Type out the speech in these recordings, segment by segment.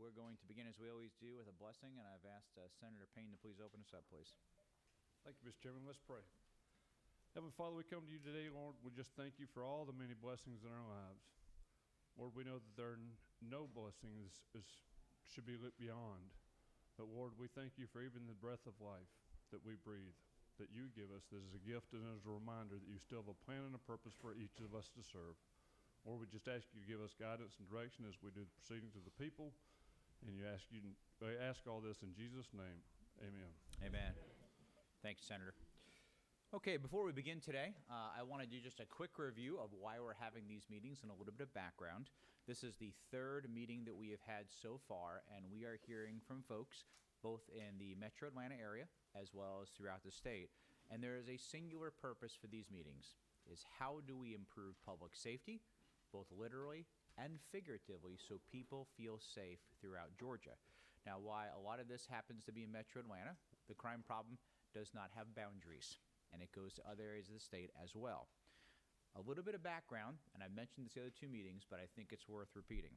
we're going to begin, as we always do, with a blessing, and I've asked Senator Payne to please open us up, please. Thank you, Mr. Chairman. Let's pray. Heavenly Father, we come to you today, Lord. We just thank you for all the many blessings in our lives. Lord, we know that there are no blessings should be looked beyond. But Lord, we thank you for even the breath of life that we breathe, that you give us as a gift and as a reminder that you still have a plan and a purpose for each of us to serve. Lord, we just ask you to give us guidance and direction as we do the proceedings of the people. And I ask all this in Jesus' name. Amen. Amen. Thanks, Senator. Okay, before we begin today, I want to do just a quick review of why we're having these meetings and a little bit of background. This is the third meeting that we have had so far, and we are hearing from folks both in the Metro Atlanta area as well as throughout the state. And there is a singular purpose for these meetings, is how do we improve public safety, both literally and figuratively, so people feel safe throughout Georgia. Now, why a lot of this happens to be in Metro Atlanta, the crime problem does not have boundaries, and it goes to other areas of the state as well. A little bit of background, and I mentioned this the other two meetings, but I think it's worth repeating.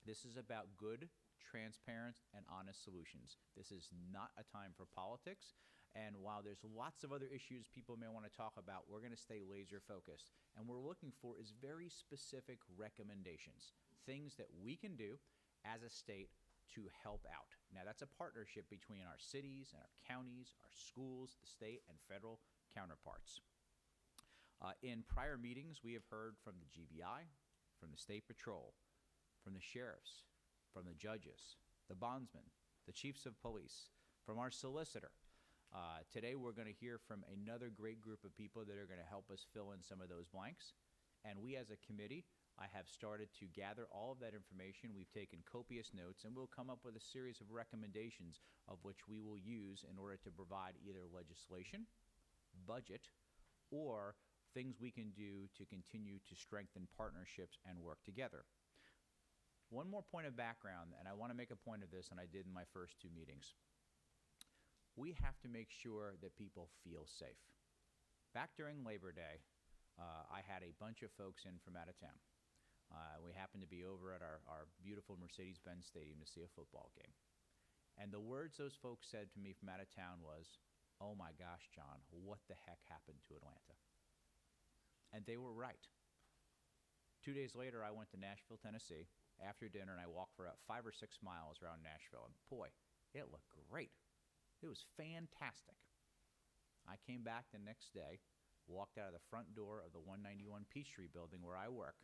This is about good, transparent, and honest solutions. This is not a time for politics, and while there's lots of other issues people may want to talk about, we're going to stay laser focused. And what we're looking for is very specific recommendations, things that we can do as a state to help out. Now, that's a partnership between our cities and our counties, our schools, the state, and federal counterparts. In prior meetings, we have heard from the GBI, from the State Patrol, from the sheriffs, from the judges, the bondsmen, the chiefs of police, from our solicitor. Today, we're going to hear from another great group of people that are going to help us fill in some of those blanks. And we, as a committee, I have started to gather all of that information. We've taken copious notes, and we'll come up with a series of recommendations of which we will use in order to provide either legislation, budget, or things we can do to continue to strengthen partnerships and work together. One more point of background, and I want to make a point of this, and I did in my first two meetings. We have to make sure that people feel safe. Back during Labor Day, I had a bunch of folks in from out of town. We happened to be over at our beautiful Mercedes-Benz Stadium to see a football game. And the words those folks said to me from out of town was, "Oh my gosh, John, what the heck happened to Atlanta?" And they were right. 2 days later, I went to Nashville, Tennessee, after dinner, and I walked for about 5 or 6 miles around Nashville. And boy, it looked great. It was fantastic. I came back the next day, walked out of the front door of the 191 Peachtree building where I work,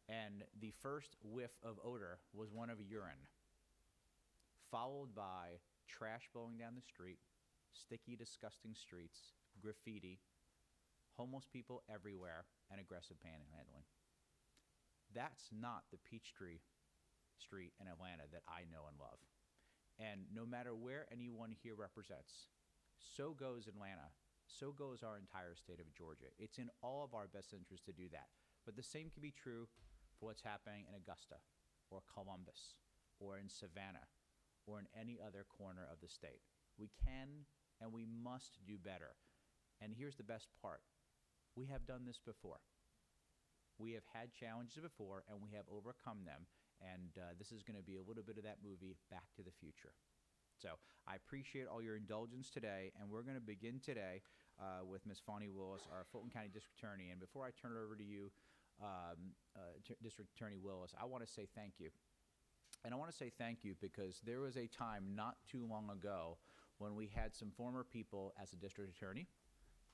and the first whiff of odor was one of urine, followed by trash blowing down the street, sticky, disgusting streets, graffiti, homeless people everywhere, and aggressive panhandling. That's not the Peachtree Street in Atlanta that I know and love. And no matter where anyone here represents, so goes Atlanta, so goes our entire state of Georgia. It's in all of our best interest to do that. But the same can be true for what's happening in Augusta, or Columbus, or in Savannah, or in any other corner of the state. We can and we must do better. And here's the best part. We have done this before. We have had challenges before, and we have overcome them. And this is going to be a little bit of that movie, Back to the Future. So I appreciate all your indulgence today, and we're going to begin today with Ms. Felony Willis, our Fulton County District Attorney. And before I turn it over to you, District Attorney Willis, I want to say thank you. And I want to say thank you because there was a time not too long ago when we had some former people as a district attorney.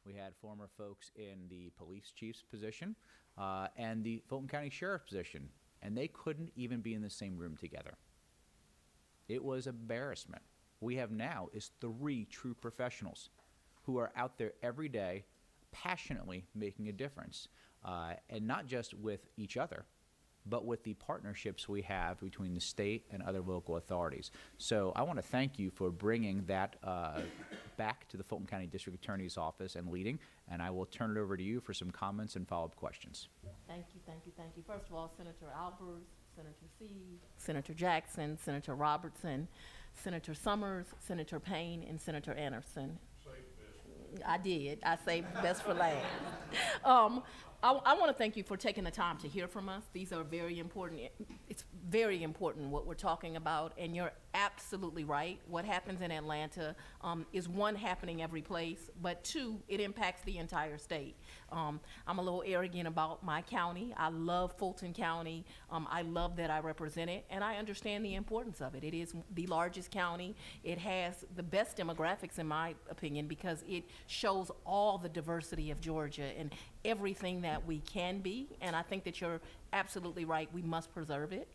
We had former folks in the police chief's position and the Fulton County Sheriff's position, and they couldn't even be in the same room together. It was embarrassment. We have now is 3 true professionals who are out there every day passionately making a difference, and not just with each other, but with the partnerships we have between the state and other local authorities. So I want to thank you for bringing that back to the Fulton County District Attorney's Office and leading, and I will turn it over to you for some comments and follow-up questions. Thank you. First of all, Senator Albers, Senator Seed, Senator Jackson, Senator Robertson, Senator Summers, Senator Payne, and Senator Anderson. I did. I saved the best for last. I want to thank you for taking the time to hear from us. These are very important. It's very important what we're talking about, and you're absolutely right. What happens in Atlanta is, one, happening every place, but two, it impacts the entire state. I'm a little arrogant about my county. I love Fulton County. I love that I represent it, and I understand the importance of it. It is the largest county. It has the best demographics, in my opinion, because it shows all the diversity of Georgia and everything that we can be, and I think that you're absolutely right. We must preserve it.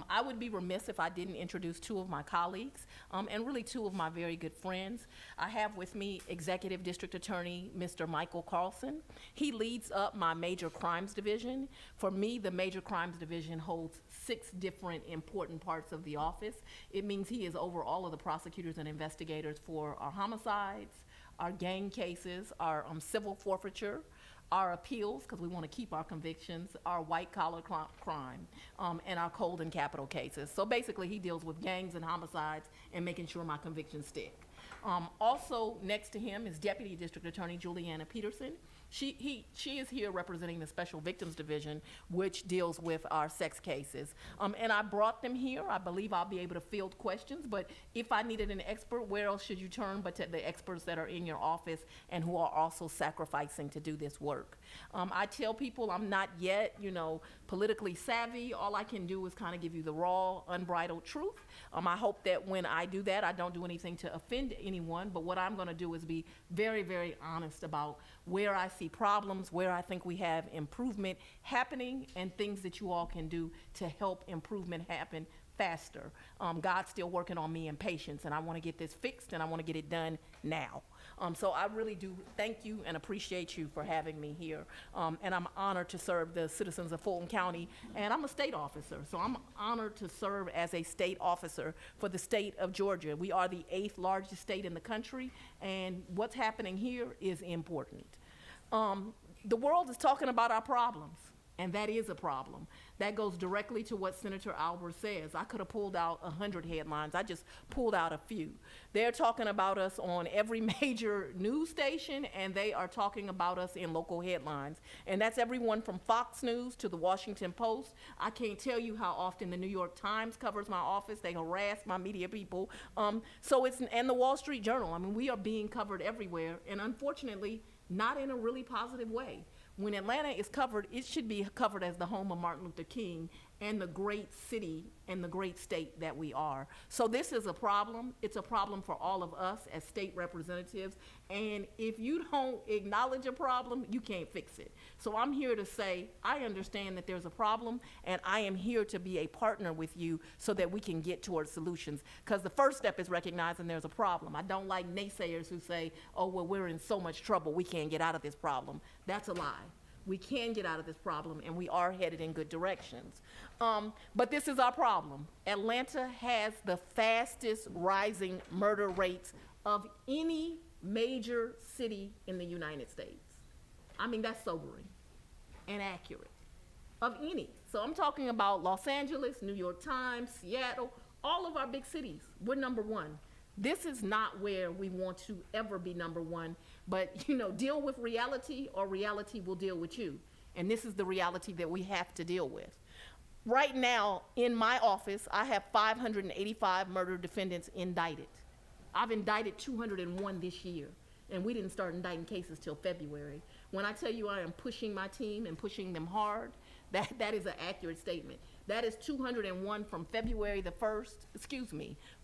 I would be remiss if I didn't introduce two of my colleagues, and really two of my very good friends. I have with me Executive District Attorney Mr. Michael Carlson. He leads up my Major Crimes Division. For me, the Major Crimes Division holds 6 different important parts of the office. It means he is over all of the prosecutors and investigators for our homicides, our gang cases, our civil forfeiture, our appeals, because we want to keep our convictions, our white-collar crime, and our cold and capital cases. So basically, he deals with gangs and homicides and making sure my convictions stick. Also next to him is Deputy District Attorney Julianna Peterson. She is here representing the Special Victims Division, which deals with our sex cases. And I brought them here. I believe I'll be able to field questions, but if I needed an expert, where else should you turn but to the experts that are in your office and who are also sacrificing to do this work? I tell people I'm not yet, politically savvy. All I can do is kind of give you the raw, unbridled truth. I hope that when I do that, I don't do anything to offend anyone, but what I'm going to do is be very, very honest about where I see problems, where I think we have improvement happening, and things that you all can do to help improvement happen faster. God's still working on me and patience, and I want to get this fixed, and I want to get it done now. So I really do thank you and appreciate you for having me here. And I'm honored to serve the citizens of Fulton County, and I'm a state officer, so I'm honored to serve as a state officer for the state of Georgia. We are the 8th largest state in the country, and what's happening here is important. The world is talking about our problems, and that is a problem. That goes directly to what Senator Albers says. I could have pulled out 100 headlines. I just pulled out a few. They're talking about us on every major news station, and they are talking about us in local headlines. And that's everyone from Fox News to the Washington Post. I can't tell you how often the New York Times covers my office. They harass my media people. And the Wall Street Journal. I mean, we are being covered everywhere, and unfortunately, not in a really positive way. When Atlanta is covered, it should be covered as the home of Martin Luther King and the great city and the great state that we are. So this is a problem. It's a problem for all of us as state representatives. And if you don't acknowledge a problem, you can't fix it. So I'm here to say, I understand that there's a problem, and I am here to be a partner with you so that we can get towards solutions. Because the first step is recognizing there's a problem. I don't like naysayers who say, oh, well, we're in so much trouble, we can't get out of this problem. That's a lie. We can get out of this problem, and we are headed in good directions. But this is our problem. Atlanta has the fastest rising murder rates of any major city in the United States. I mean, that's sobering and accurate. Of any. So I'm talking about Los Angeles, New York Times, Seattle, all of our big cities. We're number one. This is not where we want to ever be number one, but deal with reality, or reality will deal with you. And this is the reality that we have to deal with. Right now, in my office, I have 585 murder defendants indicted. I've indicted 201 this year, and we didn't start indicting cases till February. When I tell you I am pushing my team and pushing them hard, that is an accurate statement. That is 201 from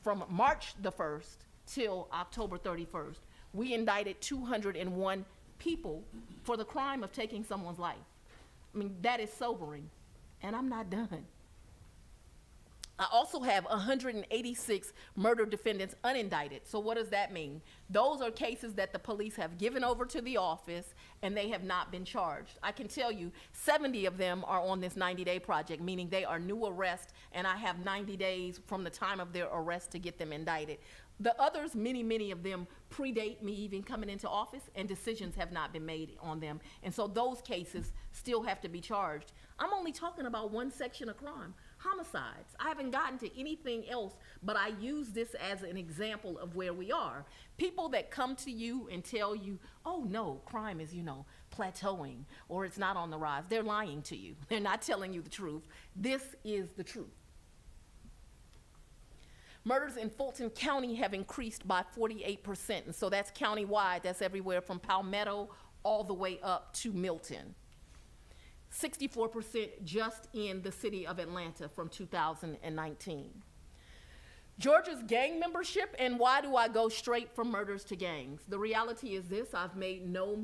from March the 1st till October 31st. We indicted 201 people for the crime of taking someone's life. I mean, that is sobering, and I'm not done. I also have 186 murder defendants unindicted. So what does that mean? Those are cases that the police have given over to the office and they have not been charged. I can tell you 70 of them are on this 90-day project, meaning they are new arrests, and I have 90 days from the time of their arrest to get them indicted. The others, many of them predate me even coming into office, and decisions have not been made on them. And so those cases still have to be charged. I'm only talking about one section of crime. Homicides. I haven't gotten to anything else, but I use this as an example of where we are. People that come to you and tell you, oh no, crime is, plateauing or it's not on the rise. They're lying to you. They're not telling you the truth. This is the truth. Murders in Fulton County have increased by 48%, and so that's countywide. That's everywhere from Palmetto all the way up to Milton. 64% just in the city of Atlanta from 2019. Georgia's gang membership, and why do I go straight from murders to gangs? The reality is this, I've made no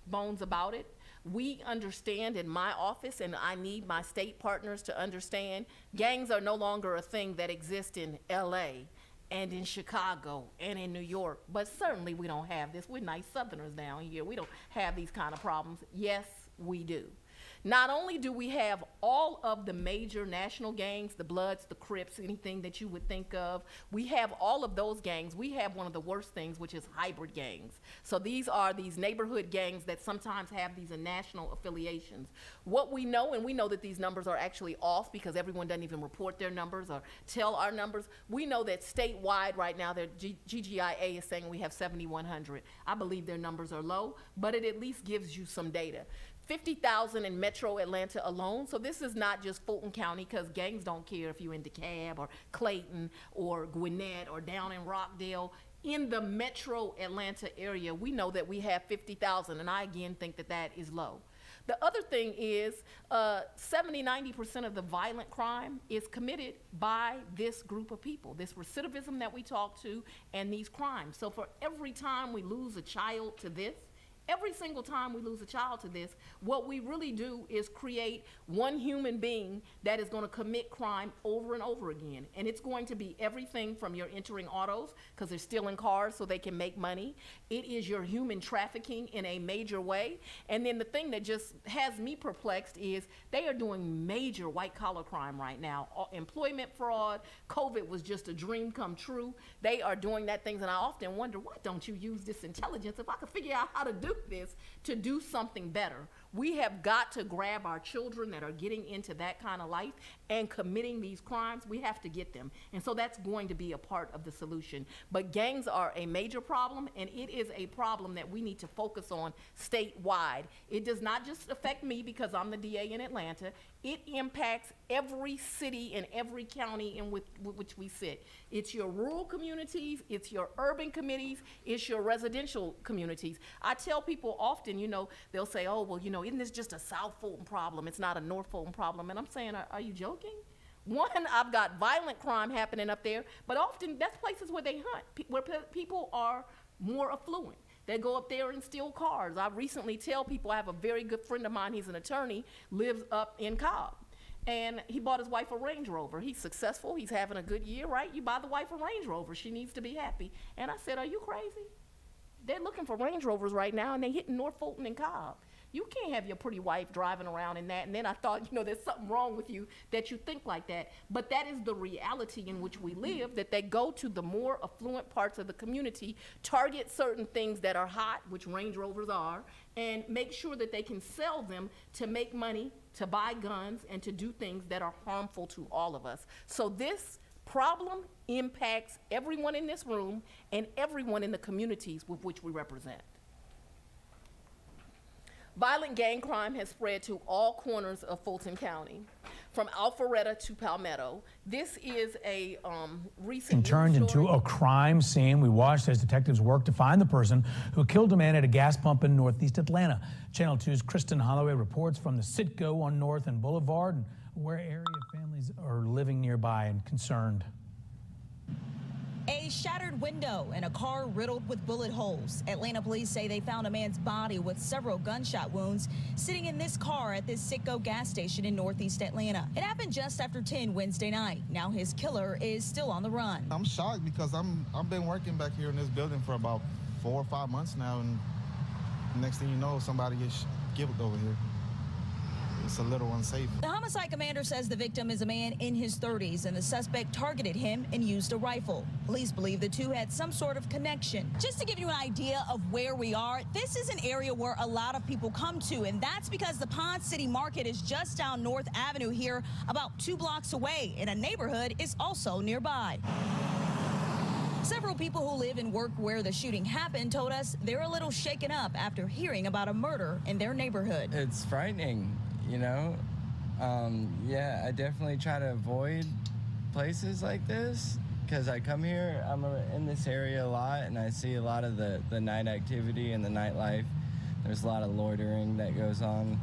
bones about it. We understand in my office, and I need my state partners to understand, gangs are no longer a thing that exists in LA and in Chicago and in New York, but certainly we don't have this. We're nice Southerners down here. We don't have these kind of problems. Yes, we do. Not only do we have all of the major national gangs, the Bloods, the Crips, anything that you would think of, we have all of those gangs. We have one of the worst things, which is hybrid gangs. So these are these neighborhood gangs that sometimes have these national affiliations. What we know, and we know that these numbers are actually off because everyone doesn't even report their numbers or tell our numbers. We know that statewide right now, their GGIA is saying we have 7,100. I believe their numbers are low, but it at least gives you some data. 50,000 in Metro Atlanta alone. So this is not just Fulton County, because gangs don't care if you're in DeKalb or Clayton or Gwinnett or down in Rockdale. In the Metro Atlanta area, we know that we have 50,000, and I again think that that is low. The other thing is 70–90% of the violent crime is committed by this group of people, this recidivism that we talk to and these crimes. So for every time we lose a child to this, every single time we lose a child to this, what we really do is create one human being that is going to commit crime over and over again. And it's going to be everything from your entering autos, because they're stealing cars so they can make money. It is your human trafficking in a major way. And then the thing that just has me perplexed is they are doing major white-collar crime right now. Employment fraud, COVID was just a dream come true. They are doing that things, and I often wonder, why don't you use this intelligence? If I could figure out how to do this to do something better. We have got to grab our children that are getting into that kind of life and committing these crimes. We have to get them. And so that's going to be a part of the solution. But gangs are a major problem, and it is a problem that we need to focus on statewide. It does not just affect me because I'm the DA in Atlanta. It impacts every city and every county in which we sit. It's your rural communities, it's your urban committees, it's your residential communities. I tell people often, you know, they'll say, oh, well, you know, isn't this just a South Fulton problem? It's not a North Fulton problem. And I'm saying, are you joking? One, I've got violent crime happening up there, but often that's places where they hunt, where people are more affluent. They go up there and steal cars. I recently tell people, I have a very good friend of mine, he's an attorney, lives up in Cobb. And he bought his wife a Range Rover. He's successful, he's having a good year, right? You buy the wife a Range Rover, she needs to be happy. And I said, are you crazy? They're looking for Range Rovers right now, and they're hitting North Fulton and Cobb. You can't have your pretty wife driving around in that. And then I thought, you know, there's something wrong with you that you think like that. But that is the reality in which we live, that they go to the more affluent parts of the community, target certain things that are hot, which Range Rovers are, and make sure that they can sell them to make money, to buy guns, and to do things that are harmful to all of us. So this problem impacts everyone in this room and everyone in the communities with which we represent. Violent gang crime has spread to all corners of Fulton County, from Alpharetta to Palmetto. This is a recent turned into a crime scene. We watched as detectives worked to find the person who killed a man at a gas pump in Northeast Atlanta. Channel 2's Kristen Holloway reports from the Citgo on North and Boulevard, and where area families are living nearby and concerned. A shattered window and a car riddled with bullet holes. Atlanta police say they found a man's body with several gunshot wounds sitting in this car at this Citgo gas station in Northeast Atlanta. It happened just after 10 Wednesday night. Now his killer is still on the run. I'm shocked because I've been working back here in this building for about 4 or 5 months now, and next thing you know, somebody gets killed over here. It's a little unsafe. The homicide commander says the victim is a man in his 30s and the suspect targeted him and used a rifle. Police believe the two had some sort of connection. Just to give you an idea of where we are, this is an area where a lot of people come to, and that's because the Pond City Market is just down North Avenue here, about 2 blocks away, and a neighborhood is also nearby. Several people who live and work where the shooting happened told us they're a little shaken up after hearing about a murder in their neighborhood. It's frightening, you know? Yeah, I definitely try to avoid places like this because I come here, I'm in this area a lot, and I see a lot of the night activity and the nightlife. There's a lot of loitering that goes on.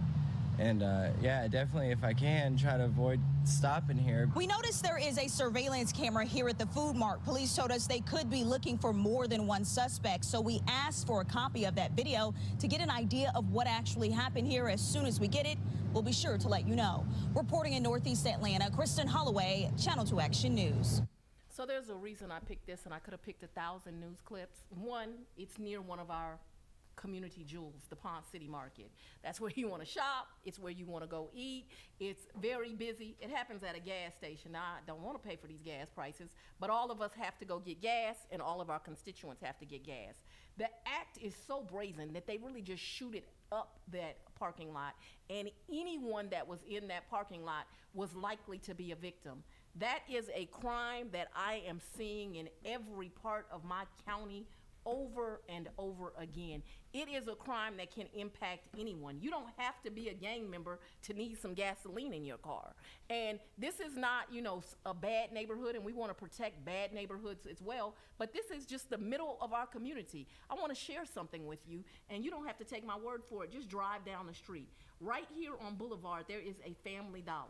And yeah, definitely, if I can, try to avoid stopping here. We noticed there is a surveillance camera here at the food mart. Police told us they could be looking for more than one suspect, so we asked for a copy of that video to get an idea of what actually happened here. As soon as we get it, we'll be sure to let you know. Reporting in Northeast Atlanta, Kristen Holloway, Channel 2 Action News. So there's a reason I picked this, and I could have picked 1,000 news clips. One, it's near one of our community jewels, the Ponce City Market. That's where you want to shop. It's where you want to go eat. It's very busy. It happens at a gas station. Now, I don't want to pay for these gas prices, but all of us have to go get gas, and all of our constituents have to get gas. The act is so brazen that they really just shoot it up that parking lot, and anyone that was in that parking lot was likely to be a victim. That is a crime that I am seeing in every part of my county over and over again. It is a crime that can impact anyone. You don't have to be a gang member to need some gasoline in your car. And this is not, you know, a bad neighborhood, and we want to protect bad neighborhoods as well, but this is just the middle of our community. I want to share something with you, and you don't have to take my word for it. Just drive down the street. Right here on Boulevard, there is a Family Dollar.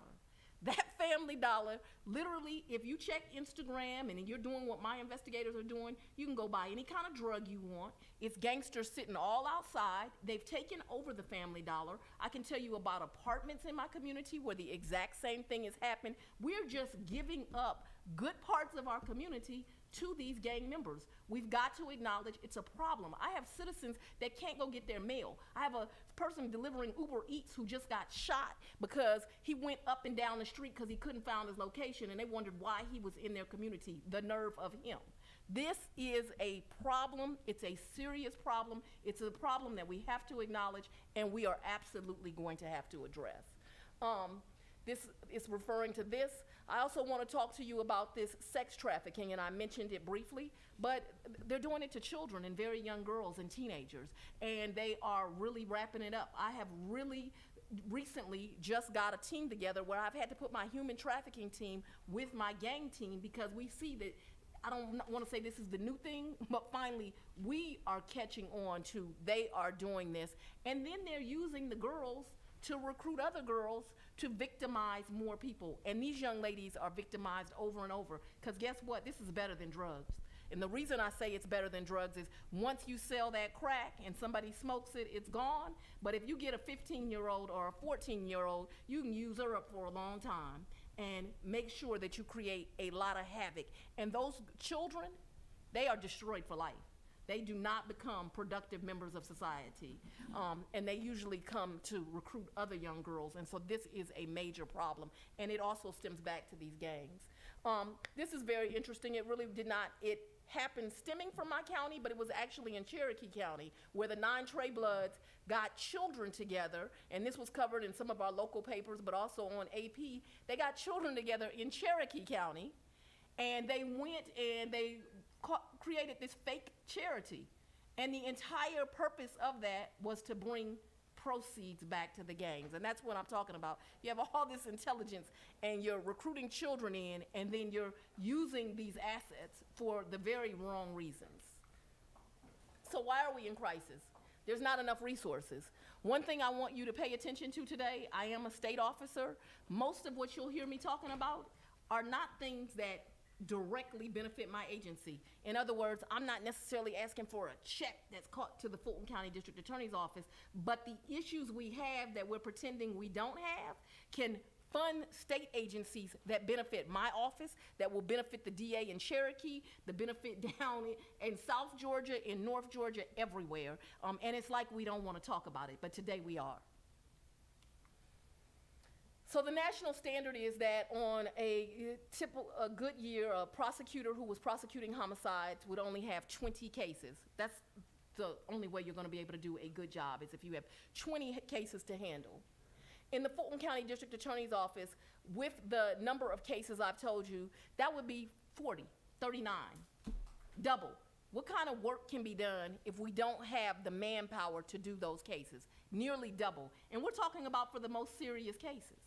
That Family Dollar, literally, if you check Instagram and you're doing what my investigators are doing, you can go buy any kind of drug you want. It's gangsters sitting all outside. They've taken over the Family Dollar. I can tell you about apartments in my community where the exact same thing has happened. We're just giving up good parts of our community to these gang members. We've got to acknowledge it's a problem. I have citizens that can't go get their mail. I have a person delivering Uber Eats who just got shot because he went up and down the street because he couldn't find his location, and they wondered why he was in their community. The nerve of him. This is a problem. It's a serious problem. It's a problem that we have to acknowledge, and we are absolutely going to have to address. This is referring to this. I also want to talk to you about this sex trafficking, and I mentioned it briefly, but they're doing it to children and very young girls and teenagers, and they are really wrapping it up. I have really recently just got a team together where I've had to put my human trafficking team with my gang team because we see that, I don't want to say this is the new thing, but finally we are catching on to they are doing this, and then they're using the girls to recruit other girls to victimize more people. And these young ladies are victimized over and over, because guess what? This is better than drugs. And the reason I say it's better than drugs is once you sell that crack and somebody smokes it, it's gone. But if you get a 15-year-old or a 14-year-old, you can use her up for a long time and make sure that you create a lot of havoc. And those children, they are destroyed for life. They do not become productive members of society. And they usually come to recruit other young girls. And so this is a major problem. And it also stems back to these gangs. This is very interesting. It really did not, it happened stemming from my county, but it was actually in Cherokee County where the 9 Trey Bloods got children together. And this was covered in some of our local papers, but also on AP. They got children together in Cherokee County. And they went and they created this fake charity, and the entire purpose of that was to bring proceeds back to the gangs. And that's what I'm talking about. You have all this intelligence and you're recruiting children in, and then you're using these assets for the very wrong reasons. So why are we in crisis? There's not enough resources. One thing I want you to pay attention to today, I am a state officer. Most of what you'll hear me talking about are not things that directly benefit my agency. In other words, I'm not necessarily asking for a check that's caught to the Fulton County District Attorney's Office, but the issues we have that we're pretending we don't have can fund state agencies that benefit my office, that will benefit the DA in Cherokee, the benefit down in South Georgia, in North Georgia, everywhere. And it's like we don't want to talk about it, but today we are. So the national standard is that on a good year, a prosecutor who was prosecuting homicides would only have 20 cases. That's the only way you're going to be able to do a good job, is if you have 20 cases to handle. In the Fulton County District Attorney's Office, with the number of cases I've told you, that would be 39. Double. What kind of work can be done if we don't have the manpower to do those cases? Nearly double. And we're talking about for the most serious cases.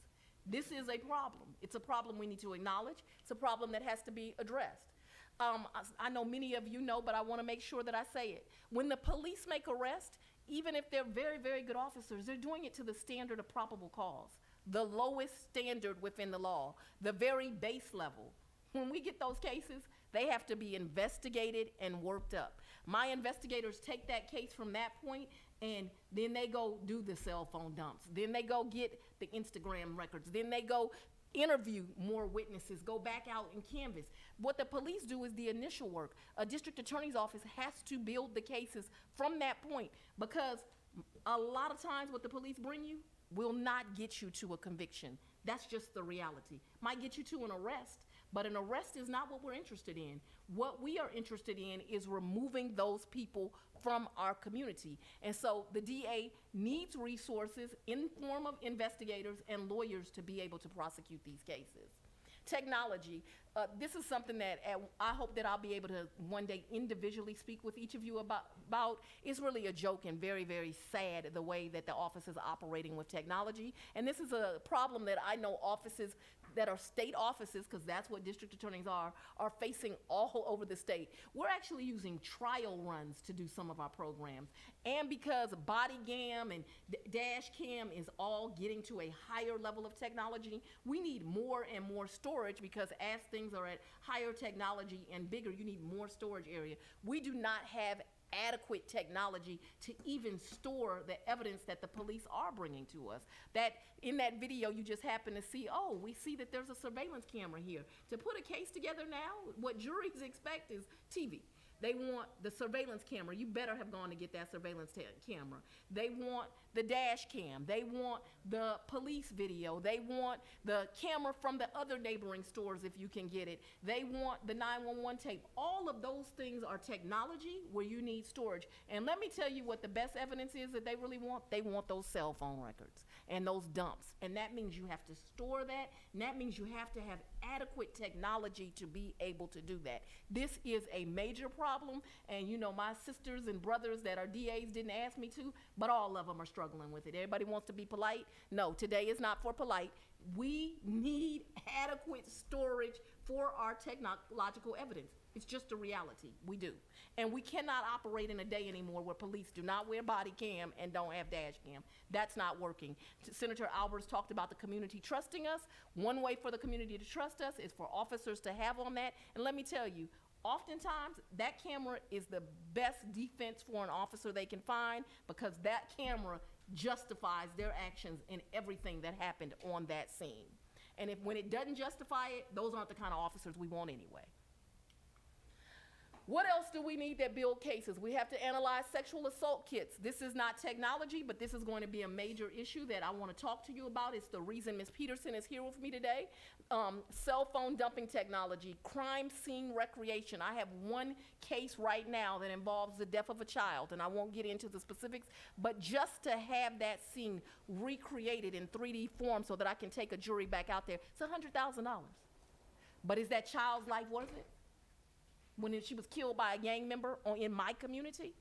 This is a problem. It's a problem we need to acknowledge. It's a problem that has to be addressed. I know many of you know, but I want to make sure that I say it. When the police make arrest, even if they're very, very good officers, they're doing it to the standard of probable cause, the lowest standard within the law, the very base level. When we get those cases, they have to be investigated and worked up. My investigators take that case from that point, and then they go do the cell phone dumps. Then they go get the Instagram records. Then they go interview more witnesses, go back out and canvass. What the police do is the initial work. A district attorney's office has to build the cases from that point, because a lot of times what the police bring you will not get you to a conviction. That's just the reality. Might get you to an arrest, but an arrest is not what we're interested in. What we are interested in is removing those people from our community. And so the DA needs resources in form of investigators and lawyers to be able to prosecute these cases. Technology. This is something that I hope that I'll be able to one day individually speak with each of you about. It's really a joke and very, very sad the way that the office is operating with technology. And this is a problem that I know offices that are state offices, because that's what district attorneys are facing all over the state. We're actually using trial runs to do some of our programs. And because body cam and dash cam is all getting to a higher level of technology, we need more and more storage, because as things are at higher technology and bigger, you need more storage area. We do not have adequate technology to even store the evidence that the police are bringing to us. That in that video you just happen to see, oh, we see that there's a surveillance camera here. To put a case together now, what juries expect is TV. They want the surveillance camera. You better have gone to get that surveillance camera. They want the dash cam. They want the police video. They want the camera from the other neighboring stores if you can get it. They want the 911 tape. All of those things are technology where you need storage. And let me tell you what the best evidence is that they really want. They want those cell phone records and those dumps. And that means you have to store that, and that means you have to have adequate technology to be able to do that. This is a major problem, and you know, my sisters and brothers that are DAs didn't ask me to, but all of them are struggling with it. Everybody wants to be polite. No, today is not for polite. We need adequate storage for our technological evidence. It's just a reality. We do. And we cannot operate in a day anymore where police do not wear body cam and don't have dash cam. That's not working. Senator Albers talked about the community trusting us. One way for the community to trust us is for officers to have on that. And let me tell you, oftentimes that camera is the best defense for an officer they can find, because that camera justifies their actions in everything that happened on that scene. And when it doesn't justify it, those aren't the kind of officers we want anyway. What else do we need that build cases? We have to analyze sexual assault kits. This is not technology, but this is going to be a major issue that I want to talk to you about. It's the reason Ms. Peterson is here with me today. Cell phone dumping technology, crime scene recreation. I have one case right now that involves the death of a child, and I won't get into the specifics, but just to have that scene recreated in 3D form so that I can take a jury back out there, it's $100,000. But is that child's life worth it? When she was killed by a gang member in my community?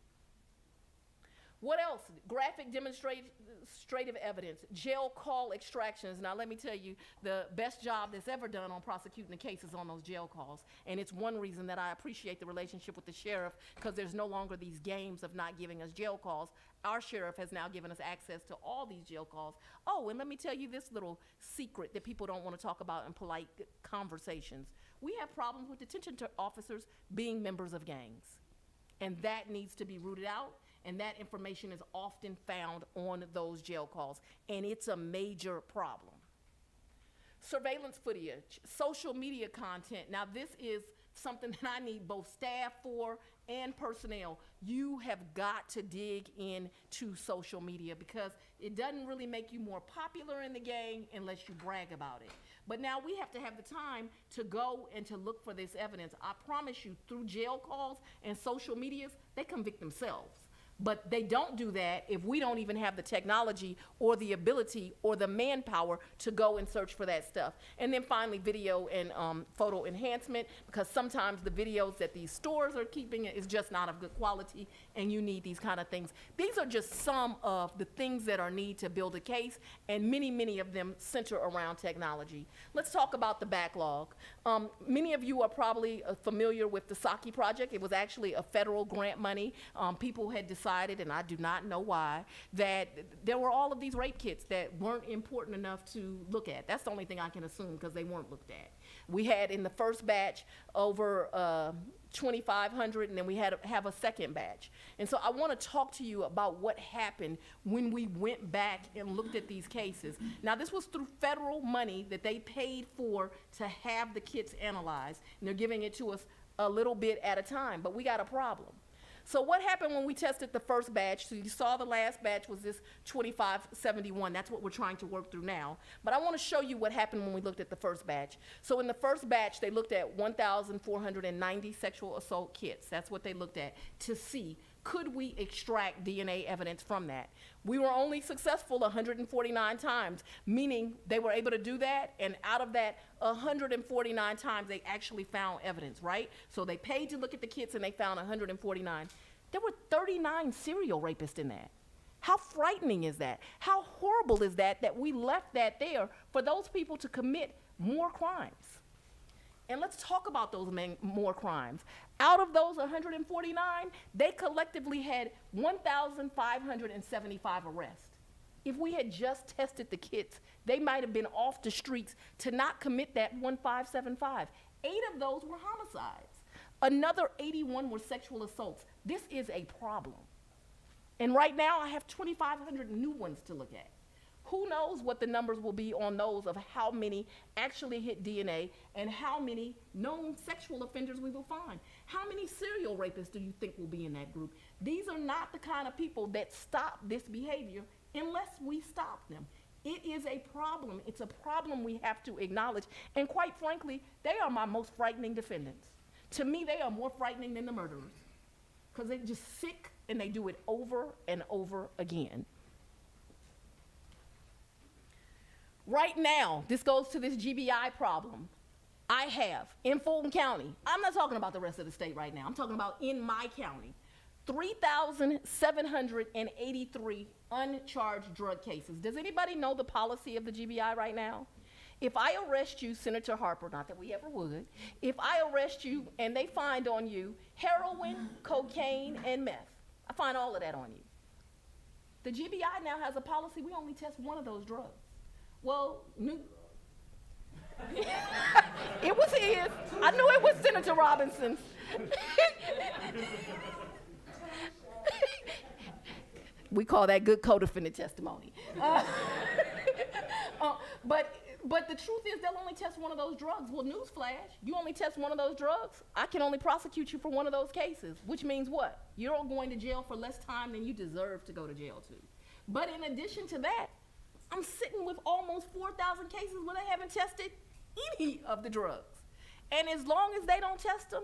What else? Graphic demonstrative evidence, jail call extractions. Now let me tell you, the best job that's ever done on prosecuting the case is on those jail calls. And it's one reason that I appreciate the relationship with the sheriff, because there's no longer these games of not giving us jail calls. Our sheriff has now given us access to all these jail calls. Oh, and let me tell you this little secret that people don't want to talk about in polite conversations. We have problems with detention officers being members of gangs. And that needs to be rooted out, and that information is often found on those jail calls, and it's a major problem. Surveillance footage, social media content. Now this is something that I need both staff for and personnel. You have got to dig into social media, because it doesn't really make you more popular in the gang unless you brag about it. But now we have to have the time to go and to look for this evidence. I promise you, through jail calls and social medias, they convict themselves. But they don't do that if we don't even have the technology or the ability or the manpower to go and search for that stuff. And then finally, video and photo enhancement, because sometimes the videos that these stores are keeping is just not of good quality, and you need these kind of things. These are just some of the things that are needed to build a case, and many, many of them center around technology. Let's talk about the backlog. Many of you are probably familiar with the Saki project. It was actually a federal grant money. People had decided, and I do not know why, that there were all of these rape kits that weren't important enough to look at. That's the only thing I can assume, because they weren't looked at. We had in the first batch over 2,500, and then we have a second batch. And so I want to talk to you about what happened when we went back and looked at these cases. Now, this was through federal money that they paid for to have the kits analyzed, and they're giving it to us a little bit at a time, but we got a problem. So what happened when we tested the first batch? So you saw the last batch was this 2571. That's what we're trying to work through now. But I want to show you what happened when we looked at the first batch. So in the first batch, they looked at 1,490 sexual assault kits. That's what they looked at to see, could we extract DNA evidence from that? We were only successful 149 times, meaning they were able to do that, and out of that 149 times, they actually found evidence, right? So they paid to look at the kits, and they found 149. There were 39 serial rapists in that. How frightening is that? How horrible is that we left that there for those people to commit more crimes? And let's talk about those more crimes. Out of those 149, they collectively had 1,575 arrests. If we had just tested the kits, they might have been off the streets to not commit that 1,575. 8 of those were homicides. Another 81 were sexual assaults. This is a problem. And right now, I have 2,500 new ones to look at. Who knows what the numbers will be on those of how many actually hit DNA and how many known sexual offenders we will find. How many serial rapists do you think will be in that group? These are not the kind of people that stop this behavior unless we stop them. It is a problem. It's a problem we have to acknowledge. And quite frankly, they are my most frightening defendants. To me, they are more frightening than the murderers, because they're just sick and they do it over and over again. Right now, this goes to this GBI problem. I have, in Fulton County, I'm not talking about the rest of the state right now, I'm talking about in my county, 3,783 uncharged drug cases. Does anybody know the policy of the GBI right now? If I arrest you, Senator Harper, not that we ever would, if I arrest you and they find on you heroin, cocaine, and meth, I find all of that on you. The GBI now has a policy, we only test one of those drugs. Well, it was his. I knew it was Senator Robinson's. We call that good co-defendant testimony. But the truth is, they'll only test one of those drugs. Well, newsflash, you only test one of those drugs, I can only prosecute you for one of those cases, which means what? You're going to jail for less time than you deserve to go to jail to. But in addition to that, I'm sitting with almost 4,000 cases where they haven't tested any of the drugs. And as long as they don't test them,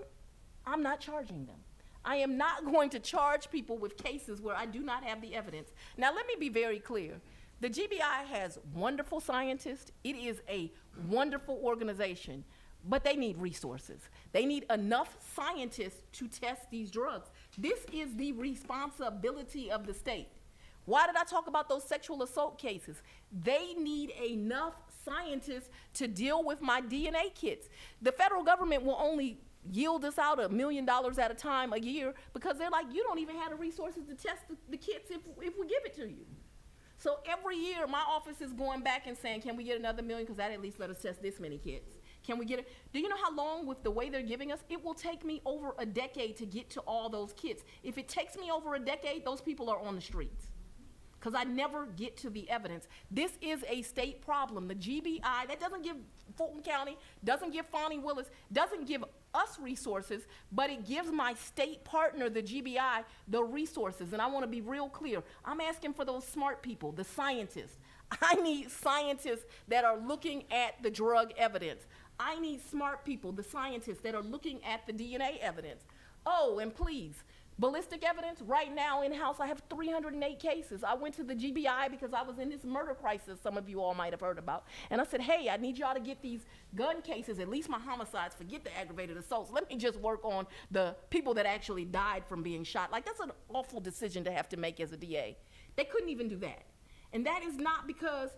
I'm not charging them. I am not going to charge people with cases where I do not have the evidence. Now, let me be very clear. The GBI has wonderful scientists. It is a wonderful organization, but they need resources. They need enough scientists to test these drugs. This is the responsibility of the state. Why did I talk about those sexual assault cases? They need enough scientists to deal with my DNA kits. The federal government will only yield us out $1 million at a time a year because they're like, you don't even have the resources to test the kits if we give it to you. So every year, my office is going back and saying, can we get another $1 million? Because that at least let us test this many kits. Can we get it? Do you know how long, with the way they're giving us, it will take me over a decade to get to all those kits. If it takes me over a decade, those people are on the streets, because I never get to the evidence. This is a state problem. The GBI, that doesn't give Fulton County, doesn't give Felony Willis, doesn't give us resources, but it gives my state partner, the GBI, the resources. And I want to be real clear. I'm asking for those smart people, the scientists. I need scientists that are looking at the drug evidence. I need smart people, the scientists that are looking at the DNA evidence. Oh, and please, Ballistic evidence, right now in-house, I have 308 cases. I went to the GBI because I was in this murder crisis some of you all might have heard about. And I said, hey, I need y'all to get these gun cases, at least my homicides, forget the aggravated assaults. Let me just work on the people that actually died from being shot. Like, that's an awful decision to have to make as a DA. They couldn't even do that. And that is not because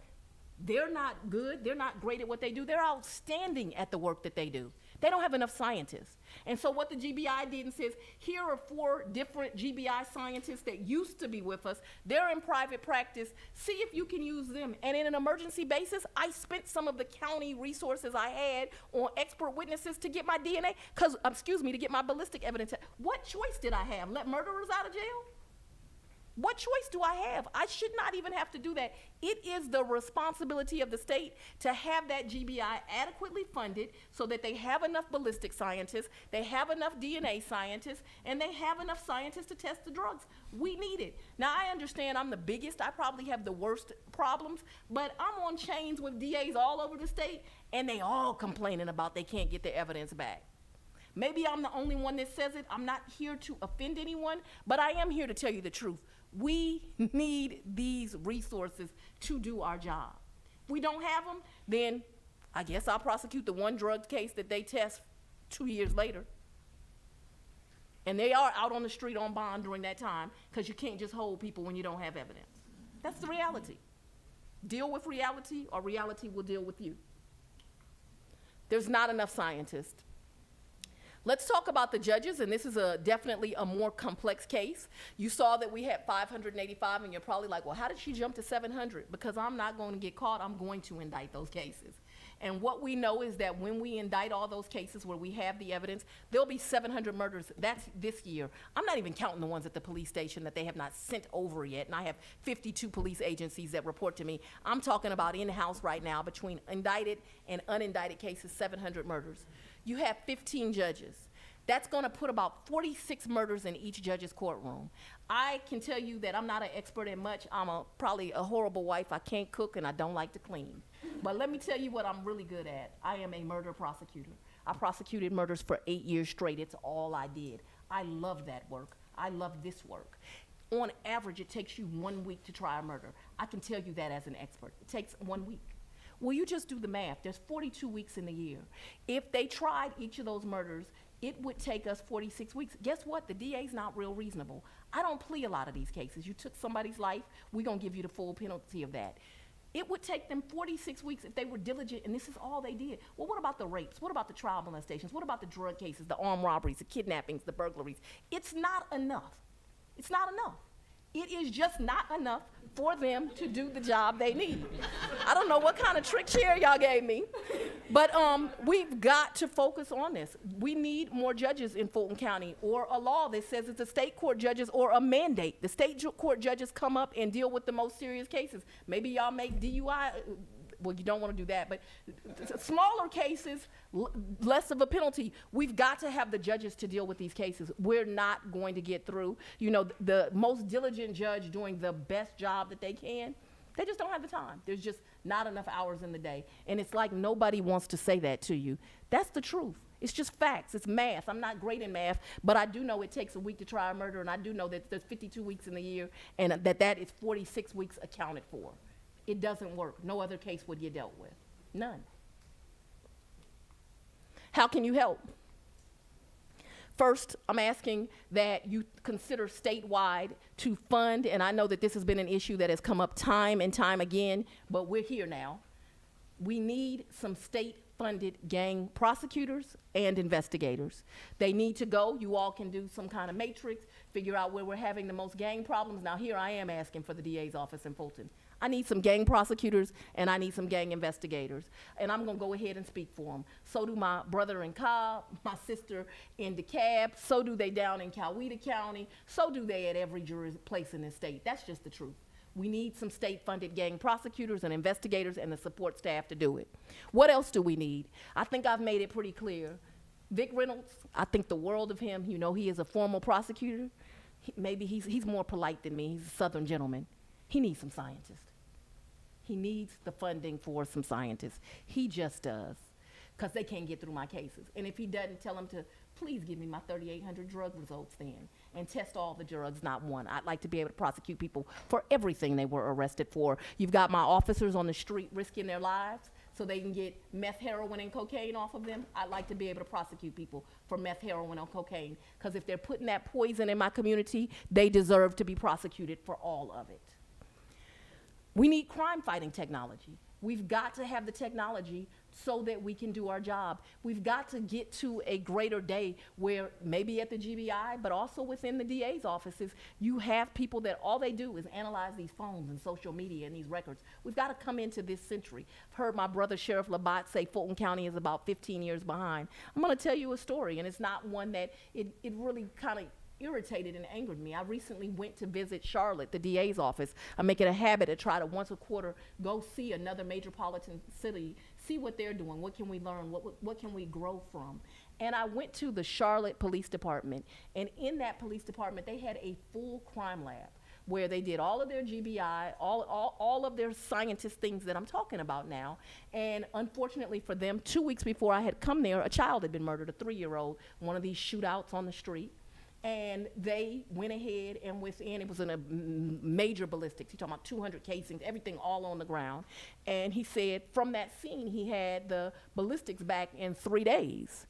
they're not good, they're not great at what they do. They're outstanding at the work that they do. They don't have enough scientists. And so what the GBI did and says, here are 4 different GBI scientists that used to be with us. They're in private practice. See if you can use them. And in an emergency basis, I spent some of the county resources I had on expert witnesses to get my DNA, to get my ballistic evidence. What choice did I have? Let murderers out of jail? What choice do I have? I should not even have to do that. It is the responsibility of the state to have that GBI adequately funded so that they have enough ballistic scientists, they have enough DNA scientists, and they have enough scientists to test the drugs. We need it. Now, I understand I'm the biggest. I probably have the worst problems, but I'm on chains with DAs all over the state, and they all complaining about they can't get the evidence back. Maybe I'm the only one that says it. I'm not here to offend anyone, but I am here to tell you the truth. We need these resources to do our job. If we don't have them, then I guess I'll prosecute the one drug case that they test 2 years later. And they are out on the street on bond during that time because you can't just hold people when you don't have evidence. That's the reality. Deal with reality or reality will deal with you. There's not enough scientists. Let's talk about the judges, and this is definitely a more complex case. You saw that we had 585, and you're probably like, well, how did she jump to 700? Because I'm not going to get caught, I'm going to indict those cases. And what we know is that when we indict all those cases where we have the evidence, there'll be 700 murders. That's this year. I'm not even counting the ones at the police station that they have not sent over yet, and I have 52 police agencies that report to me. I'm talking about in-house right now, between indicted and unindicted cases, 700 murders. You have 15 judges. That's going to put about 46 murders in each judge's courtroom. I can tell you that I'm not an expert in much. I'm probably a horrible wife. I can't cook and I don't like to clean. But let me tell you what I'm really good at. I am a murder prosecutor. I prosecuted murders for 8 years straight. It's all I did. I love that work. I love this work. On average, it takes you 1 week to try a murder. I can tell you that as an expert. It takes 1 week. Well, you just do the math. There's 42 weeks in the year. If they tried each of those murders, it would take us 46 weeks. Guess what? The DA's not real reasonable. I don't plea a lot of these cases. You took somebody's life, we're going to give you the full penalty of that. It would take them 46 weeks if they were diligent, and this is all they did. Well, what about the rapes? What about the child molestations? What about the drug cases, the armed robberies, the kidnappings, the burglaries? It's not enough. It's not enough. It is just not enough for them to do the job they need. I don't know what kind of trick chair y'all gave me, but we've got to focus on this. We need more judges in Fulton County, or a law that says it's the state court judges, or a mandate. The state court judges come up and deal with the most serious cases. Maybe y'all make DUI, well, you don't want to do that, but smaller cases, less of a penalty. We've got to have the judges to deal with these cases. We're not going to get through. You know, the most diligent judge doing the best job that they can, they just don't have the time. There's just not enough hours in the day. And it's like nobody wants to say that to you. That's the truth. It's just facts. It's math. I'm not great in math, but I do know it takes a week to try a murder, and I do know that there's 52 weeks in the year, and that is 46 weeks accounted for. It doesn't work. No other case would get dealt with. None. How can you help? First, I'm asking that you consider statewide to fund, and I know that this has been an issue that has come up time and time again, but we're here now. We need some state-funded gang prosecutors and investigators. They need to go. You all can do some kind of matrix, figure out where we're having the most gang problems. Now, here I am asking for the DA's office in Fulton. I need some gang prosecutors, and I need some gang investigators. And I'm going to go ahead and speak for them. So do my brother in Cobb, my sister in DeKalb, so do they down in Coweta County, so do they at every place in this state. That's just the truth. We need some state-funded gang prosecutors and investigators and the support staff to do it. What else do we need? I think I've made it pretty clear. Vic Reynolds, I think the world of him. You know, he is a former prosecutor. Maybe he's more polite than me. He's a Southern gentleman. He needs some scientists. He needs the funding for some scientists. He just does. because they can't get through my cases. And if he doesn't, tell him to please give me my 3,800 drug results then and test all the drugs, not one. I'd like to be able to prosecute people for everything they were arrested for. You've got my officers on the street risking their lives so they can get meth, heroin, and cocaine off of them. I'd like to be able to prosecute people for meth, heroin, or cocaine, because if they're putting that poison in my community, they deserve to be prosecuted for all of it. We need crime-fighting technology. We've got to have the technology so that we can do our job. We've got to get to a greater day where maybe at the GBI, but also within the DA's offices, you have people that all they do is analyze these phones and social media and these records. We've got to come into this century. I've heard my brother, Sheriff Labatt, say Fulton County is about 15 years behind. I'm gonna tell you a story, and it's not one that it really kind of irritated and angered me. I recently went to visit Charlotte, the DA's office. I make it a habit to try to once a quarter go see another metropolitan city, see what they're doing, what can we learn, what can we grow from. And I went to the Charlotte Police Department, and in that police department, they had a full crime lab where they did all of their GBI, all of their scientist things that I'm talking about now. And unfortunately for them, 2 weeks before I had come there, a child had been murdered, a 3-year-old, one of these shootouts on the street. And they went ahead and within, it was in a major ballistics, he's talking about 200 casings, everything all on the ground. And he said from that scene, he had the ballistics back in 3 days.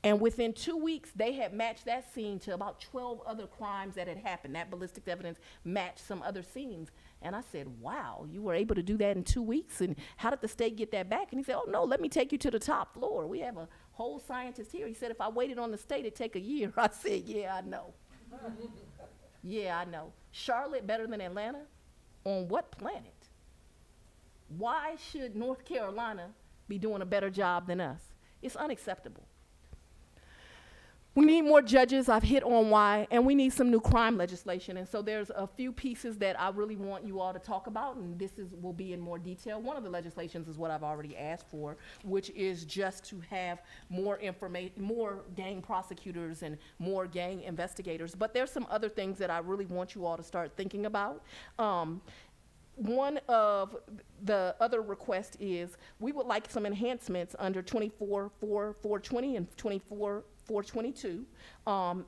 And within 2 weeks, they had matched that scene to about 12 other crimes that had happened. That ballistics evidence matched some other scenes. And I said, wow, you were able to do that in 2 weeks? And how did the state get that back? And he said, oh, no, let me take you to the top floor. We have a whole scientist here. He said, if I waited on the state, it'd take a year. I said, yeah, I know. Yeah, I know. Charlotte better than Atlanta? On what planet? Why should North Carolina be doing a better job than us? It's unacceptable. We need more judges, I've hit on why, and we need some new crime legislation. And so there's a few pieces that I really want you all to talk about, and will be in more detail. One of the legislations is what I've already asked for, which is just to have more gang prosecutors and more gang investigators. But there's some other things that I really want you all to start thinking about. One of the other requests is we would like some enhancements under 24.4.420 and 24.422,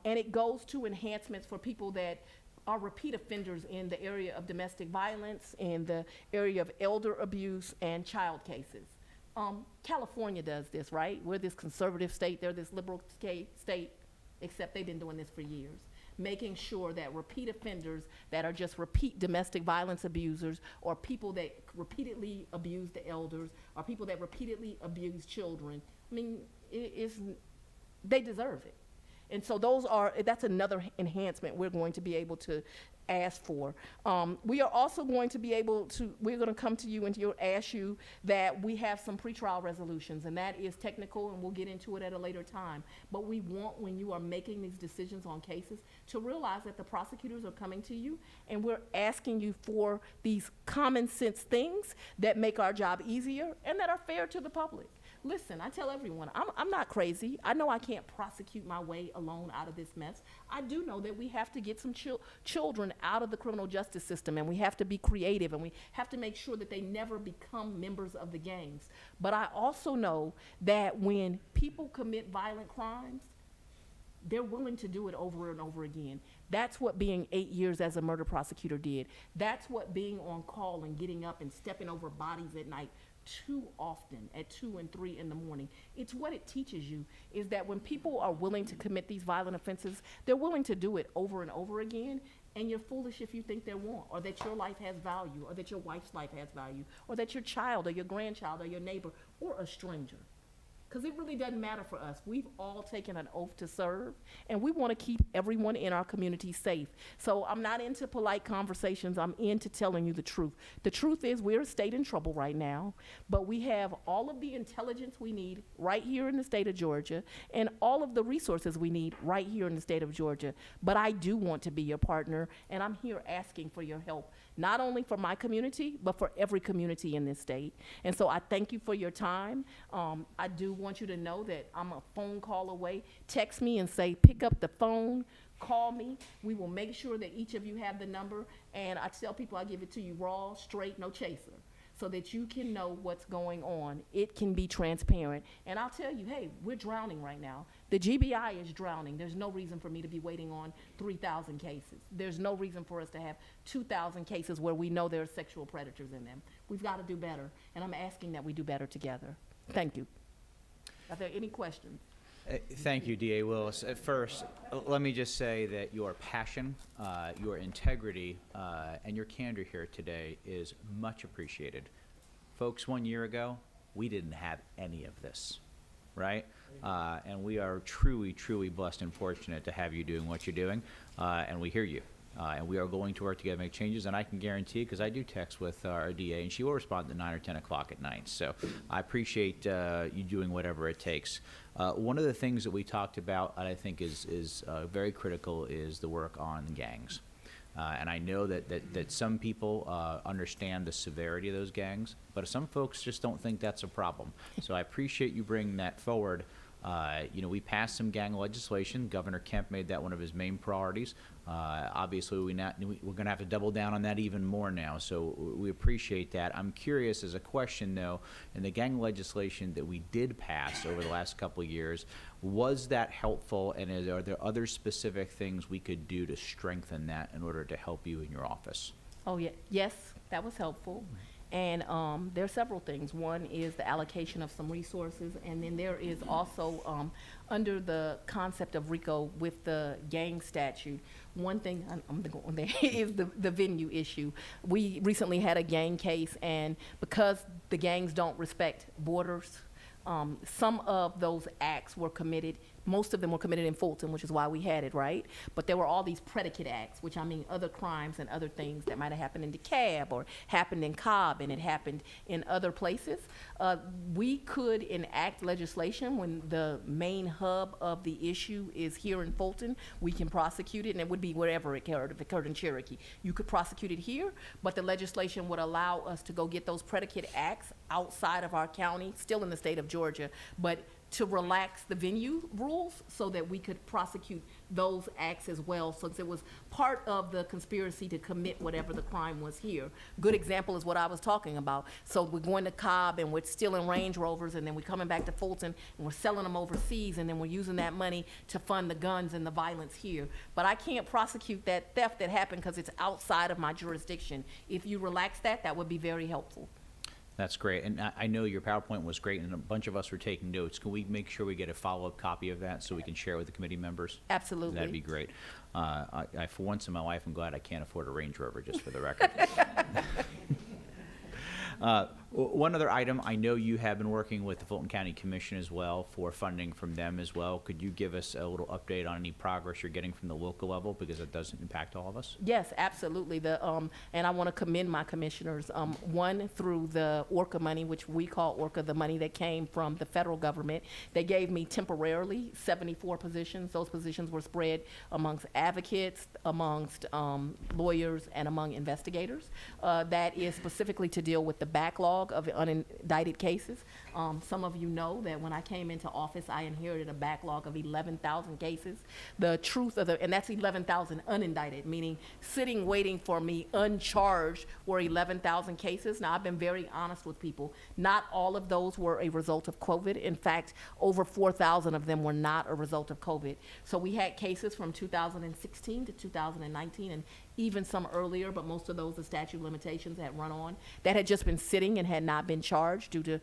and it goes to enhancements for people that are repeat offenders in the area of domestic violence, in the area of elder abuse and child cases. California does this, right? We're this conservative state, they're this liberal state, except they've been doing this for years. Making sure that repeat offenders that are just repeat domestic violence abusers, or people that repeatedly abuse the elders, or people that repeatedly abuse children, I mean, they deserve it. And so that's another enhancement we're going to be able to ask for. We are also going to be able to, we're going to come to you and ask you that we have some pretrial resolutions, and that is technical, and we'll get into it at a later time. But we want, when you are making these decisions on cases, to realize that the prosecutors are coming to you, and we're asking you for these common sense things that make our job easier and that are fair to the public. Listen, I tell everyone, I'm not crazy. I know I can't prosecute my way alone out of this mess. I do know that we have to get some children out of the criminal justice system, and we have to be creative, and we have to make sure that they never become members of the gangs. But I also know that when people commit violent crimes, they're willing to do it over and over again. That's what being 8 years as a murder prosecutor did. That's what being on call and getting up and stepping over bodies at night too often at 2 and 3 in the morning. It's what it teaches you, is that when people are willing to commit these violent offenses, they're willing to do it over and over again, and you're foolish if you think they won't, or that your life has value, or that your wife's life has value, or that your child or your grandchild or your neighbor or a stranger. Because it really doesn't matter for us. We've all taken an oath to serve, and we want to keep everyone in our community safe. So I'm not into polite conversations. I'm into telling you the truth. The truth is we're a state in trouble right now, but we have all of the intelligence we need right here in the state of Georgia, and all of the resources we need right here in the state of Georgia. But I do want to be your partner, and I'm here asking for your help, not only for my community, but for every community in this state. And so I thank you for your time. I do want you to know that I'm a phone call away. Text me and say, pick up the phone, call me. We will make sure that each of you have the number. And I tell people I give it to you raw, straight, no chaser. so that you can know what's going on. It can be transparent. And I'll tell you, hey, we're drowning right now. The GBI is drowning. There's no reason for me to be waiting on 3,000 cases. There's no reason for us to have 2,000 cases where we know there are sexual predators in them. We've got to do better, and I'm asking that we do better together. Thank you. Are there any questions? Thank you, DA Willis. At first, let me just say that your passion, your integrity, and your candor here today is much appreciated. Folks, 1 year ago, we didn't have any of this, right? And we are truly, truly blessed and fortunate to have you doing what you're doing, and we hear you. And we are going to work together to make changes, and I can guarantee, because I do text with our DA, and she will respond at 9 or 10 o'clock at night. So I appreciate you doing whatever it takes. One of the things that we talked about, and I think is very critical, is the work on gangs. And I know that some people understand the severity of those gangs, but some folks just don't think that's a problem. So I appreciate you bringing that forward. You know, we passed some gang legislation. Governor Kemp made that one of his main priorities. Obviously, we're going to have to double down on that even more now, so we appreciate that. I'm curious, as a question, though, in the gang legislation that we did pass over the last couple of years, was that helpful, and are there other specific things we could do to strengthen that in order to help you in your office? Oh, yeah. Yes, that was helpful. And there are several things. One is the allocation of some resources, and then there is also, under the concept of RICO with the gang statute, one thing I'm going on there is the venue issue. We recently had a gang case, and because the gangs don't respect borders, some of those acts were committed. Most of them were committed in Fulton, which is why we had it, right? But there were all these predicate acts, which I mean other crimes and other things that might have happened in DeKalb or happened in Cobb, and it happened in other places. We could enact legislation when the main hub of the issue is here in Fulton. We can prosecute it, and it would be wherever it occurred. If it occurred in Cherokee, you could prosecute it here, but the legislation would allow us to go get those predicate acts outside of our county, still in the state of Georgia, but to relax the venue rules so that we could prosecute those acts as well, since it was part of the conspiracy to commit whatever the crime was here. Good example is what I was talking about. So we're going to Cobb and we're stealing Range Rovers, and then we're coming back to Fulton and we're selling them overseas, and then we're using that money to fund the guns and the violence here. But I can't prosecute that theft that happened because it's outside of my jurisdiction. If you relax that, that would be very helpful. That's great, and I know your PowerPoint was great, and a bunch of us were taking notes. Can we make sure we get a follow-up copy of that so we can share with the committee members? Absolutely. That'd be great. I for once in my life, I'm glad I can't afford a Range Rover, just for the record. One other item, I know you have been working with the Fulton County Commission as well for funding from them as well. Could you give us a little update on any progress you're getting from the local level, because it does impact all of us? Yes, absolutely. And I want to commend my commissioners. One, through the ORCA money, which we call ORCA, the money that came from the federal government. They gave me temporarily 74 positions. Those positions were spread amongst advocates, amongst lawyers, and among investigators. That is specifically to deal with the backlog of unindicted cases. Some of you know that when I came into office, I inherited a backlog of 11,000 cases. The truth of and that's 11,000 unindicted, meaning sitting waiting for me uncharged were 11,000 cases. Now, I've been very honest with people. Not all of those were a result of COVID. In fact, over 4,000 of them were not a result of COVID. So we had cases from 2016 to 2019, and even some earlier, but most of those, the statute of limitations had run on, that had just been sitting and had not been charged due to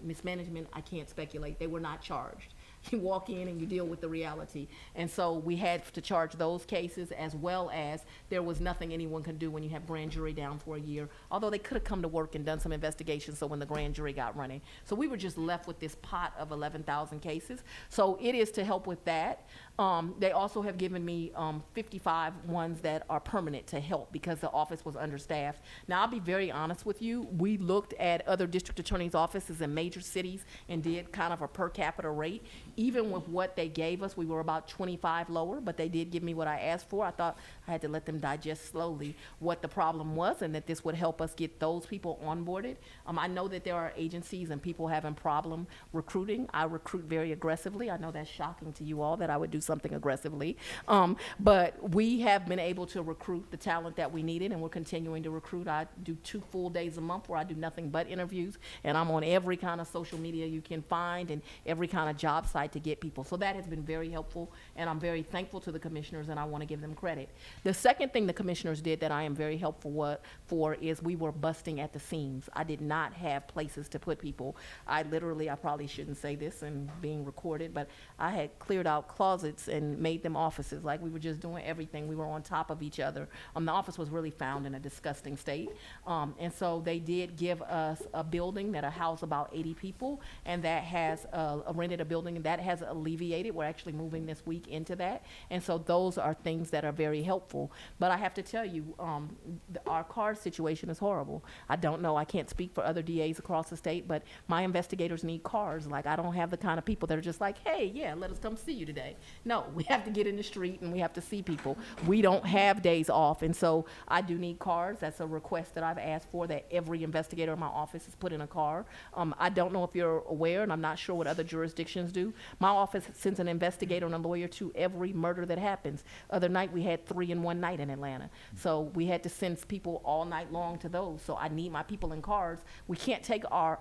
mismanagement. I can't speculate. They were not charged. You walk in and you deal with the reality. And so we had to charge those cases, as well as there was nothing anyone could do when you have grand jury down for a year, although they could have come to work and done some investigations so when the grand jury got running. So we were just left with this pot of 11,000 cases. So it is to help with that. They also have given me 55 ones that are permanent to help because the office was understaffed. Now, I'll be very honest with you. We looked at other district attorneys' offices in major cities and did kind of a per capita rate. even with what they gave us, we were about 25 lower, but they did give me what I asked for. I thought I had to let them digest slowly what the problem was and that this would help us get those people onboarded. I know that there are agencies and people having problem recruiting. I recruit very aggressively. I know that's shocking to you all that I would do something aggressively. But we have been able to recruit the talent that we needed, and we're continuing to recruit. I do 2 full days a month where I do nothing but interviews, and I'm on every kind of social media you can find and every kind of job site to get people. So that has been very helpful, and I'm very thankful to the commissioners, and I want to give them credit. The second thing the commissioners did that I am very helpful for is we were busting at the seams. I did not have places to put people. I probably shouldn't say this and being recorded, but I had cleared out closets and made them offices. Like, we were just doing everything. We were on top of each other. The office was really found in a disgusting state. And so they did give us a building that'll house about 80 people, and that has rented a building that has alleviated. We're actually moving this week into that. And so those are things that are very helpful. But I have to tell you, our car situation is horrible. I don't know, I can't speak for other DAs across the state, but my investigators need cars. Like, I don't have the kind of people that are just like, hey, yeah, let us come see you today. No, we have to get in the street and we have to see people. We don't have days off, and so I do need cars. That's a request that I've asked for, that every investigator in my office is put in a car. I don't know if you're aware, and I'm not sure what other jurisdictions do. My office sends an investigator and a lawyer to every murder that happens. Other night, we had 3 in one night in Atlanta. So we had to send people all night long to those. So I need my people in cars. We can't take our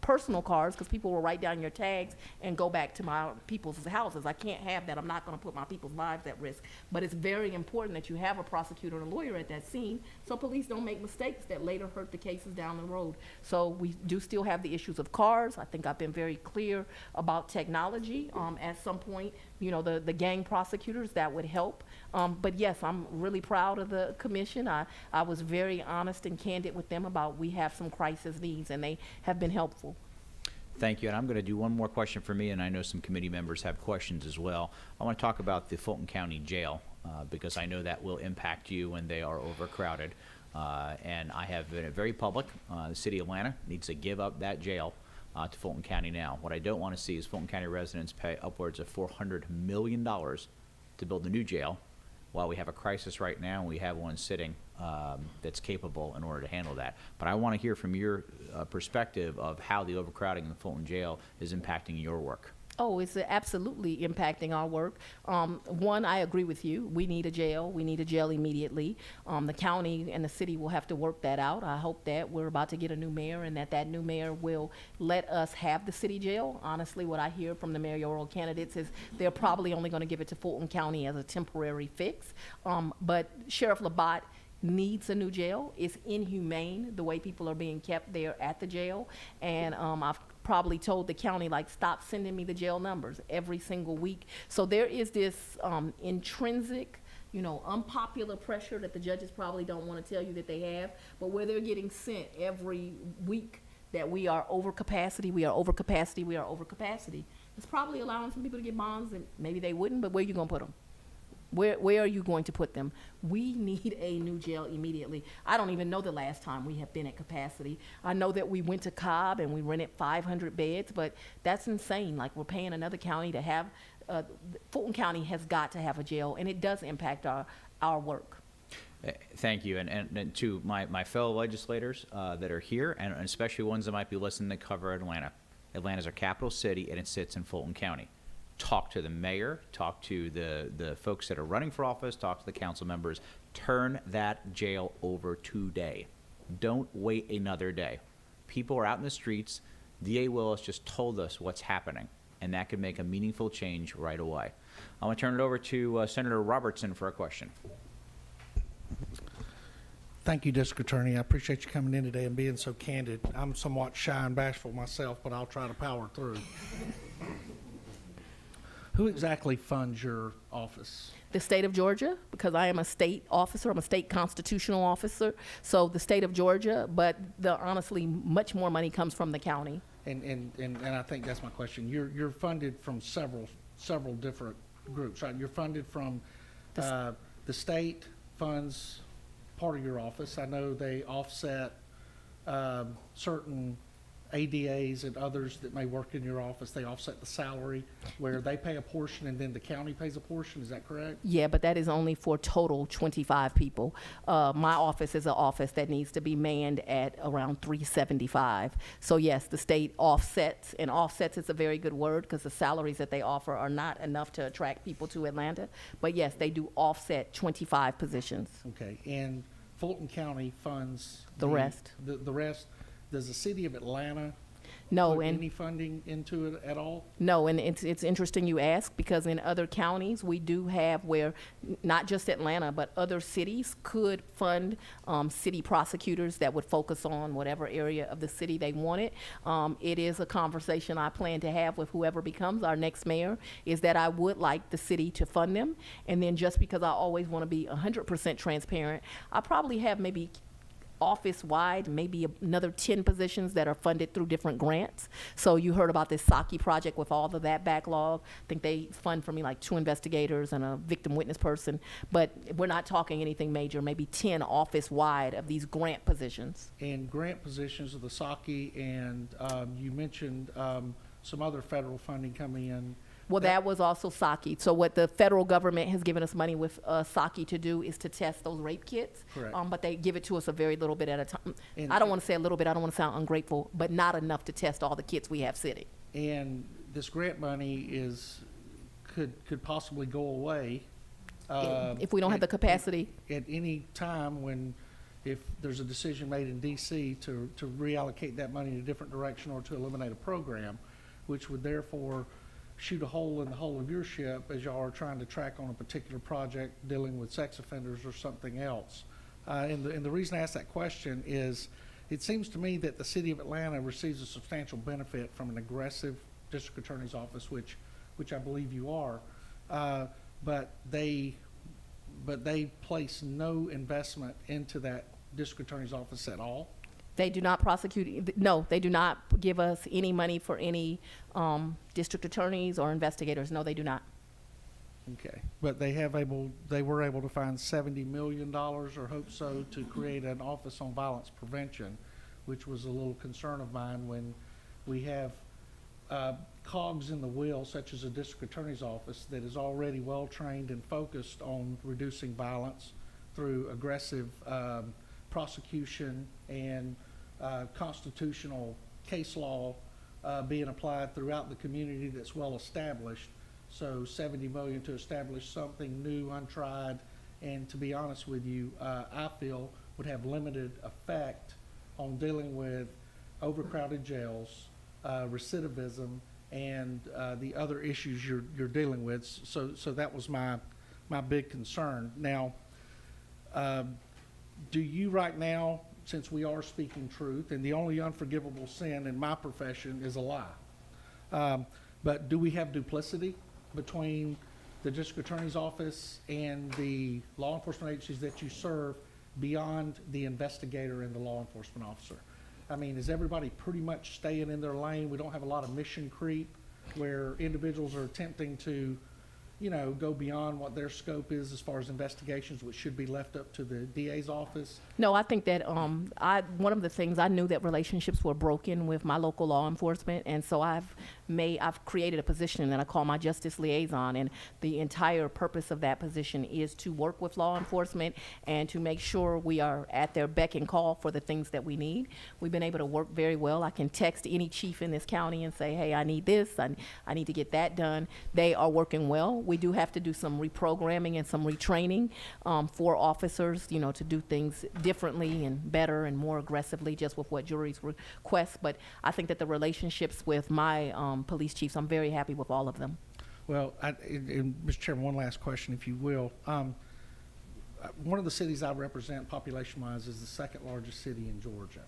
personal cars because people will write down your tags and go back to my people's houses. I can't have that. I'm not going to put my people's lives at risk. But it's very important that you have a prosecutor and a lawyer at that scene so police don't make mistakes that later hurt the cases down the road. So we do still have the issues of cars. I think I've been very clear about technology. At some point, you know, the gang prosecutors, that would help. But yes, I'm really proud of the commission. I was very honest and candid with them about we have some crisis needs, and they have been helpful. Thank you, and I'm going to do one more question for me, and I know some committee members have questions as well. I want to talk about the Fulton County Jail, because I know that will impact you when they are overcrowded. And I have been very public. The city of Atlanta needs to give up that jail to Fulton County now. What I don't want to see is Fulton County residents pay upwards of $400 million to build a new jail, while we have a crisis right now and we have one sitting that's capable in order to handle that. But I want to hear from your perspective of how the overcrowding in the Fulton jail is impacting your work. Oh, it's absolutely impacting our work. One, I agree with you. We need a jail. We need a jail immediately. The county and the city will have to work that out. I hope that we're about to get a new mayor and that new mayor will let us have the city jail. Honestly, what I hear from the mayoral candidates is they're probably only going to give it to Fulton County as a temporary fix. But Sheriff Labatt needs a new jail. It's inhumane the way people are being kept there at the jail. And I've probably told the county, like, stop sending me the jail numbers every single week. So there is this intrinsic, you know, unpopular pressure that the judges probably don't want to tell you that they have, but where they're getting sent every week that we are over capacity, we are over capacity, we are over capacity. It's probably allowing some people to get bonds, and maybe they wouldn't, but where are you going to put them? Where are you going to put them? We need a new jail immediately. I don't even know the last time we have been at capacity. I know that we went to Cobb and we rented 500 beds, but that's insane. Like, we're paying another county to have, Fulton County has got to have a jail, and it does impact our work. Thank you, and to my fellow legislators that are here, and especially ones that might be listening that cover Atlanta. Atlanta's our capital city, and it sits in Fulton County. Talk to the mayor, talk to the folks that are running for office, talk to the council members. Turn that jail over today. Don't wait another day. People are out in the streets. DA Willis just told us what's happening, and that could make a meaningful change right away. I want to turn it over to Senator Robertson for a question. Thank you, District Attorney. I appreciate you coming in today and being so candid. I'm somewhat shy and bashful myself, but I'll try to power through. Who exactly funds your office? The state of Georgia, because I am a state officer. I'm a state constitutional officer. So the state of Georgia, but honestly, much more money comes from the county. And I think that's my question. You're funded from several different groups, right? You're funded from the state funds part of your office. I know they offset certain ADAs and others that may work in your office, they offset the salary where they pay a portion and then the county pays a portion, is that correct? Yeah, but that is only for total 25 people. My office is an office that needs to be manned at around 375. So yes, the state offsets, and offsets is a very good word because the salaries that they offer are not enough to attract people to Atlanta. But yes, they do offset 25 positions. Okay, and Fulton County funds The rest. The rest. Does the city of Atlanta No, put and any funding into it at all? no, and it's interesting you ask because in other counties, we do have where not just Atlanta, but other cities could fund city prosecutors that would focus on whatever area of the city they wanted. It is a conversation I plan to have with whoever becomes our next mayor, is that I would like the city to fund them. And then just because I always want to be 100% transparent, I probably have maybe office-wide, maybe another 10 positions that are funded through different grants. So you heard about this Saki project with all of that backlog. I think they fund for me like 2 investigators and a victim witness person. But we're not talking anything major, maybe 10 office-wide of these grant positions. And grant positions of the Saki, and you mentioned some other federal funding coming in. Well, that was also Saki. So what the federal government has given us money with Saki to do is to test those rape kits. Correct. But they give it to us a very little bit at a time. And I don't want to say a little bit, I don't want to sound ungrateful, but not enough to test all the kits we have sitting. And this grant money could possibly go away. If we don't have the capacity. At any time if there's a decision made in DC to reallocate that money in a different direction or to eliminate a program, which would therefore shoot a hole in the hull of your ship as y'all are trying to track on a particular project dealing with sex offenders or something else. And the reason I ask that question is it seems to me that the city of Atlanta receives a substantial benefit from an aggressive district attorney's office, which I believe you are, but they place no investment into that district attorney's office at all. They do not prosecute, no, they do not give us any money for any district attorneys or investigators. No, they do not. Okay, but they were able to find $70 million, or hope so, to create an Office on Violence Prevention, which was a little concern of mine when we have cogs in the wheel, such as a district attorney's office that is already well-trained and focused on reducing violence through aggressive prosecution and constitutional case law being applied throughout the community that's well established. So $70 million to establish something new, untried, and to be honest with you, I feel would have limited effect on dealing with overcrowded jails, recidivism, and the other issues you're dealing with. So that was my big concern. Now, do you right now, since we are speaking truth, and the only unforgivable sin in my profession is a lie, but do we have duplicity between the district attorney's office and the law enforcement agencies that you serve beyond the investigator and the law enforcement officer? I mean, is everybody pretty much staying in their lane? We don't have a lot of mission creep where individuals are attempting to, go beyond what their scope is as far as investigations, which should be left up to the DA's office. No, I think that one of the things I knew that relationships were broken with my local law enforcement, and so I've created a position that I call my Justice Liaison, and the entire purpose of that position is to work with law enforcement and to make sure we are at their beck and call for the things that we need. We've been able to work very well. I can text any chief in this county and say, hey, I need this, I need to get that done. They are working well. We do have to do some reprogramming and some retraining for officers, to do things differently and better and more aggressively, just with what juries request. But I think that the relationships with my police chiefs, I'm very happy with all of them. Well, Mr. Chairman, one last question, if you will. One of the cities I represent, population-wise, is the second largest city in Georgia.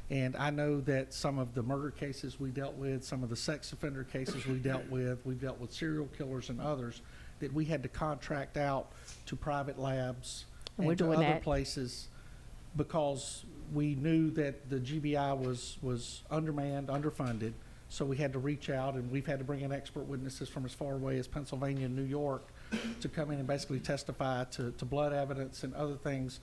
And I know that some of the murder cases we dealt with, some of the sex offender cases we've dealt with serial killers and others, that we had to contract out to private labs and to other places because we knew that the GBI was undermanned, underfunded. So we had to reach out, and we've had to bring in expert witnesses from as far away as Pennsylvania and New York to come in and basically testify to blood evidence and other things.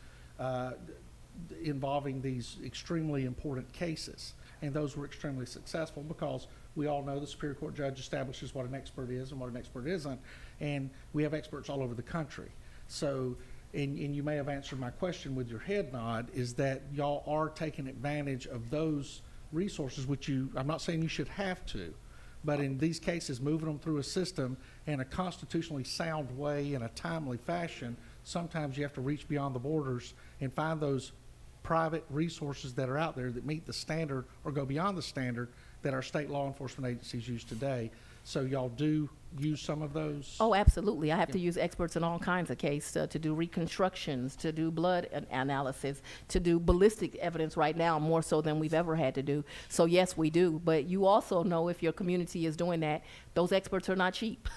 involving these extremely important cases. And those were extremely successful because we all know the Superior Court judge establishes what an expert is and what an expert isn't. And we have experts all over the country. So, and you may have answered my question with your head nod, is that y'all are taking advantage of those resources, which I'm not saying you should have to, but in these cases, moving them through a system in a constitutionally sound way, in a timely fashion, sometimes you have to reach beyond the borders and find those private resources that are out there that meet the standard or go beyond the standard that our state law enforcement agencies use today. So y'all do use some of those? Oh, absolutely. I have to use experts in all kinds of cases to do reconstructions, to do blood analysis, to do ballistic evidence right now, more so than we've ever had to do. So yes, we do. But you also know if your community is doing that, those experts are not cheap.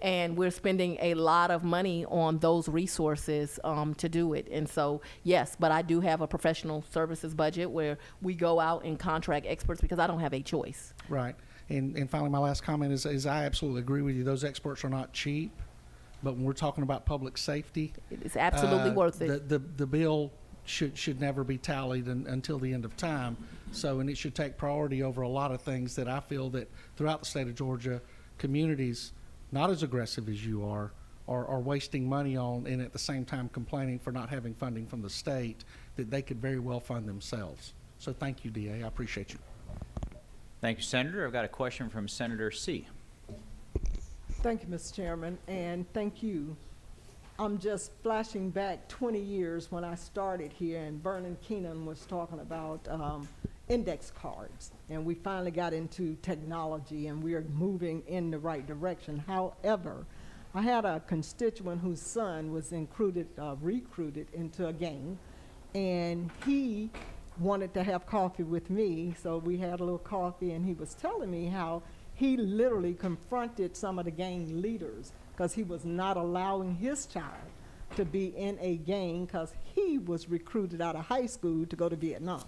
And we're spending a lot of money on those resources to do it. And so, yes, but I do have a professional services budget where we go out and contract experts because I don't have a choice. Right. And finally, my last comment is I absolutely agree with you. Those experts are not cheap, but when we're talking about public safety, it's absolutely worth it. The bill should never be tallied until the end of time. So, and it should take priority over a lot of things that I feel that throughout the state of Georgia, communities not as aggressive as you are wasting money on, and at the same time complaining for not having funding from the state that they could very well fund themselves. So thank you, DA. I appreciate you. Thank you, Senator. I've got a question from Senator C. Thank you, Mr. Chairman, and thank you. I'm just flashing back 20 years when I started here, and Vernon Keenan was talking about index cards, and we finally got into technology, and we are moving in the right direction. However, I had a constituent whose son was recruited into a gang, and he wanted to have coffee with me, so we had a little coffee, and he was telling me how he literally confronted some of the gang leaders because he was not allowing his child to be in a gang because he was recruited out of high school to go to Vietnam.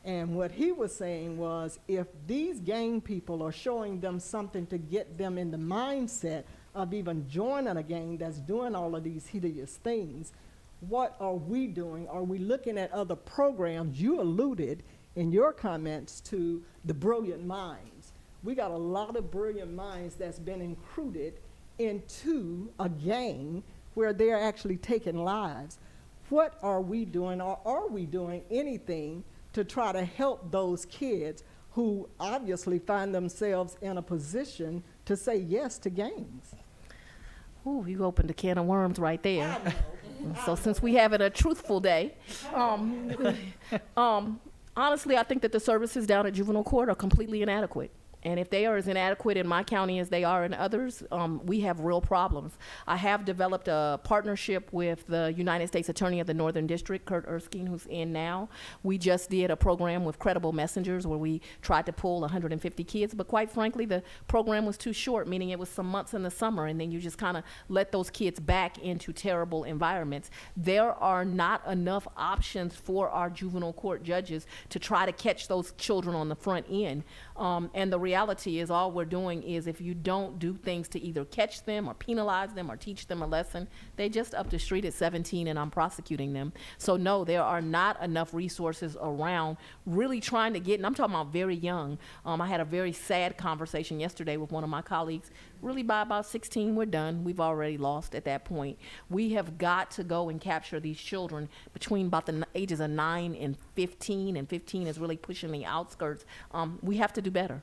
And what he was saying was, if these gang people are showing them something to get them in the mindset of even joining a gang that's doing all of these hideous things, what are we doing? Are we looking at other programs? You alluded in your comments to the brilliant minds. We got a lot of brilliant minds that's been included into a gang where they're actually taking lives. What are we doing, or are we doing anything to try to help those kids who obviously find themselves in a position to say yes to gangs? Ooh, you opened a can of worms right there. So since we have it a truthful day, honestly, I think that the services down at juvenile court are completely inadequate. And if they are as inadequate in my county as they are in others, we have real problems. I have developed a partnership with the United States Attorney of the Northern District, Kurt Erskine, who's in now. We just did a program with Credible Messengers where we tried to pull 150 kids, but quite frankly, the program was too short, meaning it was some months in the summer, and then you just kind of let those kids back into terrible environments. There are not enough options for our juvenile court judges to try to catch those children on the front end. And the reality is all we're doing is if you don't do things to either catch them or penalize them or teach them a lesson, they just up the street at 17 and I'm prosecuting them. So no, there are not enough resources around really trying to get, and I'm talking about very young. I had a very sad conversation yesterday with one of my colleagues. Really by about 16, we're done. We've already lost at that point. We have got to go and capture these children between about the ages of 9 and 15, and 15 is really pushing the outskirts. We have to do better.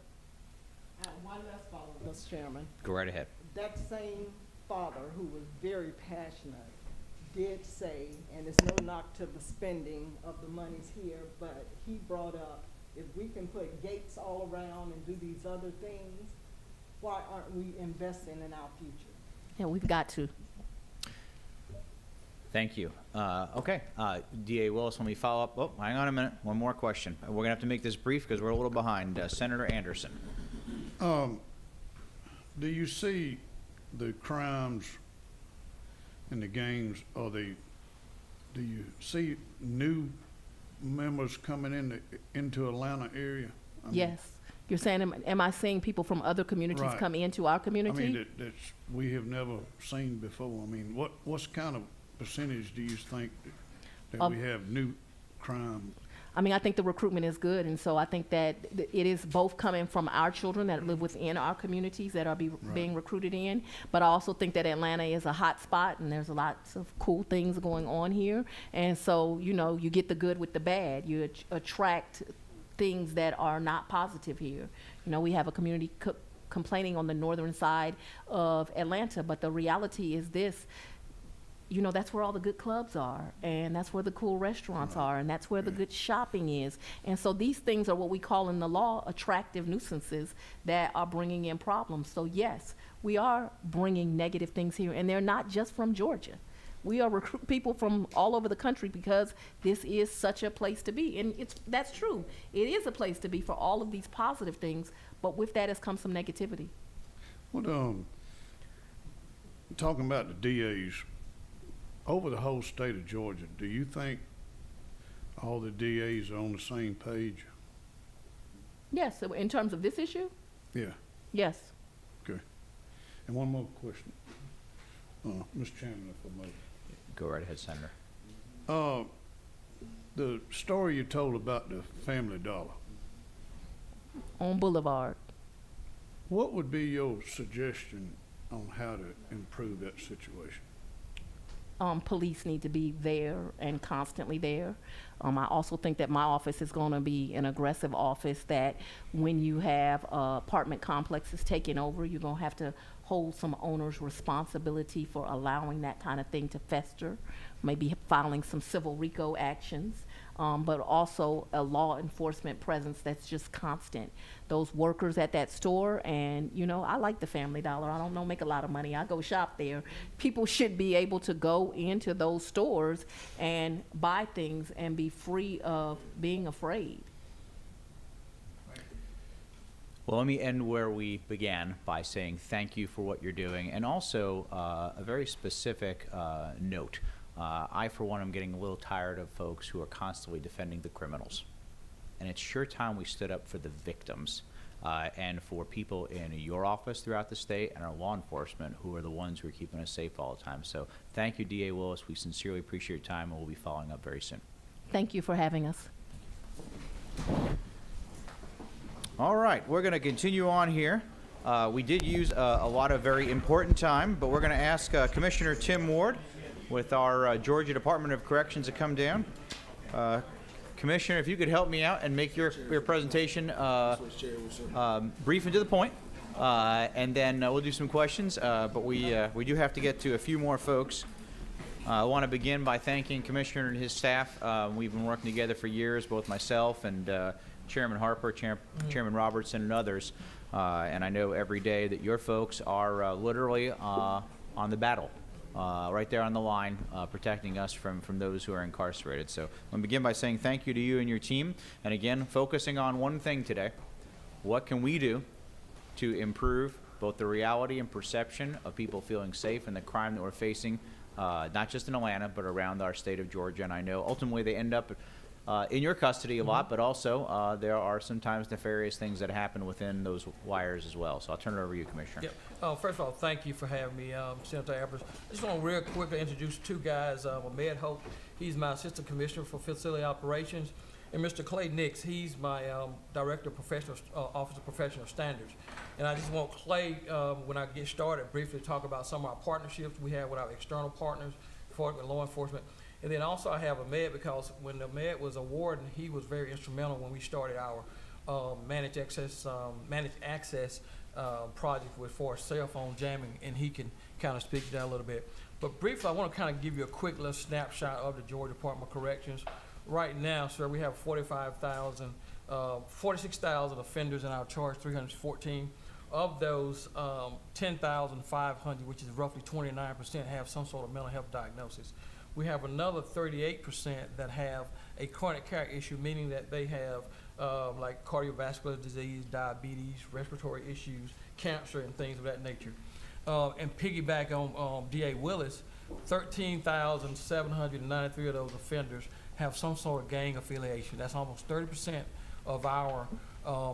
One last follow-up, Mr. Chairman. Go right ahead. That same father who was very passionate did say, and it's no knock to the spending of the monies here, but he brought up, if we can put gates all around and do these other things, why aren't we investing in our future? Yeah, we've got to. Thank you. Okay, DA Willis, let me follow up. Oh, hang on a minute. One more question. We're going to have to make this brief because we're a little behind. Senator Anderson. Do you see the crimes and the gangs, or do you see new members coming into Atlanta area? Yes. You're saying, am I seeing people from other communities Right. come into our community? I mean, that's we have never seen before. I mean, what's kind of percentage do you think that we have new crime? I mean, I think the recruitment is good, and so I think that it is both coming from our children that live within our communities that are being recruited in, but I also think that Atlanta is a hot spot, and there's lots of cool things going on here, and so, you know, you get the good with the bad. You attract things that are not positive here. You know, we have a community complaining on the northern side of Atlanta, but the reality is this. You know, that's where all the good clubs are, and that's where the cool restaurants are, and that's where the good shopping is. And so these things are what we call in the law attractive nuisances that are bringing in problems. So yes, we are bringing negative things here, and they're not just from Georgia. We are recruiting people from all over the country because this is such a place to be. And that's true. It is a place to be for all of these positive things, but with that has come some negativity. Well, talking about the DAs, over the whole state of Georgia, do you think all the DAs are on the same page? Yes, so in terms of this issue? Yeah. Yes. Okay. And one more question. Mr. Chairman, if I may. Go right ahead, Senator. The story you told about the Family Dollar. On Boulevard. What would be your suggestion on how to improve that situation? Police need to be there and constantly there. I also think that my office is going to be an aggressive office that when you have apartment complexes taking over, you're going to have to hold some owners' responsibility for allowing that kind of thing to fester, maybe filing some civil RICO actions, but also a law enforcement presence that's just constant. Those workers at that store, and you know, I like the Family Dollar. I don't make a lot of money. I go shop there. People should be able to go into those stores and buy things and be free of being afraid. Well, let me end where we began by saying thank you for what you're doing, and also a very specific note. I, for one, am getting a little tired of folks who are constantly defending the criminals. And it's sure time we stood up for the victims and for people in your office throughout the state and our law enforcement who are the ones who are keeping us safe all the time. So thank you, DA Willis. We sincerely appreciate your time, and we'll be following up very soon. Thank you for having us. All right, we're going to continue on here. We did use a lot of very important time, but we're going to ask Commissioner Tim Ward with our Georgia Department of Corrections to come down. Commissioner, if you could help me out and make your presentation brief and to the point, and then we'll do some questions, but we do have to get to a few more folks. I want to begin by thanking Commissioner and his staff. We've been working together for years, both myself and Chairman Harper, Chairman Robertson, and others, and I know every day that your folks are literally on the battle. Right there on the line, protecting us from those who are incarcerated. So I'm going to begin by saying thank you to you and your team. And again, focusing on one thing today. What can we do to improve both the reality and perception of people feeling safe and the crime that we're facing, not just in Atlanta, but around our state of Georgia? And I know ultimately they end up in your custody a lot, but also there are sometimes nefarious things that happen within those wires as well. So I'll turn it over to you, Commissioner. Yep. First of all, thank you for having me, Senator Abbott. I just want to real quickly introduce two guys. Ahmed Hope, he's my Assistant Commissioner for Facility Operations, and Mr. Clay Nix, he's my Director of Professional Office of Professional Standards. And I just want Clay, when I get started, briefly talk about some of our partnerships we have with our external partners, with law enforcement. And then also I have Ahmed because when Ahmed was a warden, he was very instrumental when we started our managed access project for cell phone jamming, and he can kind of speak to that a little bit. But briefly, I want to kind of give you a quick little snapshot of the Georgia Department of Corrections. Right now, sir, we have 46,000 offenders in our charge, 314. Of those, 10,500, which is roughly 29%, have some sort of mental health diagnosis. We have another 38% that have a chronic care issue, meaning that they have like cardiovascular disease, diabetes, respiratory issues, cancer, and things of that nature. And piggyback on DA Willis, 13,793 of those offenders have some sort of gang affiliation. That's almost 30% of our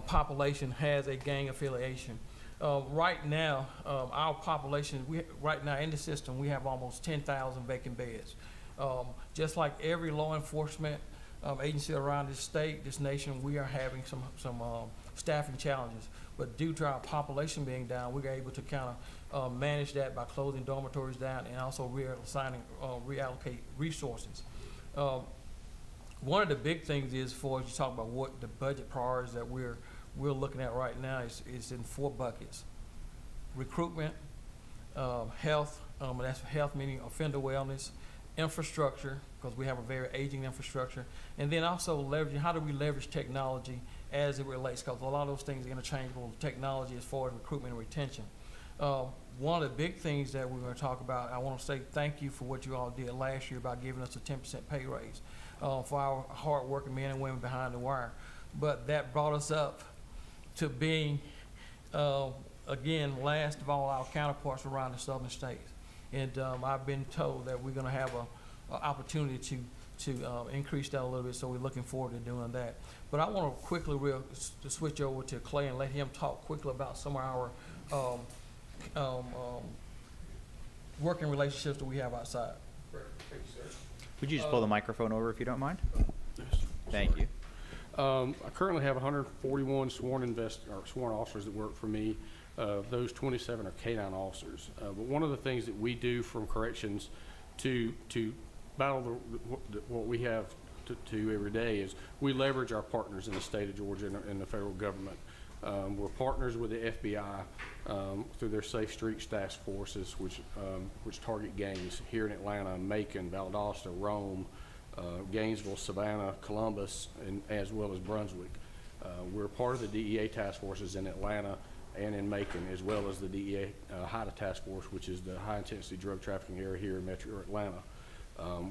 population has a gang affiliation. Right now, our population, right now in the system, we have almost 10,000 vacant beds. Just like every law enforcement agency around this state, this nation, we are having some staffing challenges. But due to our population being down, we're able to kind of manage that by closing dormitories down and also reallocate resources. One of the big things is, for as you talk about what the budget priorities that we're looking at right now is in 4 buckets: recruitment, health, and that's health meaning offender wellness, infrastructure, because we have a very aging infrastructure, and then also leveraging, how do we leverage technology as it relates, because a lot of those things are interchangeable with technology as far as recruitment and retention. One of the big things that we're going to talk about, I want to say thank you for what you all did last year about giving us a 10% pay raise for our hard-working men and women behind the wire. But that brought us up to being, again, last of all our counterparts around the southern states. And I've been told that we're going to have an opportunity to increase that a little bit, so we're looking forward to doing that. But I want to quickly to switch over to Clay and let him talk quickly about some of our working relationships that we have outside. Thank you, sir. Would you just pull the microphone over if you don't mind? Thank you. I currently have 141 sworn officers that work for me. Those 27 are K-9 officers. But one of the things that we do from corrections to battle what we have to every day is we leverage our partners in the state of Georgia and the federal government. We're partners with the FBI through their Safe Streets Task Forces, which target gangs here in Atlanta, Macon, Valdosta, Rome, Gainesville, Savannah, Columbus, and as well as Brunswick. We're part of the DEA task forces in Atlanta and in Macon, as well as the DEA HIDTA task force, which is the high intensity drug trafficking area here in Metro Atlanta.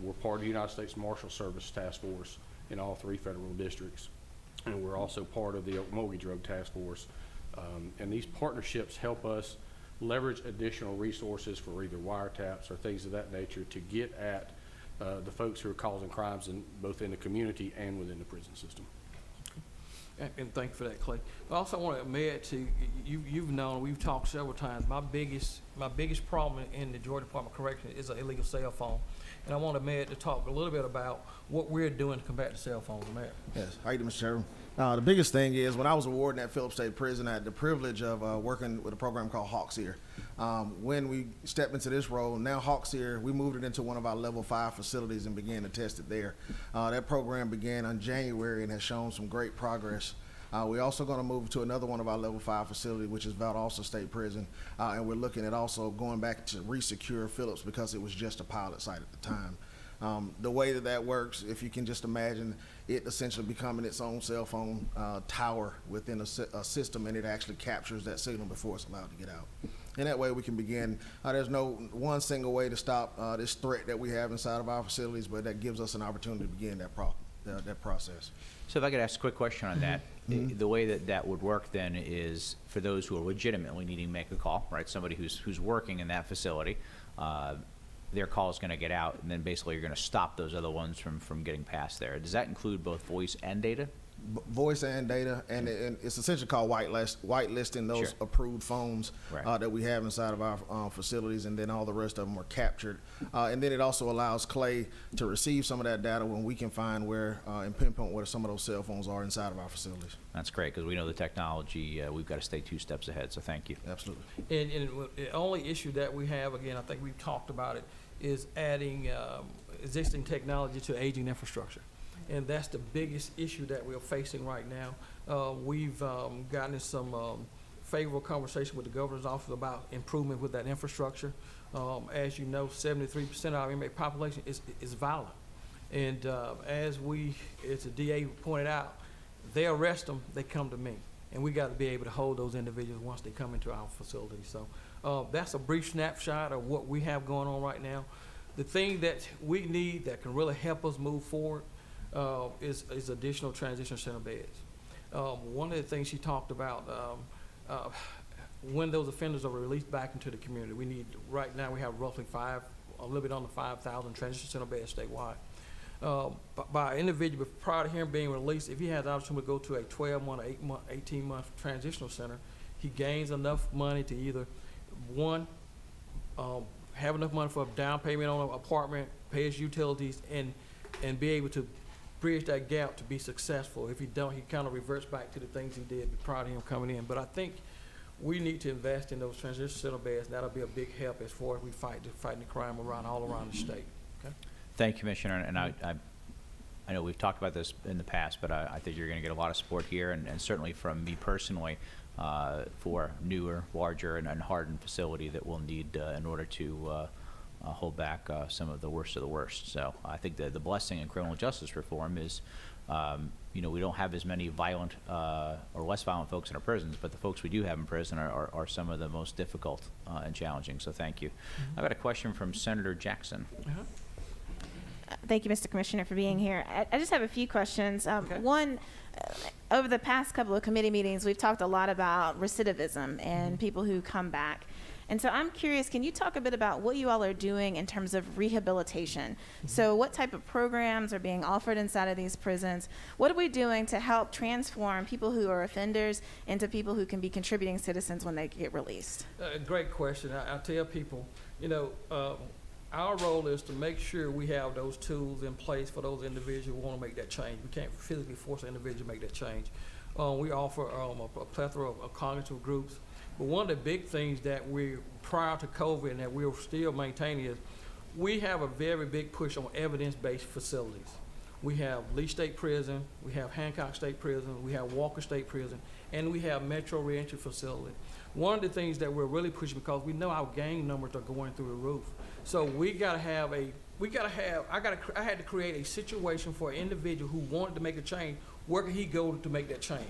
We're part of the United States Marshal Service task force in all 3 federal districts. And we're also part of the Okmulgee Drug Task Force. And these partnerships help us leverage additional resources for either wiretaps or things of that nature to get at the folks who are causing crimes both in the community and within the prison system. And thank you for that, Clay. I also want to admit to you've known, we've talked several times, my biggest problem in the Georgia Department of Corrections is an illegal cell phone. And I want to Mayor to talk a little bit about what we're doing to combat the cell phones, Mayor. Yes, how you doing, Mr. Chairman? The biggest thing is when I was a warden at Phillips State Prison, I had the privilege of working with a program called Hawks Ear. When we stepped into this role, now Hawks Ear, we moved it into one of our level 5 facilities and began to test it there. That program began in January and has shown some great progress. We're also going to move to another one of our level 5 facilities, which is Valdosta State Prison, and we're looking at also going back to resecure Phillips because it was just a pilot site at the time. The way that works, if you can just imagine it essentially becoming its own cell phone tower within a system, and it actually captures that signal before it's allowed to get out. And that way we can begin, there's no one single way to stop this threat that we have inside of our facilities, but that gives us an opportunity to begin that process. So if I could ask a quick question on that. The way that would work then is for those who are legitimately needing to make a call, right? Somebody who's working in that facility, their call is going to get out, and then basically you're going to stop those other ones from getting past there. Does that include both voice and data? Voice and data, and it's essentially called whitelisting those approved phones that we have inside of our facilities, and then all the rest of them are captured. And then it also allows Clay to receive some of that data when we can find where and pinpoint where some of those cell phones are inside of our facilities. That's great, because we know the technology, we've got to stay 2 steps ahead, so thank you. Absolutely. And the only issue that we have, again, I think we've talked about it, is adding existing technology to aging infrastructure. And that's the biggest issue that we're facing right now. We've gotten in some favorable conversation with the governor's office about improvement with that infrastructure. As you know, 73% of our inmate population is violent. And as the DA pointed out, they arrest them, they come to me. And we got to be able to hold those individuals once they come into our facility. So that's a brief snapshot of what we have going on right now. The thing that we need that can really help us move forward is additional transition center beds. One of the things she talked about, when those offenders are released back into the community, right now we have roughly a little bit under 5,000 transition center beds statewide. By an individual, prior to him being released, if he has the opportunity to go to a 12-month, 18-month transitional center, he gains enough money to either, one, have enough money for a down payment on an apartment, pay his utilities, and be able to bridge that gap to be successful. If he don't, he kind of reverts back to the things he did prior to him coming in. But I think we need to invest in those transition center beds, and that'll be a big help as far as we fighting the crime all around the state. Okay? Thank you, Commissioner. And I know we've talked about this in the past, but I think you're going to get a lot of support here, and certainly from me personally, for newer, larger, and hardened facility that we'll need in order to hold back some of the worst of the worst. So I think the blessing in criminal justice reform is, we don't have as many violent or less violent folks in our prisons, but the folks we do have in prison are some of the most difficult and challenging. So thank you. I've got a question from Senator Jackson. Thank you, Mr. Commissioner, for being here. I just have a few questions. One, over the past couple of committee meetings, we've talked a lot about recidivism and people who come back. And so I'm curious, can you talk a bit about what you all are doing in terms of rehabilitation? So what type of programs are being offered inside of these prisons? What are we doing to help transform people who are offenders into people who can be contributing citizens when they get released? Great question. I tell people, our role is to make sure we have those tools in place for those individuals who want to make that change. We can't physically force an individual to make that change. We offer a plethora of cognitive groups. But one of the big things that prior to COVID and that we're still maintaining is we have a very big push on evidence-based facilities. We have Lee State Prison, we have Hancock State Prison, we have Walker State Prison, and we have Metro Reentry Facility. One of the things that we're really pushing, because we know our gang numbers are going through the roof. So I had to create a situation for an individual who wanted to make a change. Where can he go to make that change?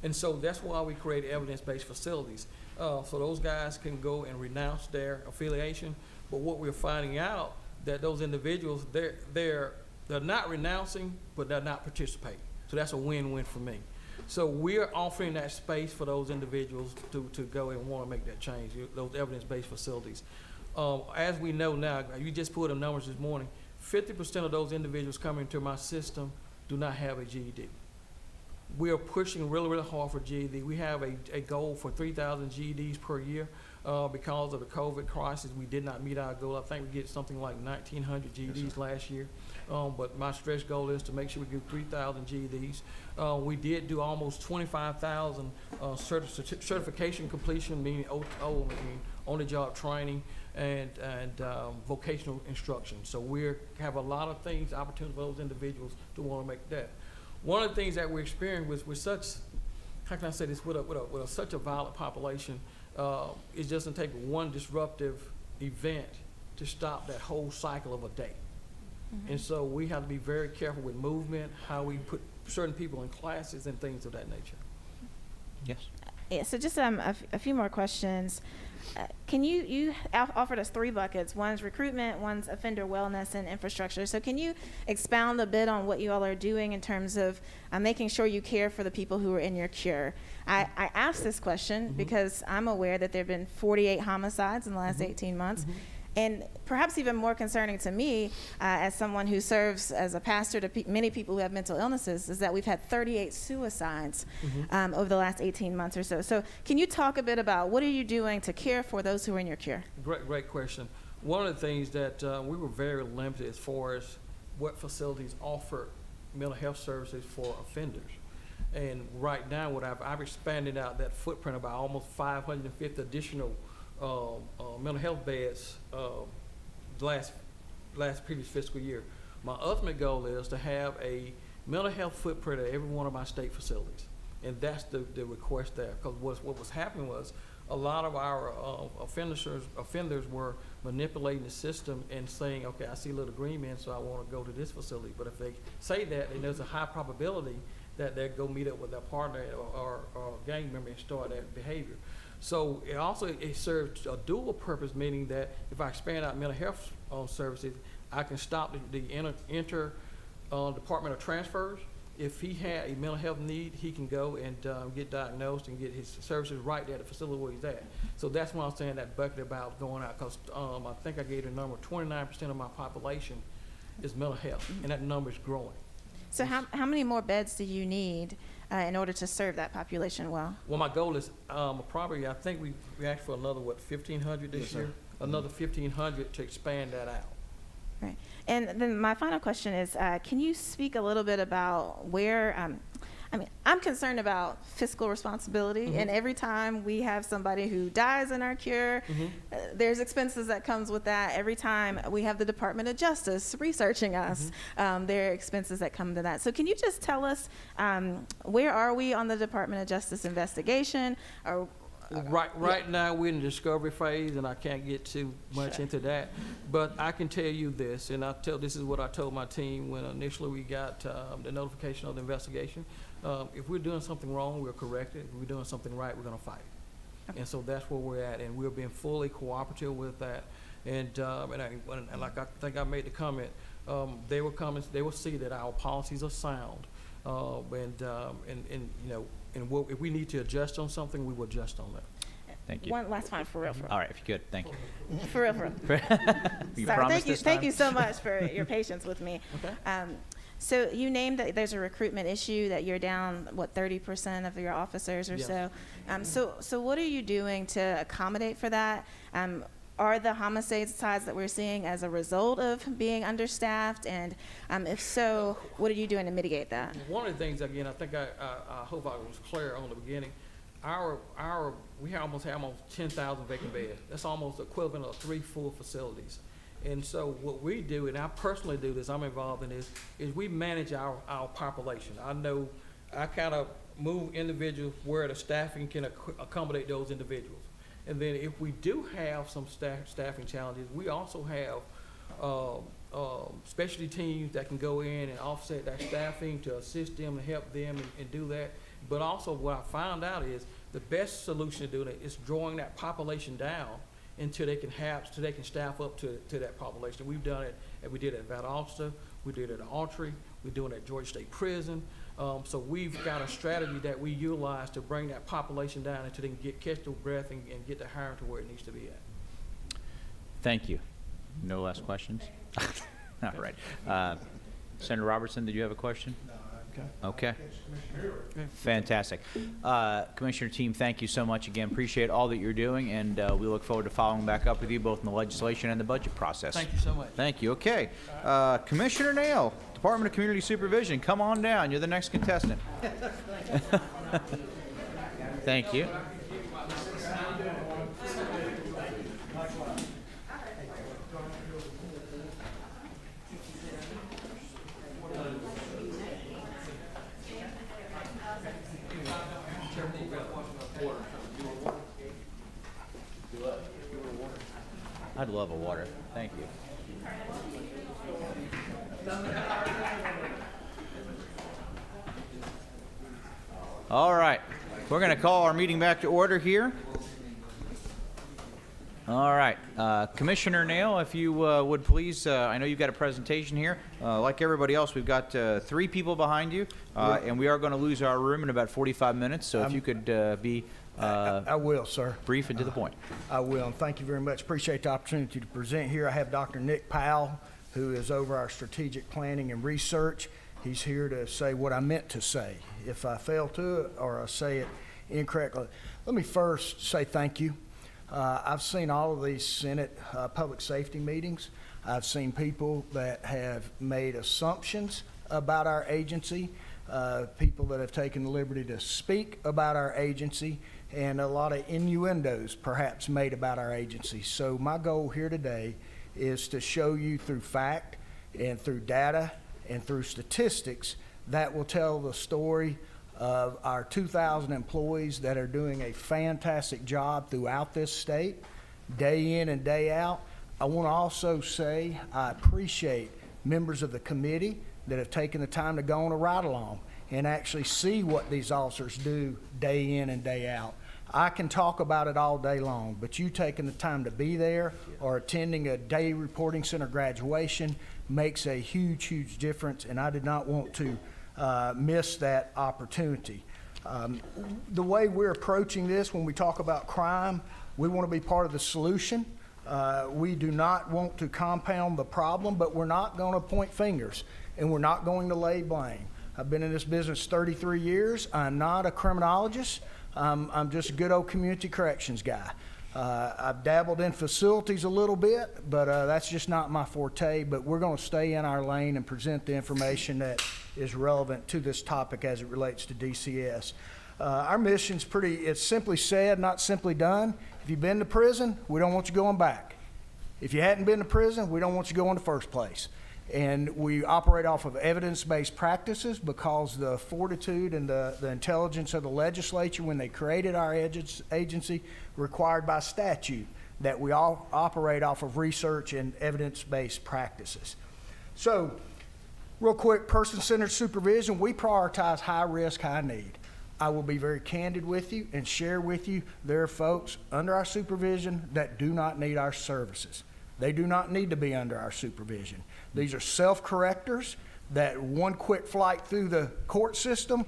And so that's why we create evidence-based facilities. So those guys can go and renounce their affiliation. But what we're finding out that those individuals, they're not renouncing, but they're not participating. So that's a win-win for me. So we're offering that space for those individuals to go and want to make that change, those evidence-based facilities. As we know now, you just pulled the numbers this morning, 50% of those individuals coming into my system do not have a GED. We are pushing really, really hard for GED. We have a goal for 3,000 GEDs per year. Because of the COVID crisis, we did not meet our goal. I think we get something like 1,900 GEDs last year. But my stretch goal is to make sure we get 3,000 GEDs. We did do almost 25,000 certification completion, meaning on-the-job training and vocational instruction. So we have a lot of things, opportunities for those individuals to want to make that. One of the things that we're experiencing with such, how can I say this, with such a violent population, it doesn't take one disruptive event to stop that whole cycle of a day. And so we have to be very careful with movement, how we put certain people in classes and things of that nature. Yes. Yeah, so just a few more questions. Can you offered us 3 buckets. One's recruitment, one's offender wellness, and infrastructure. So can you expound a bit on what you all are doing in terms of making sure you care for the people who are in your cure? I asked this question because I'm aware that there have been 48 homicides in the last 18 months. And perhaps even more concerning to me, as someone who serves as a pastor to many people who have mental illnesses, is that we've had 38 suicides over the last 18 months or so. So can you talk a bit about what are you doing to care for those who are in your care? Great question. One of the things that we were very limited as far as what facilities offer mental health services for offenders. And right now, what I've expanded out that footprint about almost 550 additional mental health beds last previous fiscal year. My ultimate goal is to have a mental health footprint at every one of my state facilities, and that's the request there. Because what was happening was a lot of our offenders were manipulating the system and saying, okay, I see a little green man, so I want to go to this facility. But if they say that, then there's a high probability that they'll go meet up with their partner or gang member and start that behavior. So it serves a dual purpose, meaning that if I expand out mental health services, I can stop the departmental transfers. If he had a mental health need, he can go and get diagnosed and get his services right there at the facility where he's at. So that's why I'm saying that bucket about going out, because I think I gave the number, 29% of my population is mental health, and that number is growing. So how many more beds do you need in order to serve that population well? Well, my goal is probably, I think we asked for another, 1,500 this year? Another 1,500 to expand that out. Right. And then my final question is, can you speak a little bit about where, I mean, I'm concerned about fiscal responsibility, and every time we have somebody who dies in our cure, there's expenses that comes with that. Every time we have the Department of Justice researching us, there are expenses that come to that. So can you just tell us, where are we on the Department of Justice investigation? Or Right now, we're in the discovery phase, and I can't get too much into that. But I can tell you this, and this is what I told my team when initially we got the notification of the investigation. If we're doing something wrong, we'll correct it. If we're doing something right, we're going to fight. Okay. And so that's where we're at, and we're being fully cooperative with that. And like I think I made the comment, they will see that our policies are sound, and if we need to adjust on something, we will adjust on that. Thank you. One last one, for real. All right, if you could, thank you. For real. You Sorry, promised this time? thank you so much for your patience with me. Okay. So you named that there's a recruitment issue, that you're down, 30% of your officers or Yes. so. So what are you doing to accommodate for that? Are the homicides that we're seeing as a result of being understaffed? And if so, what are you doing to mitigate that? One of the things, again, I think I hope I was clear on the beginning. We almost have 10,000 vacant beds. That's almost equivalent of 3 full facilities. And so what we do, and I personally do this, I'm involved in this, is we manage our population. I know I kind of move individuals where the staffing can accommodate those individuals. And then if we do have some staffing challenges, we also have specialty teams that can go in and offset that staffing to assist them and help them and do that. But also what I found out is the best solution to doing it is drawing that population down until they can staff up to that population. We've done it, and we did it at Valdosta, we did it at Autry, we're doing it at Georgia State Prison. So we've got a strategy that we utilize to bring that population down until they can catch their breath and get the hiring to where it needs to be at. Thank you. No last questions? All right. Senator Robertson, did you have a question? No. Okay. Fantastic. Commissioner team, thank you so much again. Appreciate all that you're doing, and we look forward to following back up with you both in the legislation and the budget process. Thank you so much. Thank you. Okay. Commissioner Nail, Department of Community Supervision, come on down. You're the next contestant. Thank you. I'd love a water. Thank you. All right. We're going to call our meeting back to order here. All right. Commissioner Nail, if you would please, I know you've got a presentation here. Like everybody else, we've got 3 people behind you, and we are going to lose our room in about 45 minutes, so if you could be I will, sir. brief and to the point. I will, and thank you very much. Appreciate the opportunity to present here. I have Dr. Nick Powell, who is over our strategic planning and research. He's here to say what I meant to say. If I fail to or I say it incorrectly, let me first say thank you. I've seen all of these Senate public safety meetings. I've seen people that have made assumptions about our agency, people that have taken the liberty to speak about our agency, and a lot of innuendos perhaps made about our agency. So my goal here today is to show you through fact and through data and through statistics that will tell the story of our 2,000 employees that are doing a fantastic job throughout this state, day in and day out. I want to also say I appreciate members of the committee that have taken the time to go on a ride-along and actually see what these officers do day in and day out. I can talk about it all day long, but you taking the time to be there or attending a day reporting center graduation makes a huge, huge difference, and I did not want to miss that opportunity. The way we're approaching this when we talk about crime, we want to be part of the solution. We do not want to compound the problem, but we're not going to point fingers, and we're not going to lay blame. I've been in this business 33 years. I'm not a criminologist. I'm just a good old community corrections guy. I've dabbled in facilities a little bit, but that's just not my forte. But we're going to stay in our lane and present the information that is relevant to this topic as it relates to DCS. Our mission's it's simply said, not simply done. If you've been to prison, we don't want you going back. If you hadn't been to prison, we don't want you going in the first place. And we operate off of evidence-based practices because the fortitude and the intelligence of the legislature when they created our agency required by statute that we all operate off of research and evidence-based practices. So, real quick, person-centered supervision, we prioritize high risk, high need. I will be very candid with you and share with you there are folks under our supervision that do not need our services. They do not need to be under our supervision. These are self-correctors that one quick flight through the court system,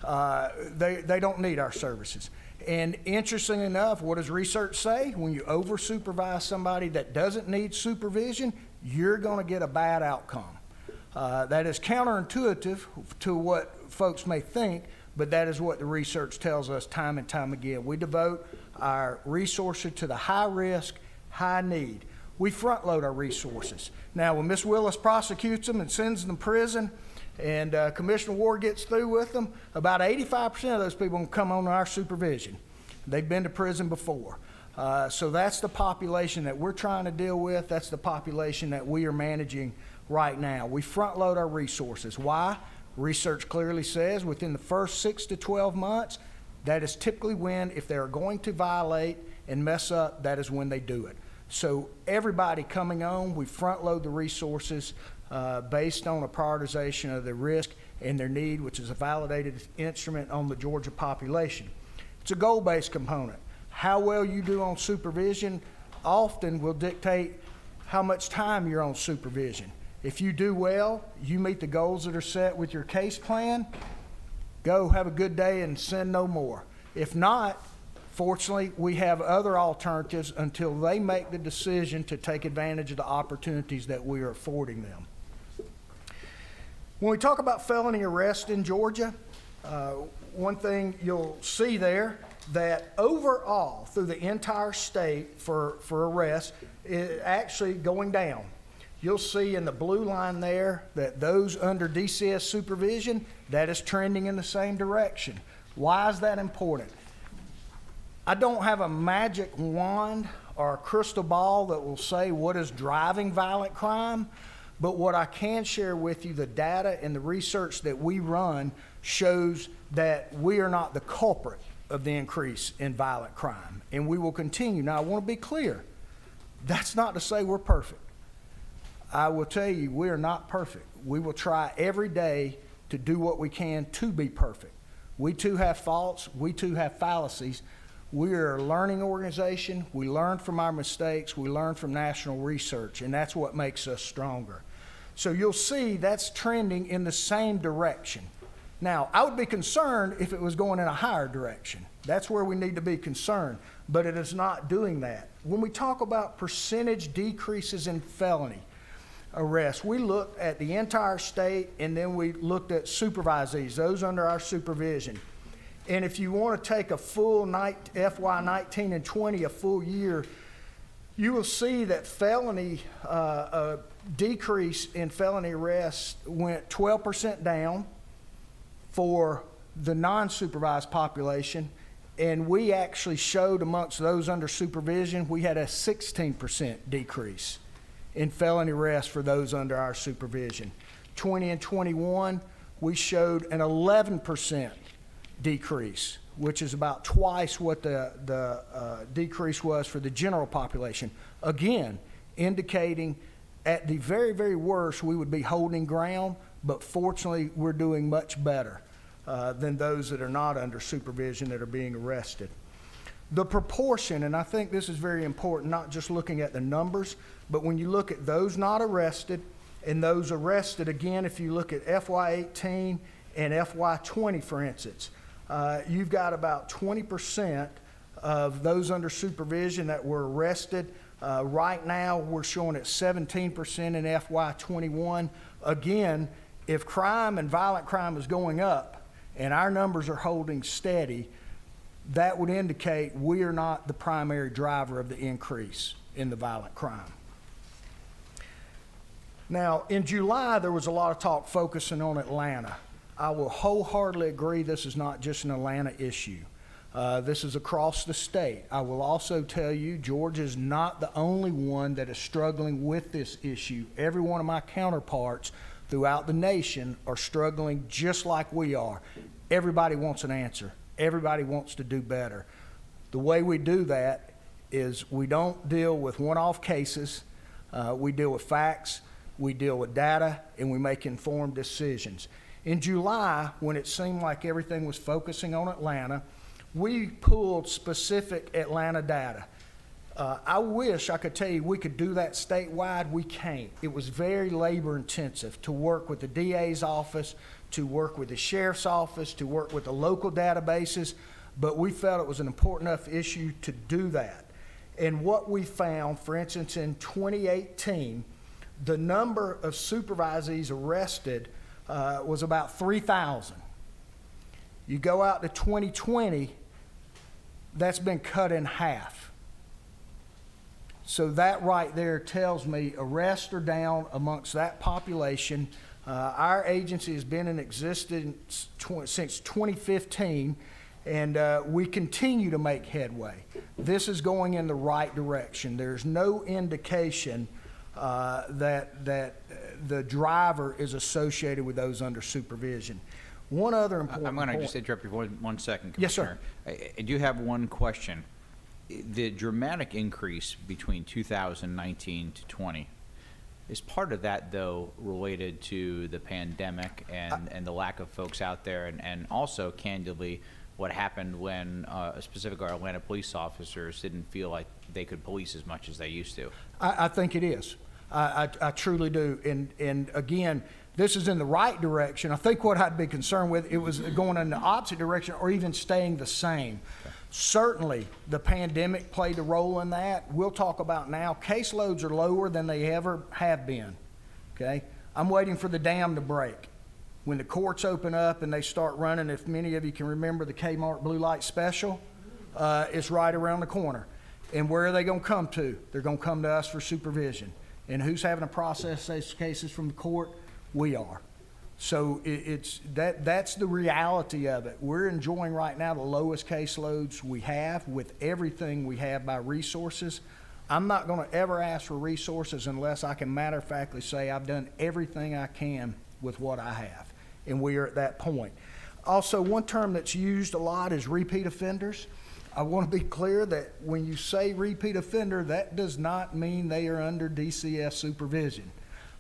they don't need our services. And interesting enough, what does research say? When you over-supervise somebody that doesn't need supervision, you're going to get a bad outcome. That is counterintuitive to what folks may think, but that is what the research tells us time and time again. We devote our resources to the high risk, high need. We front load our resources. Now, when Ms. Willis prosecutes them and sends them to prison and Commissioner Ward gets through with them, about 85% of those people will come under our supervision. They've been to prison before. So that's the population that we're trying to deal with. That's the population that we are managing right now. We front load our resources. Why? Research clearly says within the first 6 to 12 months, that is typically when, if they're going to violate and mess up, that is when they do it. So everybody coming on, we front load the resources based on a prioritization of the risk and their need, which is a validated instrument on the Georgia population. It's a goal-based component. How well you do on supervision often will dictate how much time you're on supervision. If you do well, you meet the goals that are set with your case plan, go have a good day and send no more. If not, fortunately, we have other alternatives until they make the decision to take advantage of the opportunities that we are affording them. When we talk about felony arrest in Georgia, one thing you'll see there that overall through the entire state for arrests is actually going down. You'll see in the blue line there that those under DCS supervision, that is trending in the same direction. Why is that important? I don't have a magic wand or a crystal ball that will say what is driving violent crime, but what I can share with you, the data and the research that we run shows that we are not the culprit of the increase in violent crime, and we will continue. Now, I want to be clear. That's not to say we're perfect. I will tell you, we are not perfect. We will try every day to do what we can to be perfect. We too have faults. We too have fallacies. We are a learning organization. We learn from our mistakes. We learn from national research, and that's what makes us stronger. So you'll see that's trending in the same direction. Now, I would be concerned if it was going in a higher direction. That's where we need to be concerned, but it is not doing that. When we talk about percentage decreases in felony arrests, we looked at the entire state, and then we looked at supervisees, those under our supervision. And if you want to take a full FY 19 and 20, a full year, you will see that felony decrease in felony arrests went 12% down for the non-supervised population, and we actually showed amongst those under supervision, we had a 16% decrease in felony arrests for those under our supervision. 20 and 21, we showed an 11% decrease, which is about twice what the decrease was for the general population. Again, indicating at the very, very worst, we would be holding ground, but fortunately, we're doing much better than those that are not under supervision that are being arrested. The proportion, and I think this is very important, not just looking at the numbers, but when you look at those not arrested and those arrested, again, if you look at FY18 and FY20, for instance, you've got about 20% of those under supervision that were arrested. Right now, we're showing at 17% in FY21. Again, if crime and violent crime is going up and our numbers are holding steady, that would indicate we are not the primary driver of the increase in the violent crime. Now, in July, there was a lot of talk focusing on Atlanta. I will wholeheartedly agree this is not just an Atlanta issue. This is across the state. I will also tell you, Georgia is not the only one that is struggling with this issue. Every one of my counterparts throughout the nation are struggling just like we are. Everybody wants an answer. Everybody wants to do better. The way we do that is we don't deal with one-off cases. We deal with facts, we deal with data, and we make informed decisions. In July, when it seemed like everything was focusing on Atlanta, we pulled specific Atlanta data. I wish I could tell you we could do that statewide. We can't. It was very labor intensive to work with the DA's office, to work with the sheriff's office, to work with the local databases, but we felt it was an important enough issue to do that. And what we found, for instance, in 2018, the number of supervisees arrested was about 3,000. You go out to 2020, that's been cut in half. So that right there tells me arrests are down amongst that population. Our agency has been in existence since 2015, and we continue to make headway. This is going in the right direction. There's no indication that the driver is associated with those under supervision. One other important I'm going to point. just interrupt you for 1 second, Yes, sir. Commissioner. I do have one question. The dramatic increase between 2019 to 20, is part of that, though, related to the pandemic and the lack of folks out there, and also, candidly, what happened when specifically our Atlanta police officers didn't feel like they could police as much as they used to? I think it is. I truly do. And again, this is in the right direction. I think what I'd be concerned with, it was going in the opposite direction or even staying the same. Okay. Certainly, the pandemic played a role in that. We'll talk about now. Caseloads are lower than they ever have been, okay? I'm waiting for the dam to break. When the courts open up and they start running, if many of you can remember the Kmart Blue Light Special, it's right around the corner. And where are they going to come to? They're going to come to us for supervision. And who's having to process those cases from the court? We are. So that's the reality of it. We're enjoying right now the lowest caseloads we have with everything we have by resources. I'm not going to ever ask for resources unless I can matter-of-factly say I've done everything I can with what I have, and we are at that point. Also, one term that's used a lot is repeat offenders. I want to be clear that when you say repeat offender, that does not mean they are under DCS supervision.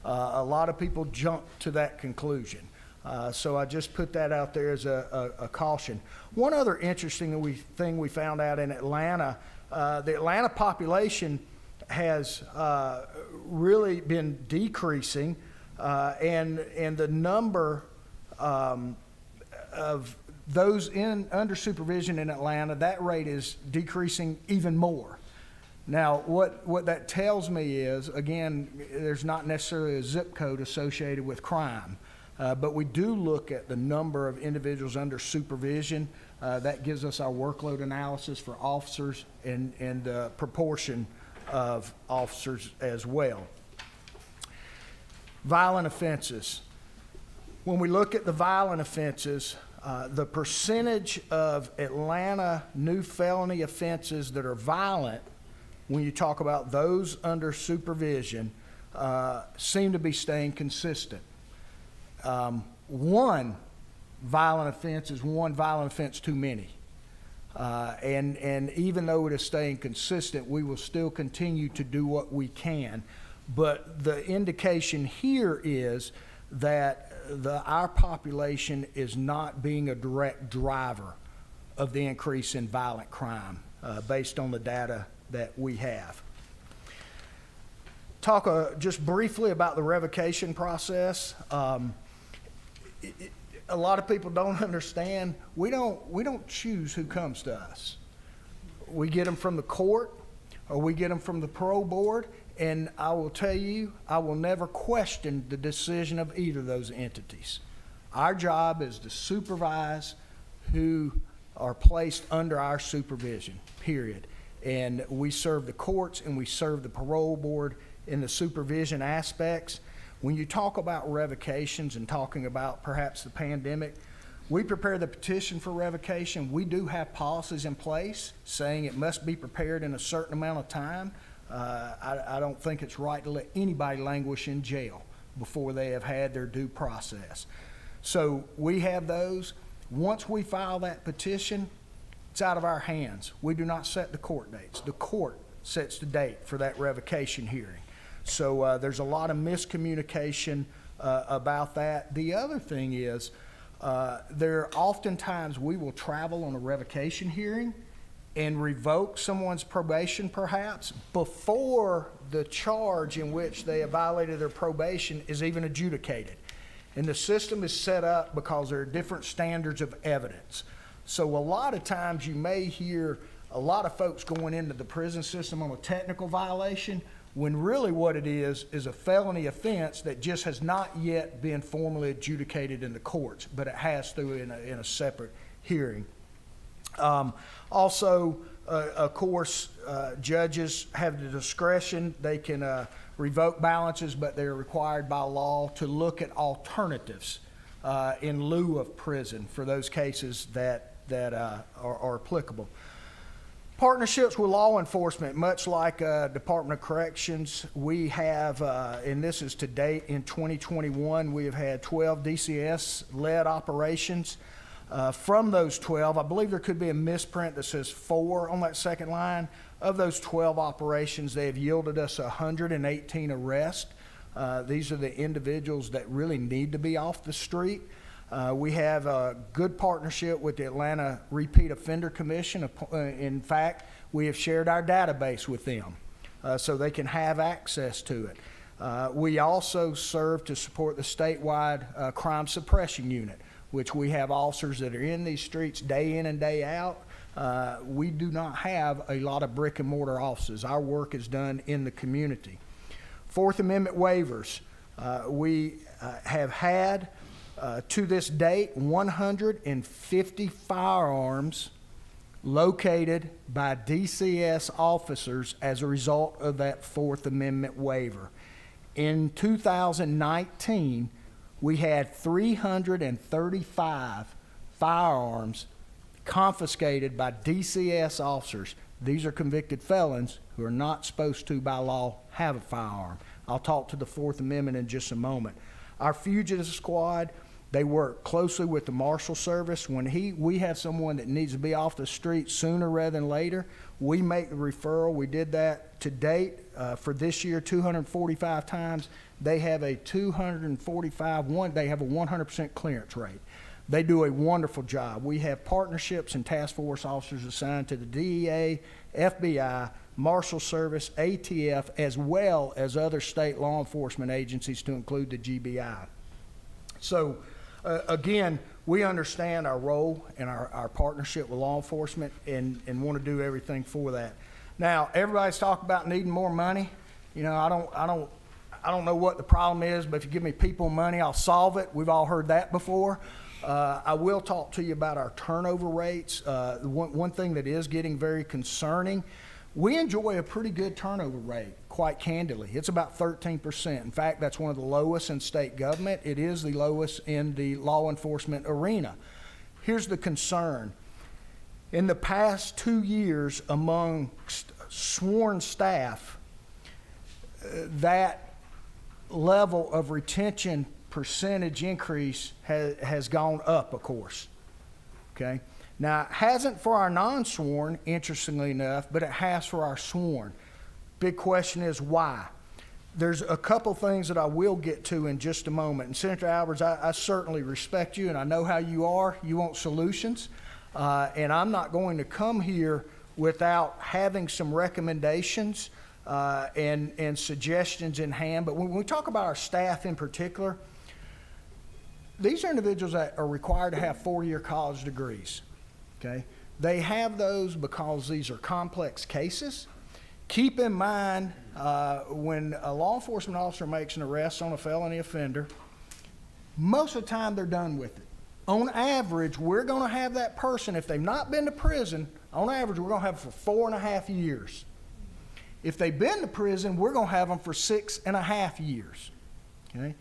A lot of people jump to that conclusion. So I just put that out there as a caution. One other interesting thing we found out in Atlanta, the Atlanta population has really been decreasing, and the number of those under supervision in Atlanta, that rate is decreasing even more. Now, what that tells me is, again, there's not necessarily a zip code associated with crime, but we do look at the number of individuals under supervision. That gives us our workload analysis for officers and the proportion of officers as well. Violent offenses. When we look at the violent offenses, the percentage of Atlanta new felony offenses that are violent, when you talk about those under supervision, seem to be staying consistent. One violent offense is one violent offense too many. And even though it is staying consistent, we will still continue to do what we can. But the indication here is that our population is not being a direct driver of the increase in violent crime based on the data that we have. Talk just briefly about the revocation process. A lot of people don't understand. We don't choose who comes to us. We get them from the court, or we get them from the parole board. And I will tell you, I will never question the decision of either of those entities. Our job is to supervise who are placed under our supervision, period. And we serve the courts and we serve the parole board in the supervision aspects. When you talk about revocations and talking about perhaps the pandemic, we prepare the petition for revocation. We do have policies in place saying it must be prepared in a certain amount of time. I don't think it's right to let anybody languish in jail before they have had their due process. So we have those. Once we file that petition, it's out of our hands. We do not set the court dates. The court sets the date for that revocation hearing. So there's a lot of miscommunication about that. The other thing is, oftentimes we will travel on a revocation hearing and revoke someone's probation perhaps before the charge in which they have violated their probation is even adjudicated. And the system is set up because there are different standards of evidence. So a lot of times you may hear a lot of folks going into the prison system on a technical violation when really what it is a felony offense that just has not yet been formally adjudicated in the courts, but it has through in a separate hearing. Also, of course, judges have the discretion. They can revoke balances, but they're required by law to look at alternatives in lieu of prison for those cases that are applicable. Partnerships with law enforcement, much like Department of Corrections, we have, and this is to date in 2021, we have had 12 DCS-led operations. From those 12, I believe there could be a misprint that says 4 on that second line. Of those 12 operations, they have yielded us 118 arrests. These are the individuals that really need to be off the street. We have a good partnership with the Atlanta Repeat Offender Commission. In fact, we have shared our database with them so they can have access to it. We also serve to support the statewide crime suppression unit, which we have officers that are in these streets day in and day out. We do not have a lot of brick and mortar offices. Our work is done in the community. Fourth Amendment waivers. We have had to this date, 150 firearms located by DCS officers as a result of that Fourth Amendment waiver. In 2019, we had 335 firearms confiscated by DCS officers. These are convicted felons who are not supposed to, by law, have a firearm. I'll talk to the Fourth Amendment in just a moment. Our fugitive squad, they work closely with the Marshal Service. When we have someone that needs to be off the street sooner rather than later, we make the referral. We did that to date for this year 245 times. They have a 245, they have a 100% clearance rate. They do a wonderful job. We have partnerships and task force officers assigned to the DEA, FBI, Marshal Service, ATF, as well as other state law enforcement agencies to include the GBI. So, again, we understand our role and our partnership with law enforcement and want to do everything for that. Now, everybody's talking about needing more money. You know, I don't know what the problem is, but if you give me people and money, I'll solve it. We've all heard that before. I will talk to you about our turnover rates. One thing that is getting very concerning, we enjoy a pretty good turnover rate, quite candidly. It's about 13%. In fact, that's one of the lowest in state government. It is the lowest in the law enforcement arena. Here's the concern. In the past 2 years, among sworn staff, that level of retention percentage increase has gone up, of course. Okay? Now, it hasn't for our non-sworn, interestingly enough, but it has for our sworn. Big question is why? There's a couple things that I will get to in just a moment. And Senator Alvarez, I certainly respect you, and I know how you are. You want solutions. And I'm not going to come here without having some recommendations and suggestions in hand. But when we talk about our staff in particular, these are individuals that are required to have 4-year college degrees. Okay? They have those because these are complex cases. Keep in mind, when a law enforcement officer makes an arrest on a felony offender, most of the time they're done with it. on average, we're going to have that person, if they've not been to prison, on average, we're going to have them for 4.5 years. If they've been to prison, we're going to have them for 6.5 years. Okay?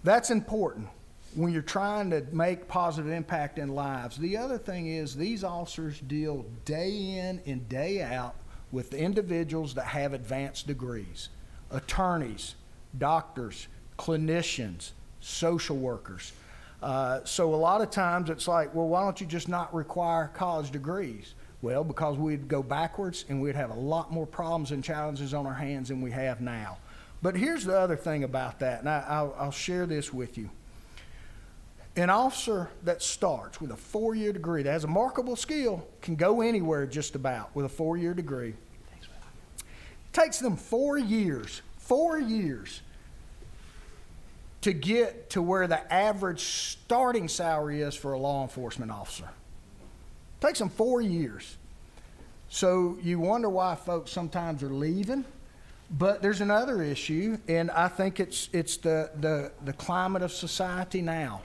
That's important when you're trying to make positive impact in lives. The other thing is these officers deal day in and day out with individuals that have advanced degrees, attorneys, doctors, clinicians, social workers. So a lot of times it's like, well, why don't you just not require college degrees? Well, because we'd go backwards and we'd have a lot more problems and challenges on our hands than we have now. But here's the other thing about that, and I'll share this with you. An officer that starts with a 4-year degree, that has a marketable skill, can go anywhere just about with a 4-year degree. It takes them 4 years to get to where the average starting salary is for a law enforcement officer. It takes them 4 years. So you wonder why folks sometimes are leaving. But there's another issue, and I think it's the climate of society now,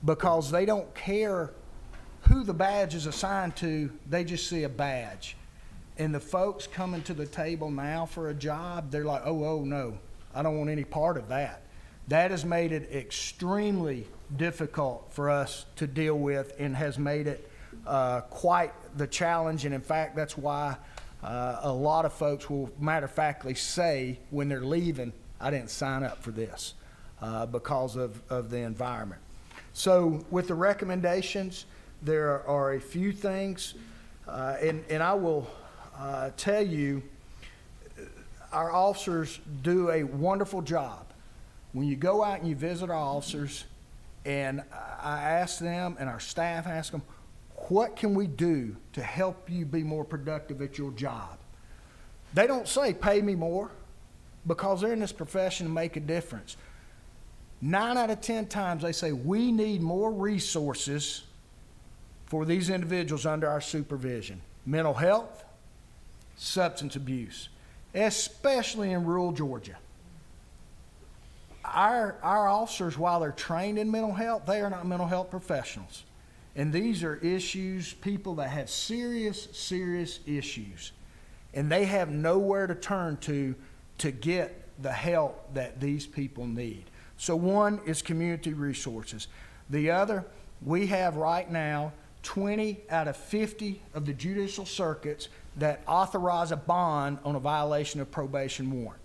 because they don't care who the badge is assigned to, they just see a badge. And the folks coming to the table now for a job, they're like, oh no, I don't want any part of that. That has made it extremely difficult for us to deal with and has made it quite the challenge. And in fact, that's why a lot of folks will matter-of-factly say when they're leaving, I didn't sign up for this because of the environment. So with the recommendations, there are a few things, and I will tell you, our officers do a wonderful job. When you go out and you visit our officers, and I ask them and our staff ask them, what can we do to help you be more productive at your job? They don't say, pay me more, because they're in this profession to make a difference. 9 out of 10 times they say, we need more resources for these individuals under our supervision. Mental health, substance abuse, especially in rural Georgia. Our officers, while they're trained in mental health, they are not mental health professionals. And these are issues, people that have serious issues. And they have nowhere to turn to get the help that these people need. So one is community resources. The other, we have right now 20 out of 50 of the judicial circuits that authorize a bond on a violation of probation warrant.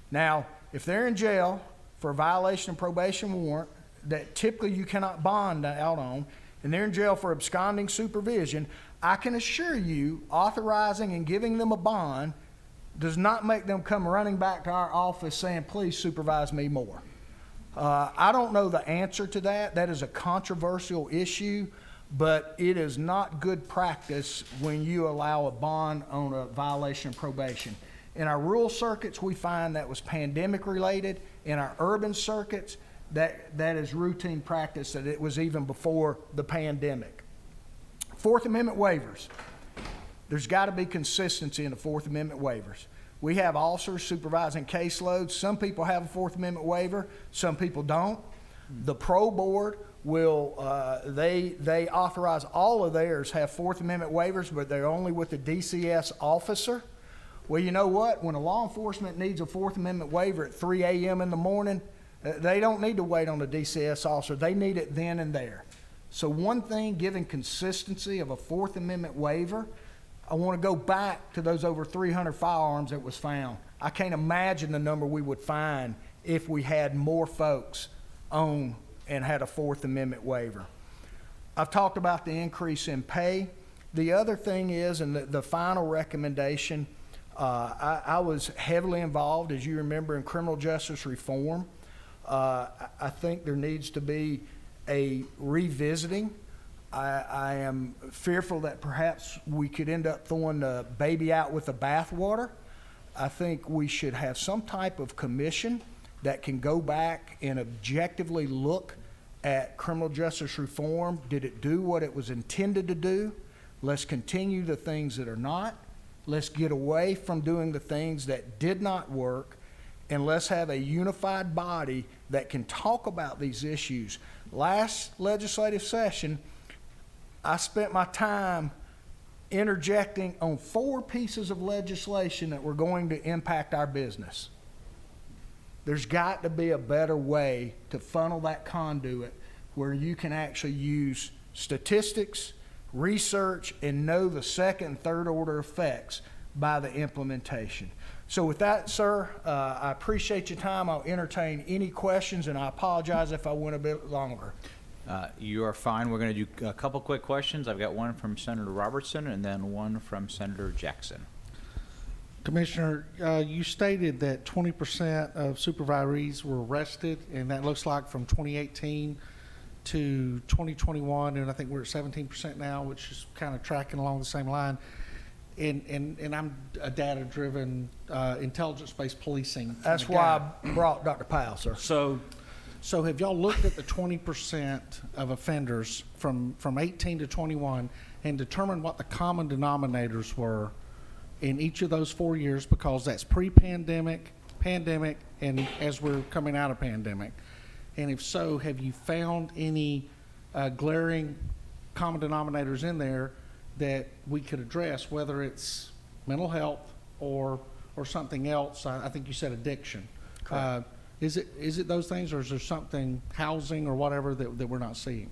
Now, if they're in jail for a violation of probation warrant that typically you cannot bond out on, and they're in jail for absconding supervision, I can assure you authorizing and giving them a bond does not make them come running back to our office saying, please supervise me more. I don't know the answer to that. That is a controversial issue, but it is not good practice when you allow a bond on a violation of probation. In our rural circuits, we find that was pandemic related. In our urban circuits, that is routine practice, that it was even before the pandemic. Fourth Amendment waivers. There's got to be consistency in the Fourth Amendment waivers. We have officers supervising caseloads. Some people have a Fourth Amendment waiver, some people don't. The Pro Board will, they authorize all of theirs have Fourth Amendment waivers, but they're only with the DCS officer. Well, you know what? When a law enforcement needs a Fourth Amendment waiver at 3 a.m. in the morning, they don't need to wait on the DCS officer. They need it then and there. So one thing, giving consistency of a Fourth Amendment waiver, I want to go back to those over 300 firearms that was found. I can't imagine the number we would find if we had more folks own and had a Fourth Amendment waiver. I've talked about the increase in pay. The other thing is, and the final recommendation, I was heavily involved, as you remember, in criminal justice reform. I think there needs to be a revisiting. I am fearful that perhaps we could end up throwing the baby out with the bathwater. I think we should have some type of commission that can go back and objectively look at criminal justice reform. Did it do what it was intended to do? Let's continue the things that are not. Let's get away from doing the things that did not work, and let's have a unified body that can talk about these issues. Last legislative session, I spent my time interjecting on 4 pieces of legislation that were going to impact our business. There's got to be a better way to funnel that conduit where you can actually use statistics, research, and know the second and third order effects by the implementation. So with that, sir, I appreciate your time. I'll entertain any questions, and I apologize if I went a bit longer. You are fine. We're going to do a couple quick questions. I've got one from Senator Robertson and then one from Senator Jackson. Commissioner, you stated that 20% of supervisees were arrested, and that looks like from 2018 to 2021, and I think we're at 17% now, which is kind of tracking along the same line. And I'm a data-driven, intelligence-based policing. That's why I brought Dr. Powell, sir. So have y'all looked at the 20% of offenders from 18 to 21 and determined what the common denominators were in each of those 4 years, because that's pre-pandemic, pandemic, and as we're coming out of pandemic? And if so, have you found any glaring common denominators in there that we could address, whether it's mental health or something else? I think you said addiction. Correct. Is it those things, or is there something, housing or whatever, that we're not seeing?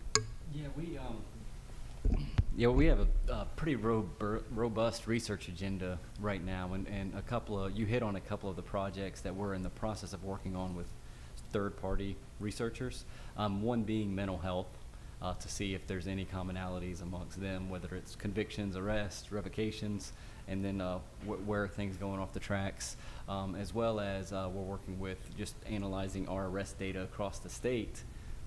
Yeah, we have a pretty robust research agenda right now, and a couple of, you hit on a couple of the projects that we're in the process of working on with third-party researchers. One being mental health, to see if there's any commonalities amongst them, whether it's convictions, arrests, revocations, and then where are things going off the tracks, as well as we're working with just analyzing our arrest data across the state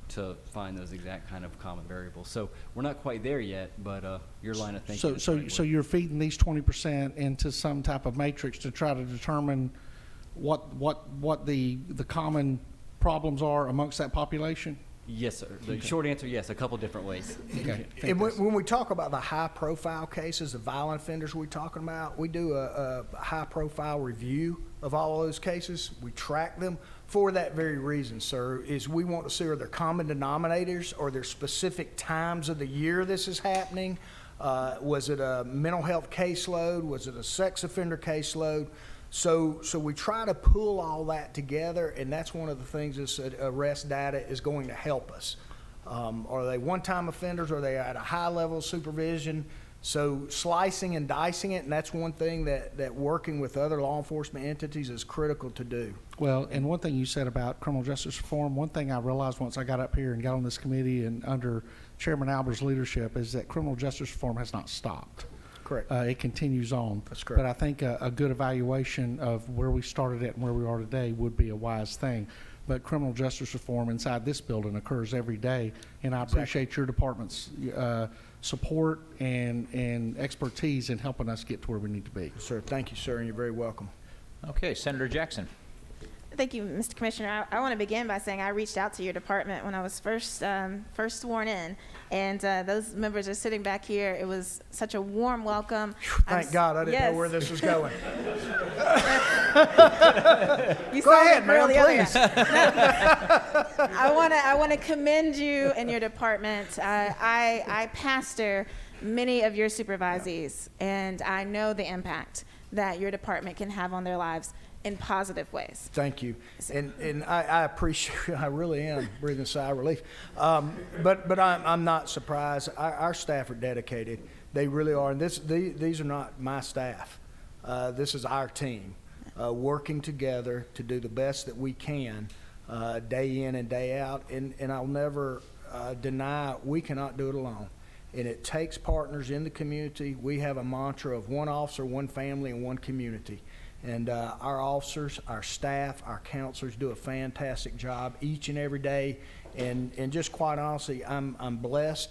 to find those exact kind of common variables. So we're not quite there yet, but your line of thinking. So you're feeding these 20% into some type of matrix to try to determine what the common problems are amongst that population? Yes, sir. The short answer, yes, a couple different ways. Okay. And when we talk about the high-profile cases, the violent offenders we're talking about, we do a high-profile review of all of those cases. We track them for that very reason, sir, is we want to see, are there common denominators, or there specific times of the year this is happening? Was it a mental health caseload? Was it a sex offender caseload? So we try to pull all that together, and that's one of the things this arrest data is going to help us. Are they one-time offenders? Are they at a high level of supervision? So slicing and dicing it, and that's one thing that working with other law enforcement entities is critical to do. Well, and one thing you said about criminal justice reform, one thing I realized once I got up here and got on this committee and under Chairman Albert's leadership, is that criminal justice reform has not stopped. Correct. It continues on. That's correct. But I think a good evaluation of where we started at and where we are today would be a wise thing. But criminal justice reform inside this building occurs every day, and I appreciate your department's support and expertise in helping us get to where we need to be. Sir, thank you, sir, and you're very welcome. Okay, Senator Jackson. Thank you, Mr. Commissioner. I want to begin by saying I reached out to your department when I was first sworn in, and those members are sitting back here. It was such a warm welcome. Thank God, I didn't know where this was going. You Go ahead, ma'am, please. I want to commend you and your department. I pastor many of your supervisees, and I know the impact that your department can have on their lives in positive ways. Thank you, and I appreciate. I really am breathing a sigh of relief. But I'm not surprised. Our staff are dedicated. They really are, and these are not my staff. This is our team working together to do the best that we can, day in and day out. And I'll never deny we cannot do it alone. And it takes partners in the community. We have a mantra of one officer, one family, and one community. And our officers, our staff, our counselors do a fantastic job each and every day. And just quite honestly, I'm blessed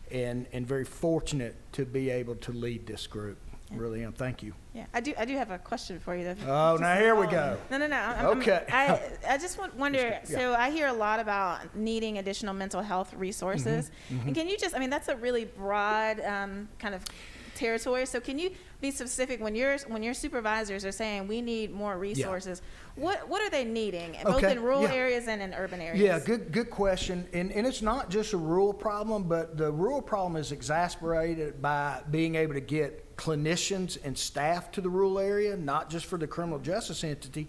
and very fortunate to be able to lead this group. Yeah. Really am. Thank you. Yeah, I do have a question for you, though. Oh, now here we go. No. Okay. I just wonder, Yeah. so I hear a lot about needing additional mental health resources. And can you just, that's a really broad kind of territory. So can you be specific when your supervisors are saying we need more resources? Yeah. What are they needing, both in rural areas and in urban areas? Yeah, good question. And it's not just a rural problem, but the rural problem is exacerbated by being able to get clinicians and staff to the rural area, not just for the criminal justice entity.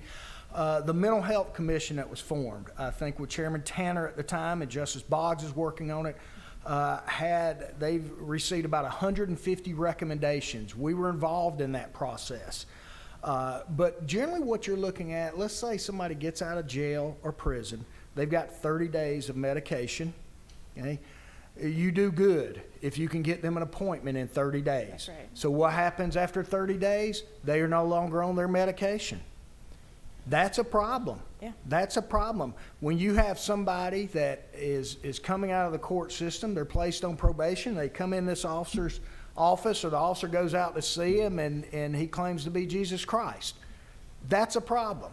The Mental Health Commission that was formed, I think with Chairman Tanner at the time, and Justice Boggs is working on it, they've received about 150 recommendations. We were involved in that process. But generally what you're looking at, let's say somebody gets out of jail or prison, they've got 30 days of medication, okay? You do good if you can get them an appointment in 30 days. That's right. So what happens after 30 days? They are no longer on their medication. That's a problem. Yeah. That's a problem. When you have somebody that is coming out of the court system, they're placed on probation, they come in this officer's office, or the officer goes out to see him and he claims to be Jesus Christ. That's a problem.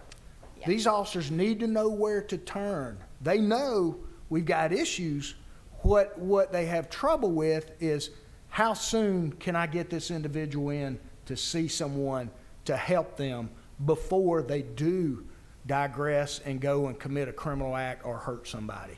Yeah. These officers need to know where to turn. They know we've got issues. What they have trouble with is, how soon can I get this individual in to see someone to help them before they do digress and go and commit a criminal act or hurt somebody.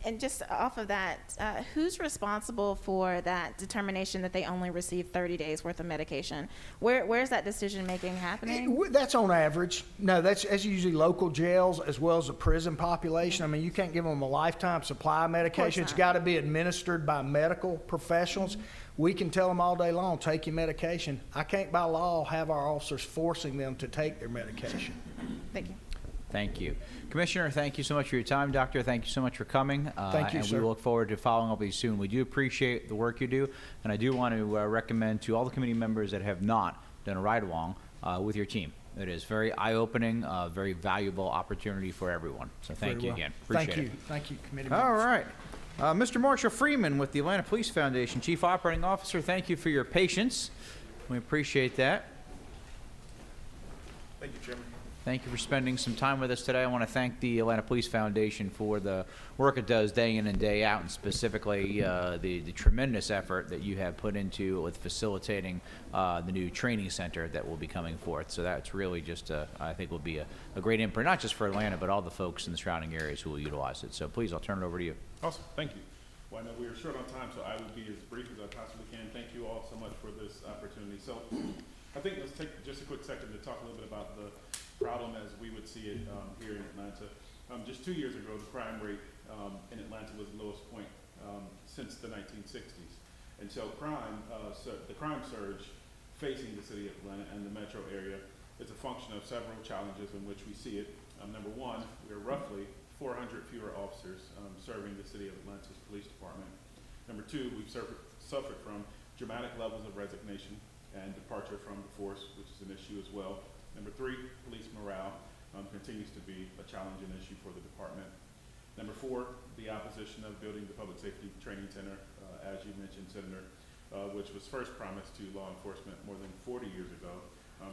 And just off of that, who's responsible for that determination that they only receive 30 days worth of medication? Where's that decision making happening? That's on average. No, that's usually local jails as well as the prison population. I mean, you can't give them a lifetime supply of medication. It's got to be administered by medical professionals. We can tell them all day long, take your medication. I can't by law have our officers forcing them to take their medication. Thank you. Thank you. Commissioner, thank you so much for your time. Doctor, thank you so much for coming. Thank you, and sir. we look forward to following up with you soon. We do appreciate the work you do, and I do want to recommend to all the committee members that have not done a ride-along with your team. It is very eye-opening, very valuable opportunity for everyone. So thank you again. Appreciate it. Thank you, committee members. All right. Mr. Marshall Freeman with the Atlanta Police Foundation, Chief Operating Officer, thank you for your patience. We appreciate that. Thank you, Chairman. Thank you for spending some time with us today. I want to thank the Atlanta Police Foundation for the work it does day in and day out, and specifically the tremendous effort that you have put into with facilitating the new training center that will be coming forth. So that's really just, I think, will be a great input, not just for Atlanta, but all the folks in the surrounding areas who will utilize it. So please, I'll turn it over to you. Awesome. Thank you. Well, I know we are short on time, so I will be as brief as I possibly can. Thank you all so much for this opportunity. So I think let's take just a quick second to talk a little bit about the problem as we would see it here in Atlanta. Just 2 years ago, the crime rate in Atlanta was the lowest point since the 1960s. And so the crime surge facing the city of Atlanta and the metro area is a function of several challenges in which we see it. Number one, we are roughly 400 fewer officers serving the city of Atlanta's police department. Number two, we've suffered from dramatic levels of resignation and departure from the force, which is an issue as well. Number three, police morale continues to be a challenge and issue for the department. Number four, the opposition of building the Public Safety Training Center, as you mentioned, Senator, which was first promised to law enforcement more than 40 years ago,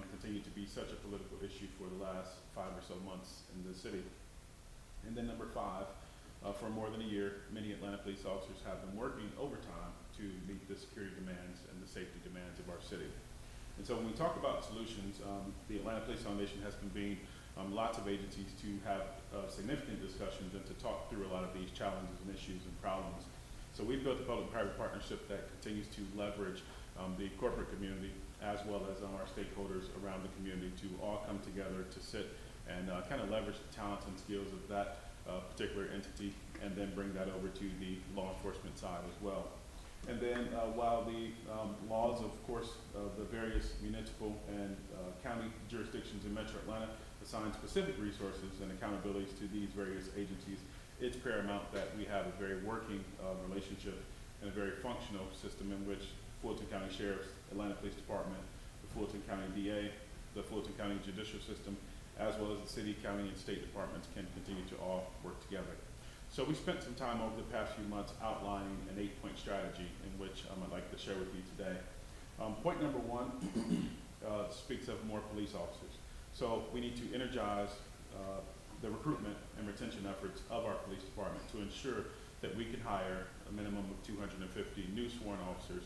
continued to be such a political issue for the last 5 or so months in the city. And then number five, for more than a year, many Atlanta police officers have been working overtime to meet the security demands and the safety demands of our city. And so when we talk about solutions, the Atlanta Police Foundation has convened lots of agencies to have significant discussions and to talk through a lot of these challenges and issues and problems. So we've built a public-private partnership that continues to leverage the corporate community as well as our stakeholders around the community to all come together to sit and kind of leverage the talents and skills of that particular entity and then bring that over to the law enforcement side as well. And then while the laws, of course, of the various municipal and county jurisdictions in Metro Atlanta assign specific resources and accountabilities to these various agencies, it's paramount that we have a very working relationship and a very functional system in which Fulton County Sheriff's, Atlanta Police Department, the Fulton County DA, the Fulton County Judicial System, as well as the city, county, and state departments can continue to all work together. So we spent some time over the past few months outlining an 8-point strategy in which I'd like to share with you today. Point number one speaks of more police officers. So we need to energize the recruitment and retention efforts of our police department to ensure that we can hire a minimum of 250 new sworn officers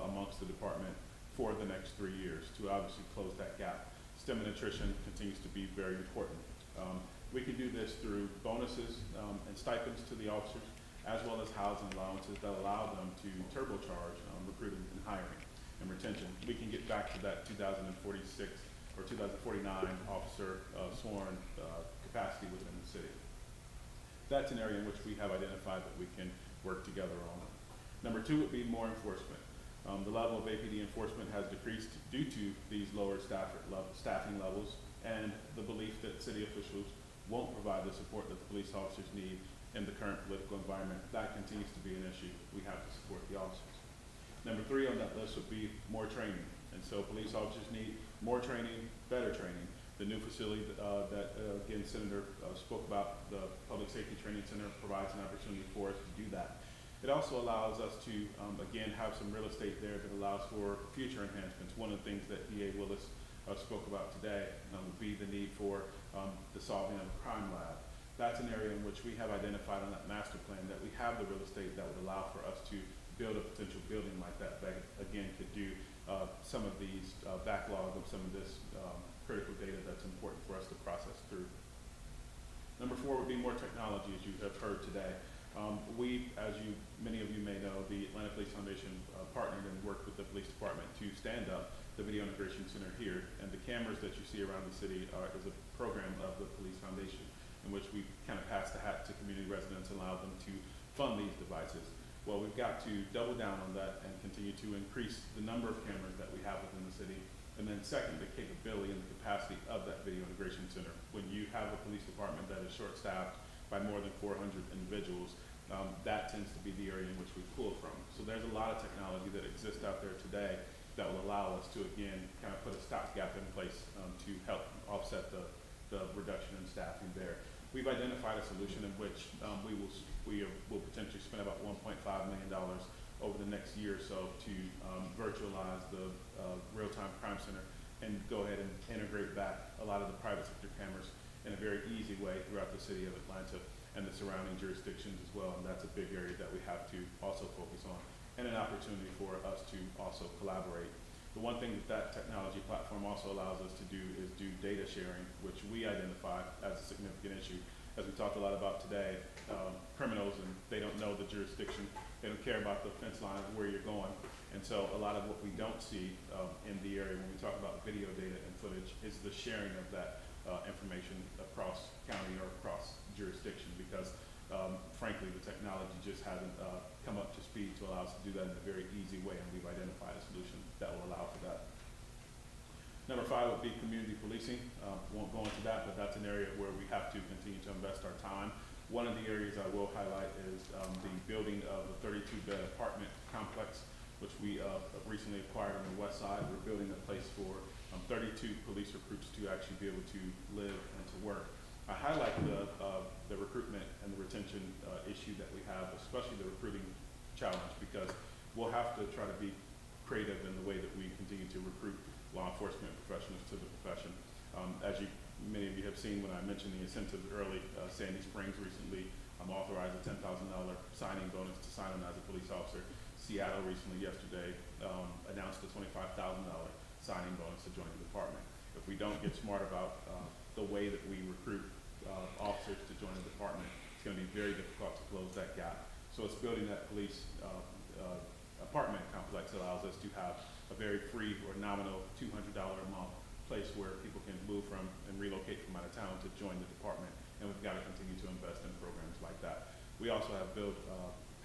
amongst the department for the next 3 years to obviously close that gap. STEM and attrition continues to be very important. We can do this through bonuses and stipends to the officers, as well as housing allowances that allow them to turbocharge recruiting and hiring and retention. We can get back to that 2046 or 2049 officer sworn capacity within the city. That's an area in which we have identified that we can work together on. Number two would be more enforcement. The level of APD enforcement has decreased due to these lower staffing levels and the belief that city officials won't provide the support that the police officers need in the current political environment. That continues to be an issue. We have to support the officers. Number three on that list would be more training. And so police officers need more training, better training. The new facility that again, Senator spoke about, the Public Safety Training Center, provides an opportunity for us to do that. It also allows us to, again, have some real estate there that allows for future enhancements. One of the things that DA Willis spoke about today would be the need for the solving of a crime lab. That's an area in which we have identified on that master plan that we have the real estate that would allow for us to build a potential building like that again could do some of these backlog of some of this critical data that's important for us to process through. Number four would be more technology, as you have heard today. Many of you may know, the Atlanta Police Foundation partnered and worked with the police department to stand up the Video Integration Center here. And the cameras that you see around the city is a program of the Police Foundation in which we kind of pass the hat to community residents and allow them to fund these devices. Well, we've got to double down on that and continue to increase the number of cameras that we have within the city. And then second, the capability and the capacity of that Video Integration Center. When you have a police department that is short-staffed by more than 400 individuals, that tends to be the area in which we pull from. So there's a lot of technology that exists out there today that will allow us to, again, kind of put a stopgap in place to help offset the reduction in staffing there. We've identified a solution in which we will potentially spend about $1.5 million over the next year or so to virtualize the real-time crime center and go ahead and integrate back a lot of the private sector cameras in a very easy way throughout the city of Atlanta and the surrounding jurisdictions as well. And that's a big area that we have to also focus on, and an opportunity for us to also collaborate. The one thing that technology platform also allows us to do is do data sharing, which we identify as a significant issue. As we talked a lot about today, criminals, and they don't know the jurisdiction, they don't care about the fence line of where you're going. And so a lot of what we don't see in the area when we talk about video data and footage is the sharing of that information across county or across jurisdiction, because frankly, the technology just hasn't come up to speed to allow us to do that in a very easy way, and we've identified a solution that will allow for that. Number five would be community policing. Won't go into that, but that's an area where we have to continue to invest our time. One of the areas I will highlight is the building of a 32-bed apartment complex, which we recently acquired on the west side. We're building a place for 32 police recruits to actually be able to live and to work. I highlight the recruitment and the retention issue that we have, especially the recruiting challenge, because we'll have to try to be creative in the way that we continue to recruit law enforcement professionals to the profession. As many of you have seen when I mentioned the incentives early, Sandy Springs recently authorized a $10,000 signing bonus to sign on as a police officer. Seattle recently, yesterday, announced a $25,000 signing bonus to join the department. If we don't get smart about the way that we recruit officers to join the department, it's going to be very difficult to close that gap. So it's building that police apartment complex that allows us to have a very free or nominal $200 a month place where people can move from and relocate from out of town to join the department. And we've got to continue to invest in programs like that. We also have built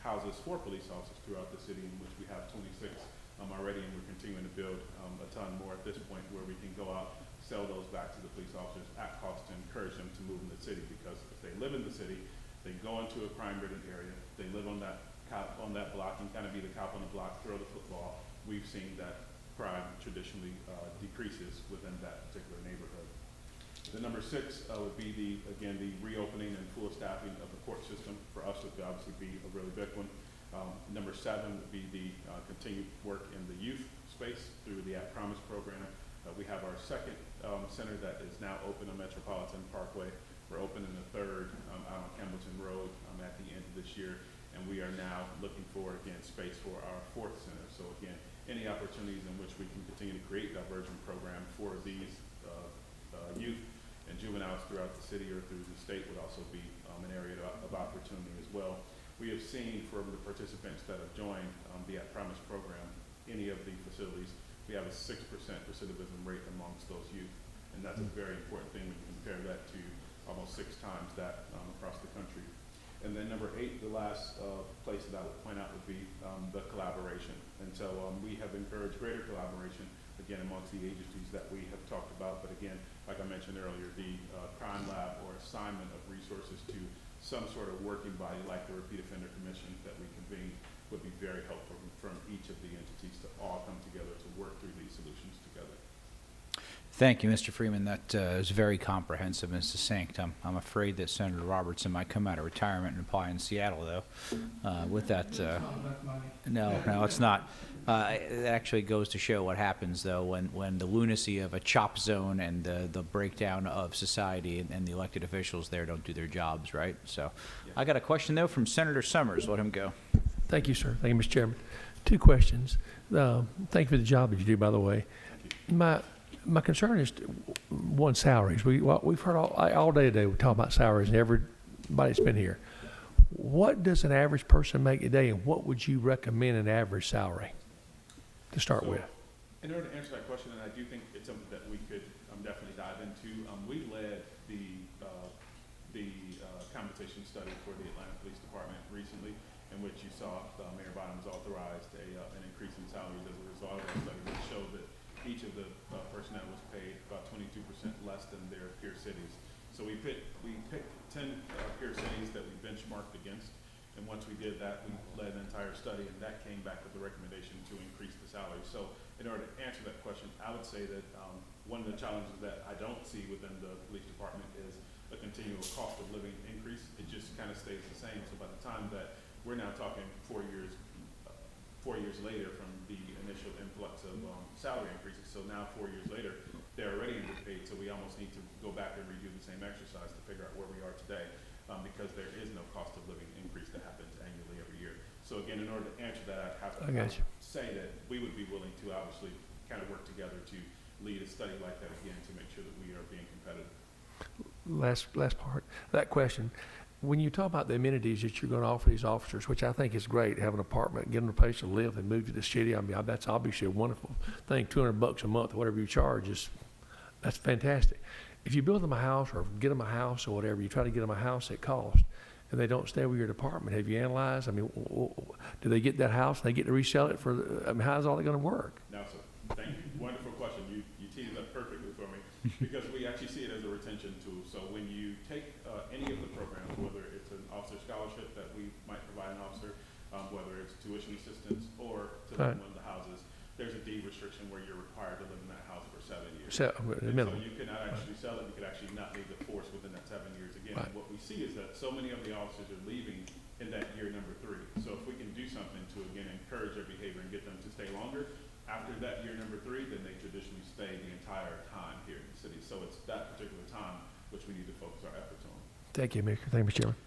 houses for police officers throughout the city, in which we have 26 already, and we're continuing to build a ton more at this point, where we can go out, sell those back to the police officers at cost to encourage them to move in the city. Because if they live in the city, they go into a crime-ridden area, they live on that block and kind of be the cop on the block, throw the football, we've seen that crime traditionally decreases within that particular neighborhood. The number six would be the reopening and full staffing of the court system. For us, would obviously be a really big one. Number seven would be the continued work in the youth space through the At Promise program. We have our second center that is now open on Metropolitan Parkway. We're opening the third out on Campbellton Road at the end of this year. And we are now looking for, again, space for our fourth center. So again, any opportunities in which we can continue to create diversion program for these youth and juveniles throughout the city or through the state would also be an area of opportunity as well. We have seen from the participants that have joined the At Promise program, any of the facilities, we have a 6% recidivism rate amongst those youth. And that's a very important thing when you compare that to almost 6 times that across the country. And then number 8, the last place that I would point out would be the collaboration. And so we have encouraged greater collaboration, again, amongst the agencies that we have talked about. But again, like I mentioned earlier, the crime lab or assignment of resources to some sort of working body like the Repeat Offender Commission that we convene would be very helpful from each of the entities to all come together to work through these solutions together. Thank you, Mr. Freeman. That is very comprehensive and succinct. I'm afraid that Senator Robertson might come out of retirement and apply in Seattle, though. With that, no, it's not. It actually goes to show what happens, though, when the lunacy of a chop zone and the breakdown of society and the elected officials there don't do their jobs, right? So I got a question, though, from Senator Summers. Let him go. Thank you, sir. Thank you, Mr. Chairman. 2 questions. Thank you for the job that you do, by the way. My concern is, one, salaries. We've heard all day today, we talk about salaries, and everybody that's been here. What does an average person make a day, and what would you recommend an average salary to start with? In order to answer that question, and I do think it's something that we could definitely dive into, we led the compensation study for the Atlanta Police Department recently, in which you saw Mayor Bottoms authorized an increase in salaries as a result of that study, which showed that each of the personnel was paid about 22% less than their peer cities. So we picked 10 peer cities that we benchmarked against, and once we did that, we led an entire study, and that came back with the recommendation to increase the salary. So in order to answer that question, I would say that one of the challenges that I don't see within the police department is a continual cost of living increase. It just kind of stays the same. So by the time that we're now talking 4 years later from the initial influx of salary increases, so now 4 years later, they're already underpaid, so we almost need to go back and redo the same exercise to figure out where we are today, because there is no cost of living increase that happens annually every year. So again, in order to answer that, I'd have to say that we would be willing to obviously kind of work together to lead a study like that again to make sure that we are being competitive. Last part of that question. When you talk about the amenities that you're going to offer these officers, which I think is great, have an apartment, get them a place to live, and move to the city. I mean, that's obviously a wonderful thing. $200 a month, whatever you charge, that's fantastic. If you build them a house or get them a house or whatever, you try to get them a house at cost, and they don't stay with your department. Have you analyzed? I mean, do they get that house and they get to resell it for? I mean, how's all that going to work? No, sir. Thank you. Wonderful question. You teed it up perfectly for me because we actually see it as a retention tool. So when you take any of the programs, whether it's an officer scholarship that we might provide an officer, whether it's tuition assistance or to live in one of the houses, there's a deed restriction where you're required to live in that house for 7 years. So you cannot actually sell it. You could actually not leave the force within that 7 years. Again, what we see is that so many of the officers are leaving in that year number 3. So if we can do something to, again, encourage their behavior and get them to stay longer, after that year number 3, then they traditionally stay the entire time here in the city. So it's that particular time which we need to focus our efforts on. Thank you, Mayor. Thank you, Mr. Chairman.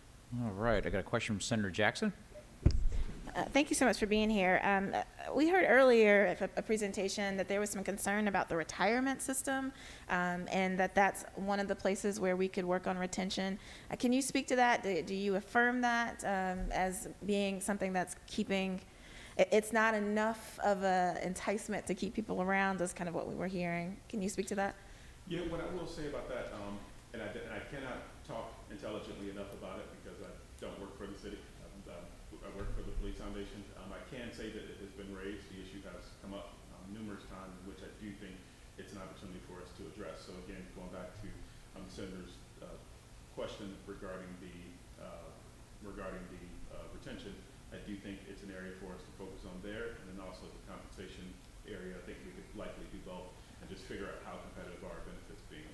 All right. I got a question from Senator Jackson. Thank you so much for being here. We heard earlier a presentation that there was some concern about the retirement system, and that's one of the places where we could work on retention. Can you speak to that? Do you affirm that as being something that's keeping, it's not enough of an enticement to keep people around? That's kind of what we were hearing. Can you speak to that? Yeah, what I will say about that, and I cannot talk intelligently enough about it because I don't work for the city. I work for the Police Foundation. I can say that it has been raised. The issue has come up numerous times, which I do think it's an opportunity for us to address. So again, going back to the Senator's question regarding the retention, I do think it's an area for us to focus on there, and then also the compensation area. I think we could likely do both and just figure out how competitive our benefits being.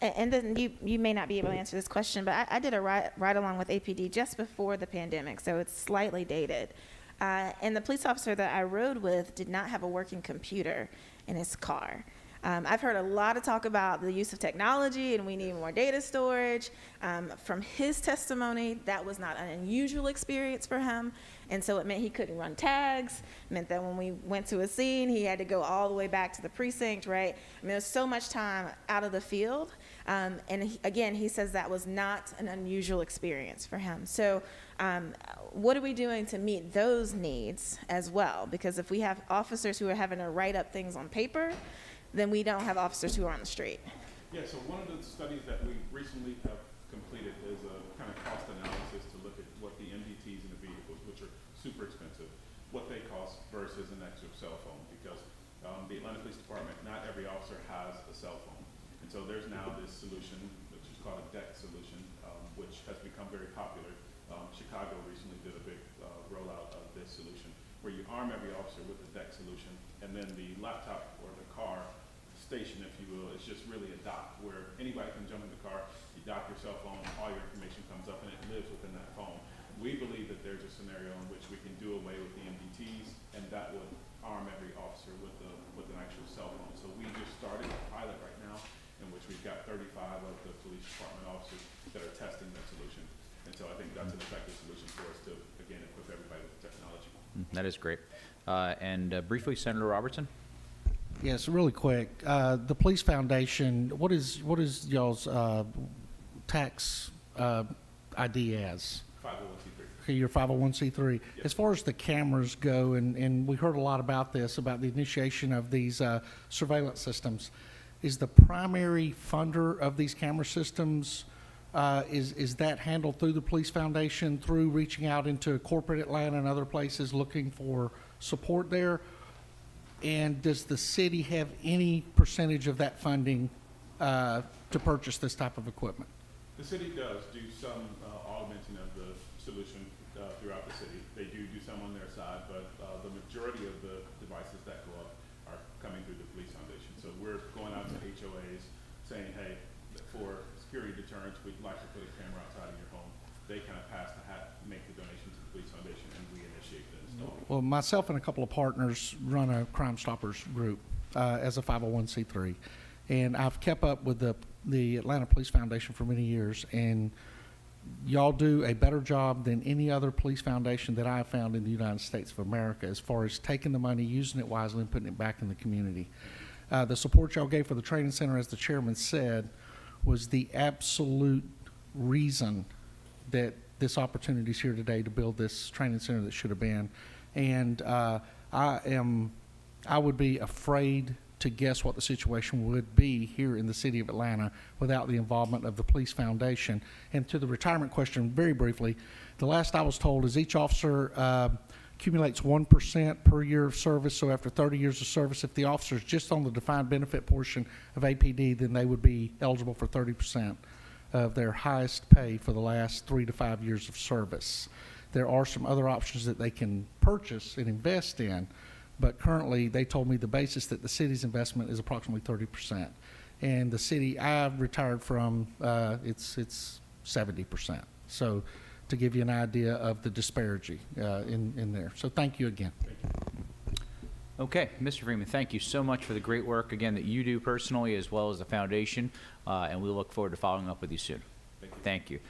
And then you may not be able to answer this question, but I did a ride along with APD just before the pandemic, so it's slightly dated. And the police officer that I rode with did not have a working computer in his car. I've heard a lot of talk about the use of technology and we need more data storage. From his testimony, that was not an unusual experience for him. And so it meant he couldn't run tags. It meant that when we went to a scene, he had to go all the way back to the precinct, right? I mean, there's so much time out of the field. Again, he says that was not an unusual experience for him. So what are we doing to meet those needs as well? Because if we have officers who are having to write up things on paper, then we don't have officers who are on the street. Yeah, so one of the studies that we recently have completed is a kind of cost analysis to look at what the MDTs in the vehicles, which are super expensive, what they cost versus an extra cell phone, because the Atlanta Police Department, not every officer has a cell phone. And so there's now this solution, which is called a DEC solution, which has become very popular. Chicago recently did a big rollout of this solution, where you arm every officer with the DEC solution, and then the laptop or the car station, if you will, is just really a dock where anybody can jump in the car, you dock your cell phone, all your information comes up, and it lives within that phone. We believe that there's a scenario in which we can do away with the MDTs, and that would arm every officer with an actual cell phone. So we just started a pilot right now, in which we've got 35 of the police department officers that are testing that solution. And so I think that's an effective solution for us to, again, equip everybody with technology. That is great. Briefly, Senator Robertson. Yes, really quick. The Police Foundation, what is y'all's tax ID as? 501c3. Okay, your 501c3. Yes. As far as the cameras go, and we heard a lot about this, about the initiation of these surveillance systems, is the primary funder of these camera systems, is that handled through the Police Foundation, through reaching out into corporate Atlanta and other places looking for support there? And does the city have any percentage of that funding to purchase this type of equipment? The city does do some augmenting of the solution throughout the city. They do some on their side, but the majority of the devices that go up are coming through the Police Foundation. So we're going out to HOAs saying, hey, for security deterrence, we'd like to put a camera outside of your home. They kind of pass the hat, make the donation to the Police Foundation, and we initiate the install. Well, myself and a couple of partners run a Crime Stoppers group as a 501c3, and I've kept up with the Atlanta Police Foundation for many years, and y'all do a better job than any other police foundation that I've found in the United States of America as far as taking the money, using it wisely, and putting it back in the community. The support y'all gave for the training center, as the chairman said, was the absolute reason that this opportunity is here today to build this training center that should have been. And I would be afraid to guess what the situation would be here in the city of Atlanta without the involvement of the Police Foundation. And to the retirement question, very briefly, the last I was told is each officer accumulates 1% per year of service. So after 30 years of service, if the officer is just on the defined benefit portion of APD, then they would be eligible for 30% of their highest pay for the last 3 to 5 years of service. There are some other options that they can purchase and invest in, but currently they told me the basis that the city's investment is approximately 30%. And the city I've retired from, it's 70%. So to give you an idea of the disparity in there. So thank you again. Okay, Mr. Freeman, thank you so much for the great work, again, that you do personally as well as the foundation, and we look forward to following up with you soon. Thank you.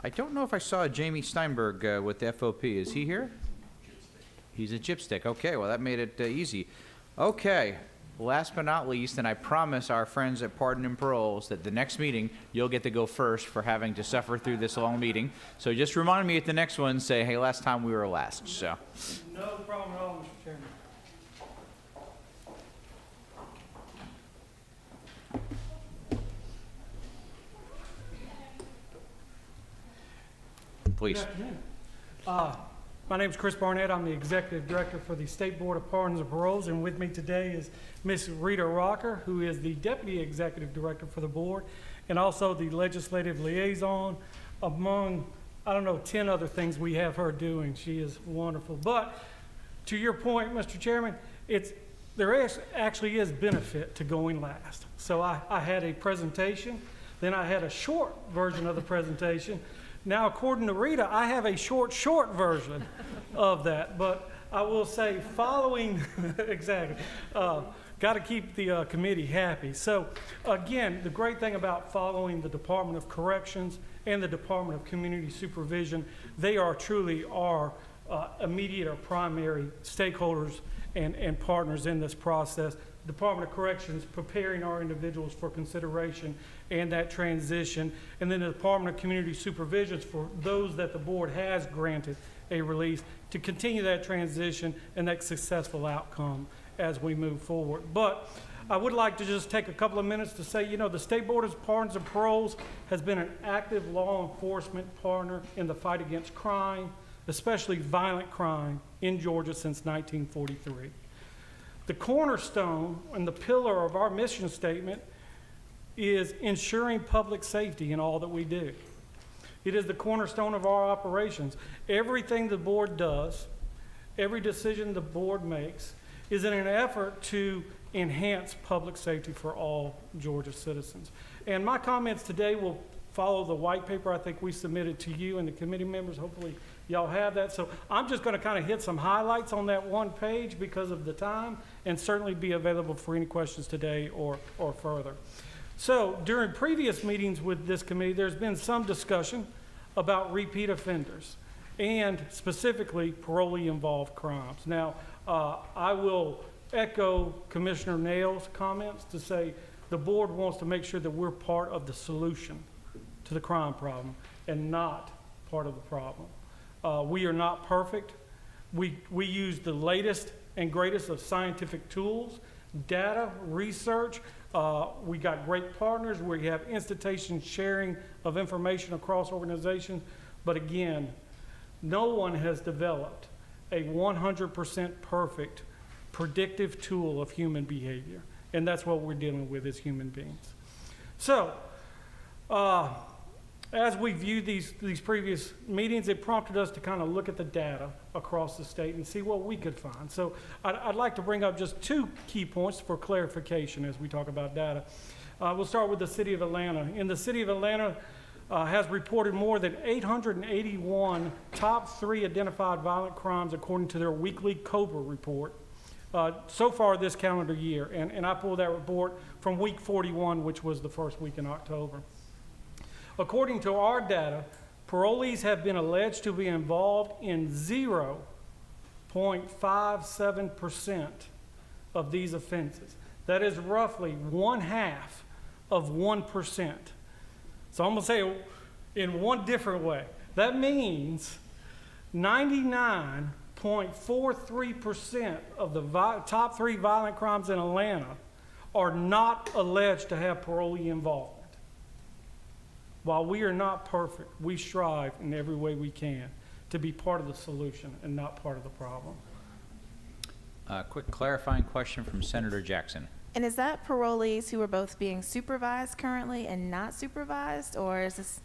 I don't know if I saw Jamie Steinberg with the FOP. Is he here? He's a gypstick. Okay, well, that made it easy. Okay, last but not least, and I promise our friends at Pardon and Paroles that the next meeting, you'll get to go first for having to suffer through this long meeting. So just remind me at the next one, say, hey, last time we were last, so. No problem at all, Mr. Chairman. Please. Good afternoon. My name is Chris Barnett. I'm the Executive Director for the State Board of Pardons and Paroles, and with me today is Ms. Rita Rocker, who is the Deputy Executive Director for the Board, and also the Legislative Liaison, among, 10 other things we have her doing. She is wonderful. But to your point, Mr. Chairman, there actually is benefit to going last. So I had a presentation, then I had a short version of the presentation. Now, according to Rita, I have a short version of that, but I will say following, exactly, got to keep the committee happy. So again, the great thing about following the Department of Corrections and the Department of Community Supervision, they are truly our immediate or primary stakeholders and partners in this process. Department of Corrections preparing our individuals for consideration and that transition, and then the Department of Community Supervision for those that the board has granted a release to continue that transition and that successful outcome as we move forward. But I would like to just take a couple of minutes to say, you know, the State Board of Pardons and Paroles has been an active law enforcement partner in the fight against crime, especially violent crime, in Georgia since 1943. The cornerstone and the pillar of our mission statement is ensuring public safety in all that we do. It is the cornerstone of our operations. Everything the board does, every decision the board makes, is in an effort to enhance public safety for all Georgia citizens. And my comments today will follow the white paper I think we submitted to you and the committee members. Hopefully y'all have that. So I'm just going to kind of hit some highlights on that one page because of the time, and certainly be available for any questions today or further. So during previous meetings with this committee, there's been some discussion about repeat offenders and specifically parolee-involved crimes. Now, I will echo Commissioner Nail's comments to say the board wants to make sure that we're part of the solution to the crime problem and not part of the problem. We are not perfect. We use the latest and greatest of scientific tools, data, research. We got great partners. We have institution sharing of information across organizations. But again, no one has developed a 100% perfect predictive tool of human behavior. And that's what we're dealing with as human beings. So, as we viewed these previous meetings, it prompted us to kind of look at the data across the state and see what we could find. So I'd like to bring up just two key points for clarification as we talk about data. We'll start with the city of Atlanta. In the city of Atlanta has reported more than 881 top 3 identified violent crimes according to their weekly COBRA report so far this calendar year. And I pulled that report from week 41, which was the first week in October. According to our data, parolees have been alleged to be involved in 0.57% of these offenses. That is roughly 1/2 of 1%. So I'm going to say it in one different way. That means 99.43% of the top 3 violent crimes in Atlanta are not alleged to have parolee involvement. While we are not perfect, we strive in every way we can to be part of the solution and not part of the problem. Quick clarifying question from Senator Jackson. And is that parolees who are both being supervised currently and not supervised, or is this,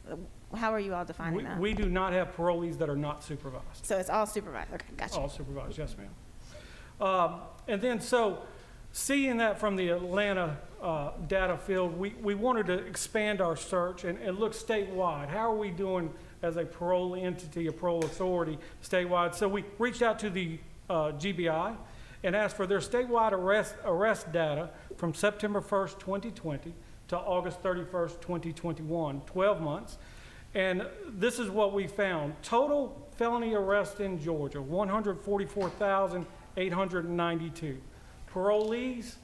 how are you all defining that? We do not have parolees that are not supervised. So it's all supervised, okay, gotcha. All supervised, yes ma'am. And then so, seeing that from the Atlanta data field, we wanted to expand our search and look statewide. How are we doing as a parole entity, a parole authority statewide? So we reached out to the GBI and asked for their statewide arrest data from September 1st, 2020 to August 31st, 2021, 12 months. And this is what we found. Total felony arrests in Georgia, 144,892. Parolees,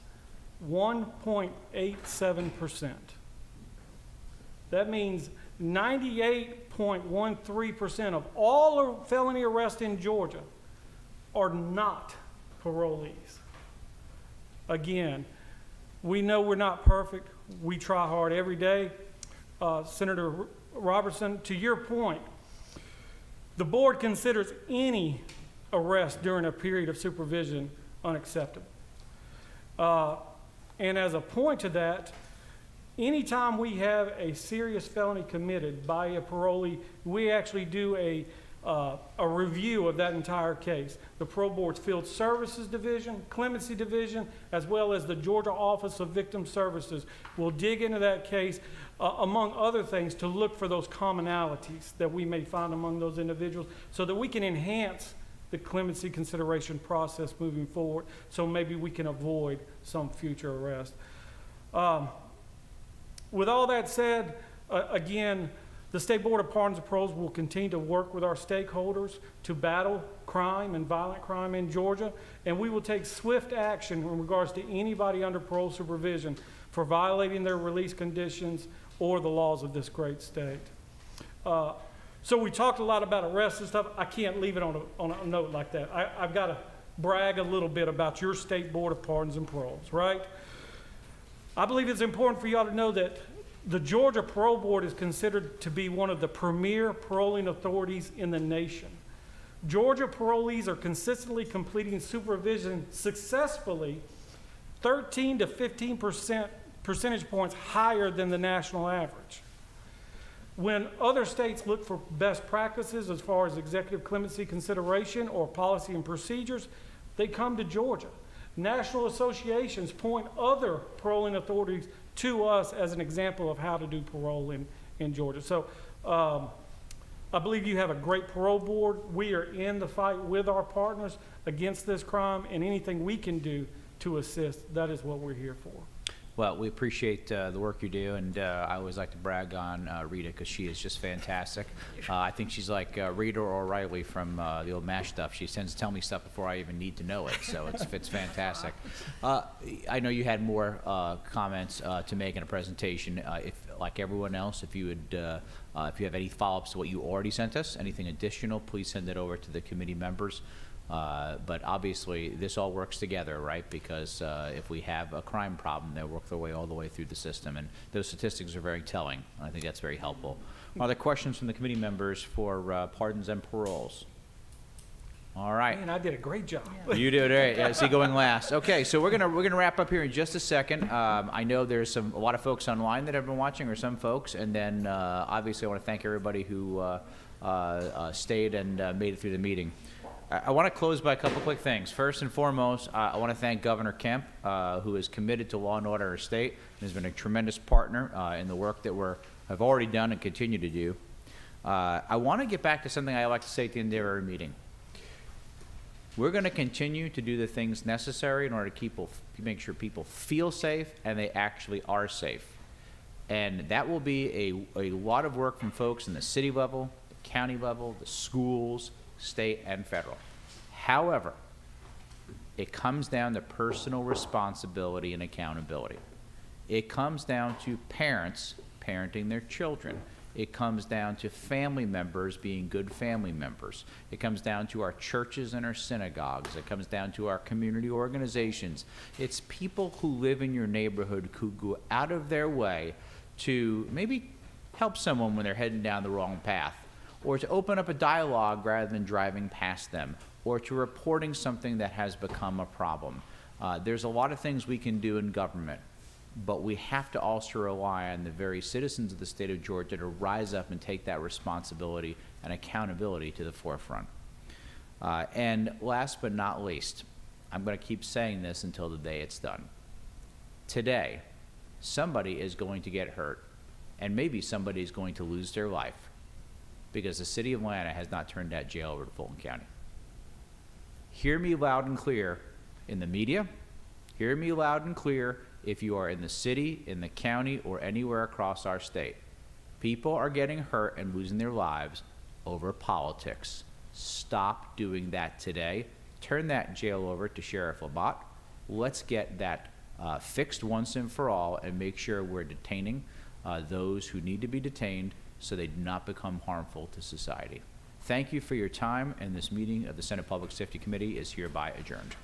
1.87%. That means 98.13% of all felony arrests in Georgia are not parolees. Again, we know we're not perfect. We try hard every day. Senator Robertson, to your point, the board considers any arrest during a period of supervision unacceptable. And as a point to that, anytime we have a serious felony committed by a parolee, we actually do a review of that entire case. The Parole Board's Field Services Division, Clemency Division, as well as the Georgia Office of Victim Services will dig into that case, among other things, to look for those commonalities that we may find among those individuals so that we can enhance the clemency consideration process moving forward, so maybe we can avoid some future arrest. With all that said, again, the State Board of Pardons and Paroles will continue to work with our stakeholders to battle crime and violent crime in Georgia, and we will take swift action in regards to anybody under parole supervision for violating their release conditions or the laws of this great state. So we talked a lot about arrests and stuff. I can't leave it on a note like that. I've got to brag a little bit about your State Board of Pardons and Paroles, right? I believe it's important for y'all to know that the Georgia Parole Board is considered to be one of the premier paroling authorities in the nation. Georgia parolees are consistently completing supervision successfully 13 to 15% percentage points higher than the national average. When other states look for best practices as far as executive clemency consideration or policy and procedures, they come to Georgia. National associations point other paroling authorities to us as an example of how to do parole in Georgia. So I believe you have a great parole board. We are in the fight with our partners against this crime, and anything we can do to assist, that is what we're here for. Well, we appreciate the work you do, and I always like to brag on Rita because she is just fantastic. I think she's like Rita or O'Reilly from the old MASH stuff. She tends to tell me stuff before I even need to know it, so it's fantastic. I know you had more comments to make in a presentation. If, like everyone else, if you would, if you have any follow-ups to what you already sent us, anything additional, please send it over to the committee members. But obviously, this all works together, right? Because if we have a crime problem, they'll work their way all the way through the system. And those statistics are very telling. I think that's very helpful. Are there questions from the committee members for pardons and paroles? All right. Man, I did a great job. You did great. Yeah, see, going last. Okay, so we're gonna wrap up here in just a second. I know there's a lot of folks online that have been watching, or some folks, and then obviously I want to thank everybody who stayed and made it through the meeting. I want to close by a couple quick things. First and foremost, I want to thank Governor Kemp, who is committed to law and order in our state and has been a tremendous partner in the work that have already done and continue to do. I want to get back to something I like to say at the end of every meeting. We're going to continue to do the things necessary in order to make sure people feel safe and they actually are safe. And that will be a lot of work from folks in the city level, the county level, the schools, state and federal. However, it comes down to personal responsibility and accountability. It comes down to parents parenting their children. It comes down to family members being good family members. It comes down to our churches and our synagogues. It comes down to our community organizations. It's people who live in your neighborhood who go out of their way to maybe help someone when they're heading down the wrong path, or to open up a dialogue rather than driving past them, or to reporting something that has become a problem. There's a lot of things we can do in government, but we have to also rely on the very citizens of the state of Georgia to rise up and take that responsibility and accountability to the forefront. And last but not least, I'm going to keep saying this until the day it's done. Today, somebody is going to get hurt, and maybe somebody is going to lose their life, because the city of Atlanta has not turned that jail over to Fulton County. Hear me loud and clear in the media. Hear me loud and clear if you are in the city, in the county, or anywhere across our state. People are getting hurt and losing their lives over politics. Stop doing that today. Turn that jail over to Sheriff Labatt. Let's get that fixed once and for all and make sure we're detaining those who need to be detained so they do not become harmful to society. Thank you for your time, and this meeting of the Senate Public Safety Committee is hereby adjourned.